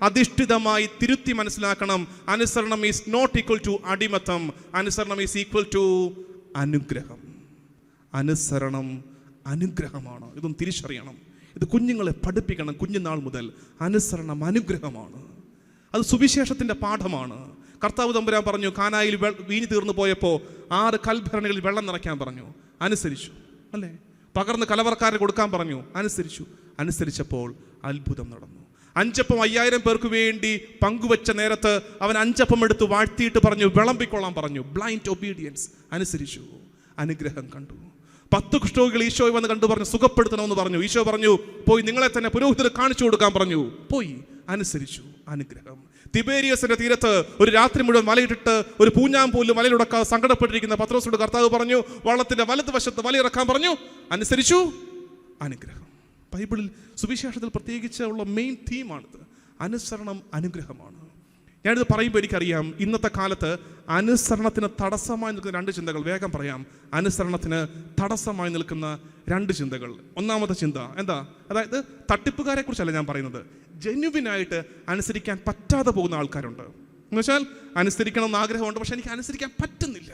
അധിഷ്ഠിതമായി തിരുത്തി മനസ്സിലാക്കണം. അനുസരണം ഈസ് നോട്ട് ഈക്വൽ ടു അടിമത്തം. അനുസരണം ഈസ് ഈക്വൽ ടു അനുഗ്രഹം. അനുസരണം അനുഗ്രഹമാണ്. ഇതും തിരിച്ചറിയണം. ഇത് കുഞ്ഞുങ്ങളെ പഠിപ്പിക്കണം. കുഞ്ഞുനാൾ മുതൽ അനുസരണം അനുഗ്രഹമാണ്. അത് സുവിശേഷത്തിൻ്റെ പാഠമാണ്. കർത്താവ് തമ്പുരാൻ പറഞ്ഞു, കാനായിൽ വീഞ്ഞു തീർന്നു പോയപ്പോൾ 6 കൽഭരണികളിൽ വെള്ളം നിറയ്ക്കാൻ പറഞ്ഞു. അനുസരിച്ചു അല്ലേ? പകർന്ന് കലവർക്കാരന് കൊടുക്കാൻ പറഞ്ഞു. അനുസരിച്ചപ്പോൾ അത്ഭുതം നടന്നു. 5 അപ്പം 5000 പേർക്ക് വേണ്ടി പങ്കുവെച്ച നേരത്ത് അവൻ 5 അപ്പം എടുത്ത് വാഴ്ത്തിയിട്ട് പറഞ്ഞു, വിളമ്പിക്കൊള്ളാൻ പറഞ്ഞു. Blind obedience. അനുസരിച്ചു, അനുഗ്രഹം കണ്ടു. 10 കുഷ്ഠരോഗികൾ ഈശോയെ വന്ന് കണ്ടു പറഞ്ഞു, സുഖപ്പെടുത്തണമെന്ന് പറഞ്ഞു. ഈശോ പറഞ്ഞു, പോയി നിങ്ങളെ തന്നെ പുരോഹിതന് കാണിച്ചു കൊടുക്കാൻ പറഞ്ഞു. പോയി, അനുസരിച്ചു, അനുഗ്രഹം. തിബേരിയസിന്റെ തീരത്ത് ഒരു രാത്രി മുഴുവൻ വലയിട്ടിട്ട് ഒരു പൂഞ്ഞാമ്പൂല് വലയിലുടക്കാൻ സങ്കടപ്പെട്ടിരിക്കുന്ന പത്രോസിനോട് കർത്താവ് പറഞ്ഞു, വള്ളത്തിന്റെ വലതുവശത്ത് വലയിറക്കാൻ പറഞ്ഞു. അനുസരിച്ചു, അനുഗ്രഹം. ബൈബിളിൽ സുവിശേഷത്തിൽ പ്രത്യേകിച്ച് ഉള്ള മെയിൻ തീമാണിത്. അനുസരണം അനുഗ്രഹമാണ്. ഞാനിത് പറയുമ്പോൾ എനിക്കറിയാം, ഇന്നത്തെ കാലത്ത് അനുസരണത്തിന് തടസ്സമായി നിൽക്കുന്ന 2 ചിന്തകൾ വേഗം പറയാം. അനുസരണത്തിന് തടസ്സമായി നിൽക്കുന്ന 2 ചിന്തകൾ. ഒന്നാമത്തെ ചിന്ത എന്താ? അതായത് തട്ടിപ്പുകാരെ കുറിച്ചല്ല ഞാൻ പറയുന്നത്. ജെന്യുവിനായിട്ട് അനുസരിക്കാൻ പറ്റാതെ പോകുന്ന ആൾക്കാരുണ്ട്. എന്നുവെച്ചാൽ അനുസരിക്കണമെന്ന് ആഗ്രഹമുണ്ട്, പക്ഷെ എനിക്ക് അനുസരിക്കാൻ പറ്റുന്നില്ല.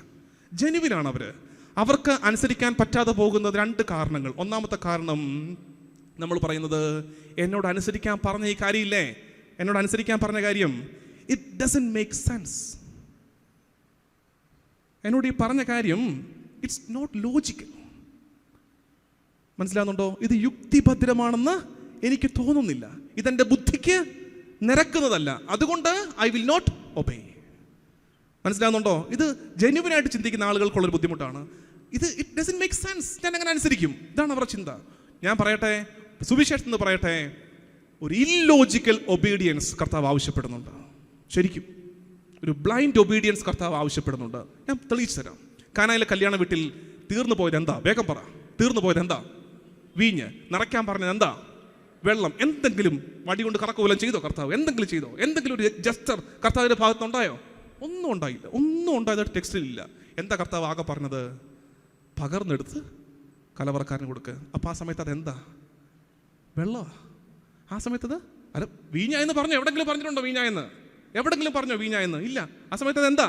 ജെന്യുവിനാണ് അവർക്ക് അനുസരിക്കാൻ പറ്റാതെ പോകുന്നത് 2 കാരണങ്ങൾ. ഒന്നാമത്തെ കാരണം നമ്മൾ പറയുന്നത്, എന്നോട് അനുസരിക്കാൻ പറഞ്ഞ ഈ കാര്യമില്ലേ, എന്നോട് അനുസരിക്കാൻ പറഞ്ഞ കാര്യം, ഇറ്റ് ഡസൻറ്റ് മേക്ക് സെൻസ്. എന്നോട് ഈ പറഞ്ഞ കാര്യം ഇറ്റ്സ് നോട്ട് ലോജിക്കൽ. മനസ്സിലാവുന്നുണ്ടോ? ഇത് യുക്തിഭദ്രമാണെന്ന് എനിക്ക് തോന്നുന്നില്ല. ഇതെൻ്റെ ബുദ്ധിക്ക് നിരക്കുന്നതല്ല. അതുകൊണ്ട് ഐ വിൽ നോട്ട് ഒബേ. മനസ്സിലാവുന്നുണ്ടോ? ഇത് ജെന്യുവനായിട്ട് ചിന്തിക്കുന്ന ആളുകൾക്കുള്ളൊരു ബുദ്ധിമുട്ടാണ്. ഇത് ഇറ്റ് ഡസന്റ് മേക്ക് സെൻസ്. ഞാൻ അങ്ങനെ അനുസരിക്കും. ഇതാണ് അവരുടെ ചിന്ത. ഞാൻ പറയട്ടെ, സുവിശേഷം എന്ന് പറയട്ടെ, ഒരു ഇല്ലോജിക്കൽ ഒബീഡിയൻസ് കർത്താവ് ആവശ്യപ്പെടുന്നുണ്ട്. ശരിക്കും ഒരു ബ്ലൈൻഡ് ഒബീഡിയൻസ് കർത്താവ് ആവശ്യപ്പെടുന്നുണ്ട്. ഞാൻ തെളിയിച്ചു തരാം. കാനായിലെ കല്യാണ വീട്ടിൽ തീർന്നു പോയത് എന്താ? വേഗം പറ. തീർന്നു പോയത് എന്താ? വീഞ്ഞ്. നിറയ്ക്കാൻ പറഞ്ഞത് എന്താ? വെള്ളം. എന്തെങ്കിലും വടി കൊണ്ട് കറക്കുപോലും ചെയ്തോ കർത്താവ്? എന്തെങ്കിലും ചെയ്തോ? എന്തെങ്കിലും ഒരു ജസ്റ്റർ കർത്താവിൻ്റെ ഭാഗത്തുണ്ടായോ? ഒന്നും ഉണ്ടായില്ല. ഒന്നും ഉണ്ടായതായിട്ട് ടെക്സ്റ്റിലില്ല. എന്താ കർത്താവ് ആകെ പറഞ്ഞത്? പകർന്നെടുത്ത് കലവറക്കാരന് കൊടുക്കുക. അപ്പോൾ ആ സമയത്ത് അതെന്താ? വെള്ളമാണ്. ആ സമയത്തത് അല്ല വീഞ്ഞായെന്ന് പറഞ്ഞു. എവിടെങ്കിലും പറഞ്ഞിട്ടുണ്ടോ വീഞ്ഞായെന്ന്? എവിടെങ്കിലും പറഞ്ഞോ വീഞ്ഞായെന്ന്? ഇല്ല. ആ സമയത്ത് അതെന്താ?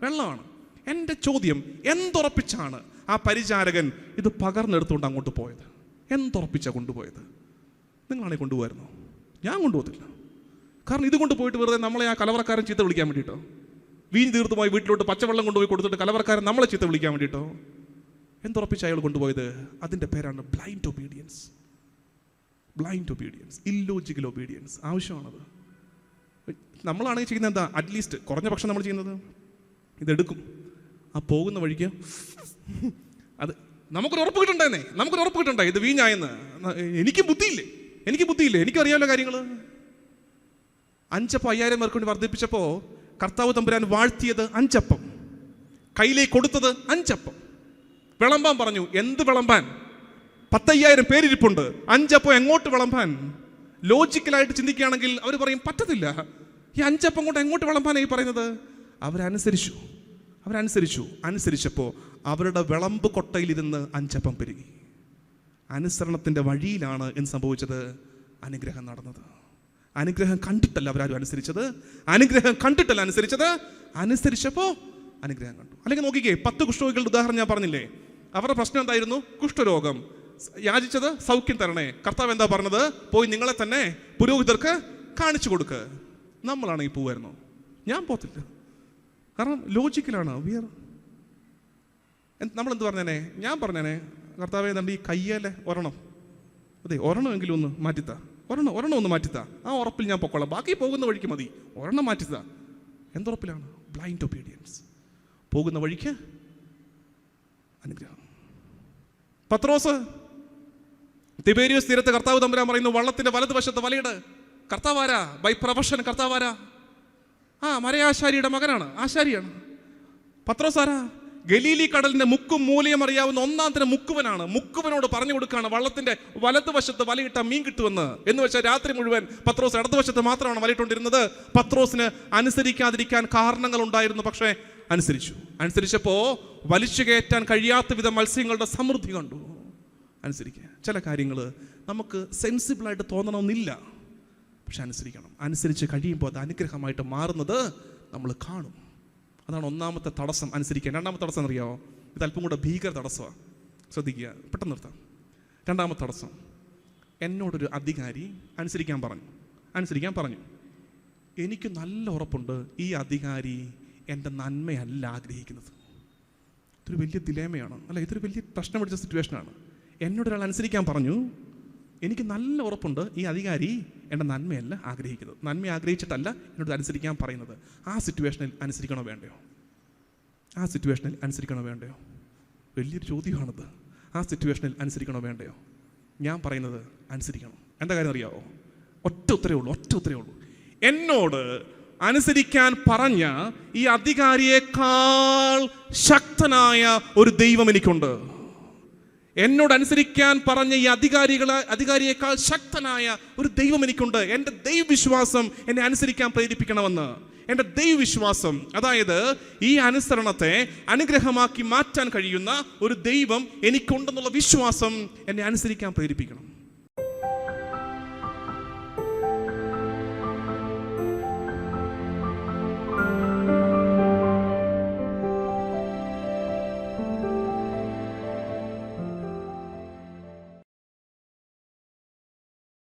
വെള്ളമാണ്. എൻ്റെ ചോദ്യം, എന്തുറപ്പിച്ചാണ് ആ പരിചാരകൻ ഇത് പകർന്നെടുത്തുകൊണ്ട് അങ്ങോട്ട് പോയത്? എന്തുറപ്പിച്ചാണ് കൊണ്ടുപോയത്? നിങ്ങളാണെങ്കിൽ കൊണ്ടുപോയിരുന്നോ? ഞാൻ കൊണ്ടുപോകത്തില്ല. കാരണം ഇത് കൊണ്ടുപോയിട്ട് വെറുതെ നമ്മളെ ആ കലവറക്കാരൻ ചീത്ത വിളിക്കാൻ വേണ്ടിയിട്ടോ? വീഞ്ഞ് തീർത്ത് പോയി വീട്ടിലോട്ട് പച്ചവെള്ളം കൊണ്ടുപോയി കൊടുത്തിട്ട് കലവറക്കാരൻ നമ്മളെ ചീത്ത വിളിക്കാൻ വേണ്ടിയിട്ടോ? എന്തുറപ്പിച്ച് അയാൾ കൊണ്ടുപോയത്? അതിൻ്റെ പേരാണ് blind obedience. Blind obedience, illogical obedience. ആവശ്യമാണത്. നമ്മളാണെങ്കിൽ ചെയ്യുന്നത് എന്താ? അറ്റ്ലീസ്റ്റ് കുറഞ്ഞ പക്ഷം നമ്മൾ ചെയ്യുന്നത് ഇതെടുക്കും. ആ പോകുന്ന വഴിക്ക് അത് നമുക്കൊരു ഉറപ്പ് കിട്ടണ്ടേ? നമുക്കൊരു ഉറപ്പ് കിട്ടണ്ടേ ഇത് വീഞ്ഞായെന്ന്? എനിക്ക് ബുദ്ധിയില്ലേ? എനിക്കറിയാമല്ലോ കാര്യങ്ങൾ. 5 അപ്പം 5000 പേർക്ക് വേണ്ടി വർദ്ധിപ്പിച്ചപ്പോൾ കർത്താവ് തമ്പുരാൻ വാഴ്ത്തിയത് 5 അപ്പം, കയ്യിലേക്ക് കൊടുത്തത് 5 അപ്പം. വിളമ്പാൻ പറഞ്ഞു. എന്ത് വിളമ്പാൻ? 10,000 പേരിരിപ്പുണ്ട്. 5 അപ്പം എങ്ങോട്ട് വിളമ്പാൻ? ലോജിക്കലായിട്ട് ചിന്തിക്കുകയാണെങ്കിൽ അവർ പറയും പറ്റത്തില്ല. ഈ 5 അപ്പം കൊണ്ട് എങ്ങോട്ട് വിളമ്പാനായി പറയുന്നത്? അനുസരിച്ചപ്പോൾ അവരുടെ വിളമ്പ് കൊട്ടയിലിരുന്ന് 5 അപ്പം പെരുകി. അനുസരണത്തിൻ്റെ വഴിയിലാണ് എന്ത് സംഭവിച്ചത്? അനുഗ്രഹം നടന്നത്. അനുഗ്രഹം കണ്ടിട്ടല്ല അവരാരും അനുസരിച്ചത്. അനുസരിച്ചപ്പോൾ അനുഗ്രഹം കണ്ടു. അല്ലെങ്കിൽ നോക്കിക്കേ, 10 കുഷ്ഠരോഗികളുടെ ഉദാഹരണം ഞാൻ പറഞ്ഞില്ലേ? അവരുടെ പ്രശ്നം എന്തായിരുന്നു? കുഷ്ഠരോഗം. യാചിച്ചത് സൗഖ്യം തരണേ. കർത്താവ് എന്താ പറഞ്ഞത്? പോയി നിങ്ങളെ തന്നെ പുരോഹിതർക്ക് കാണിച്ചു കൊടുക്ക്. നമ്മളാണ് ഈ പോവായിരുന്നോ? ഞാൻ പോത്തില്ല. കാരണം ലോജിക്കലാണ്. നമ്മളെന്ത് പറഞ്ഞേനെ? ഞാൻ പറഞ്ഞേനെ, കർത്താവേ എന്താണ്ട് ഈ കയ്യേലെ ഒരെണ്ണം, അതെ ഒരെണ്ണമെങ്കിലും ഒന്ന് മാറ്റിത്താ, ഒരെണ്ണം ഒന്ന് മാറ്റിത്താ. ആ ഉറപ്പിൽ ഞാൻ പൊക്കോളാം, ബാക്കി പോകുന്ന വഴിക്ക് മതി. ഒരെണ്ണം മാറ്റിത്താ. എന്തുറപ്പിലാണ്? Blind obedience. പോകുന്ന വഴിക്ക് അനുഗ്രഹം. പത്രോസ് തിബേരിയസ് തീരത്ത് കർത്താവ് തമ്പുരാൻ പറയുന്നു, വള്ളത്തിന്റെ വലതുവശത്ത് വലയിട്. കർത്താവാരാ? By profession കർത്താവാരാ? മരയാശാരിയുടെ മകനാണ്, ആശാരിയാണ്. പത്രോസ് ആരാ? ഗലീലി കടലിന്റെ മുക്കും മൂലയും അറിയാവുന്ന ഒന്നാമത്തെ മുക്കുവനാണ്. മുക്കുവനോട് പറഞ്ഞു കൊടുക്കുകയാണ് വള്ളത്തിന്റെ വലതുവശത്ത് വലയിട്ട മീൻ കിട്ടുമെന്ന്. എന്ന് വെച്ചാൽ രാത്രി മുഴുവൻ പത്രോസ് ഇടതുവശത്ത് മാത്രമാണ് വലയിട്ടുകൊണ്ടിരുന്നത്. പത്രോസിന് അനുസരിക്കാതിരിക്കാൻ കാരണങ്ങൾ ഉണ്ടായിരുന്നു, പക്ഷേ അനുസരിച്ചപ്പോ വലിച്ചു കയറ്റാൻ കഴിയാത്ത വിധം മത്സ്യങ്ങളുടെ സമൃദ്ധി കണ്ടു. അനുസരിക്കുക. ചില കാര്യങ്ങൾ നമുക്ക് സെൻസിബിളായിട്ട് തോന്നണമെന്നില്ല, പക്ഷെ അനുസരിച്ച് കഴിയുമ്പോൾ അത് അനുഗ്രഹമായിട്ട് മാറുന്നത് നമ്മൾ കാണും. അതാണ് ഒന്നാമത്തെ തടസ്സം, അനുസരിക്കാൻ. രണ്ടാമത്തെ തടസ്സം അറിയാമോ? ഇത് അല്പം കൂടെ ഭീകര തടസ്സമാണ്. ശ്രദ്ധിക്കുക, പെട്ടെന്ന് നിർത്താം. രണ്ടാമത്തെ തടസ്സം, എന്നോടൊരു അധികാരി അനുസരിക്കാൻ പറഞ്ഞു. എനിക്ക് നല്ല ഉറപ്പുണ്ട് ഈ അധികാരി എൻ്റെ നന്മയല്ല ആഗ്രഹിക്കുന്നത്. ഇതൊരു വലിയ ദിലേമയാണ്, അല്ല ഇതൊരു വലിയ പ്രശ്നം പിടിച്ച സിറ്റുവേഷനാണ്. എന്നോടൊരാൾ അനുസരിക്കാൻ പറഞ്ഞു, എനിക്ക് നല്ല ഉറപ്പുണ്ട് ഈ അധികാരി എൻ്റെ നന്മയല്ല ആഗ്രഹിക്കുന്നത്. നന്മ ആഗ്രഹിച്ചിട്ടല്ല എന്നോട് അനുസരിക്കാൻ പറയുന്നത്. ആ സിറ്റുവേഷനിൽ അനുസരിക്കണോ വേണ്ടയോ? വലിയൊരു ചോദ്യമാണത്. ആ സിറ്റുവേഷനിൽ അനുസരിക്കണോ വേണ്ടയോ? ഞാൻ പറയുന്നത് അനുസരിക്കണം. എന്താ കാര്യം അറിയാമോ? ഒറ്റ ഉത്തരേ ഉള്ളൂ. എന്നോട് അനുസരിക്കാൻ പറഞ്ഞ ഈ അധികാരിയേക്കാൾ ശക്തനായ ഒരു ദൈവം എനിക്കുണ്ട്. എന്നോട് അനുസരിക്കാൻ പറഞ്ഞ ഈ അധികാരിയേക്കാൾ ശക്തനായ ഒരു ദൈവം എനിക്കുണ്ട്. എൻ്റെ ദൈവവിശ്വാസം എന്നെ അനുസരിക്കാൻ പ്രേരിപ്പിക്കണമെന്ന്. എൻ്റെ ദൈവവിശ്വാസം, അതായത് ഈ അനുസരണത്തെ അനുഗ്രഹമാക്കി മാറ്റാൻ കഴിയുന്ന ഒരു ദൈവം എനിക്കുണ്ടെന്നുള്ള വിശ്വാസം എന്നെ അനുസരിക്കാൻ പ്രേരിപ്പിക്കണം.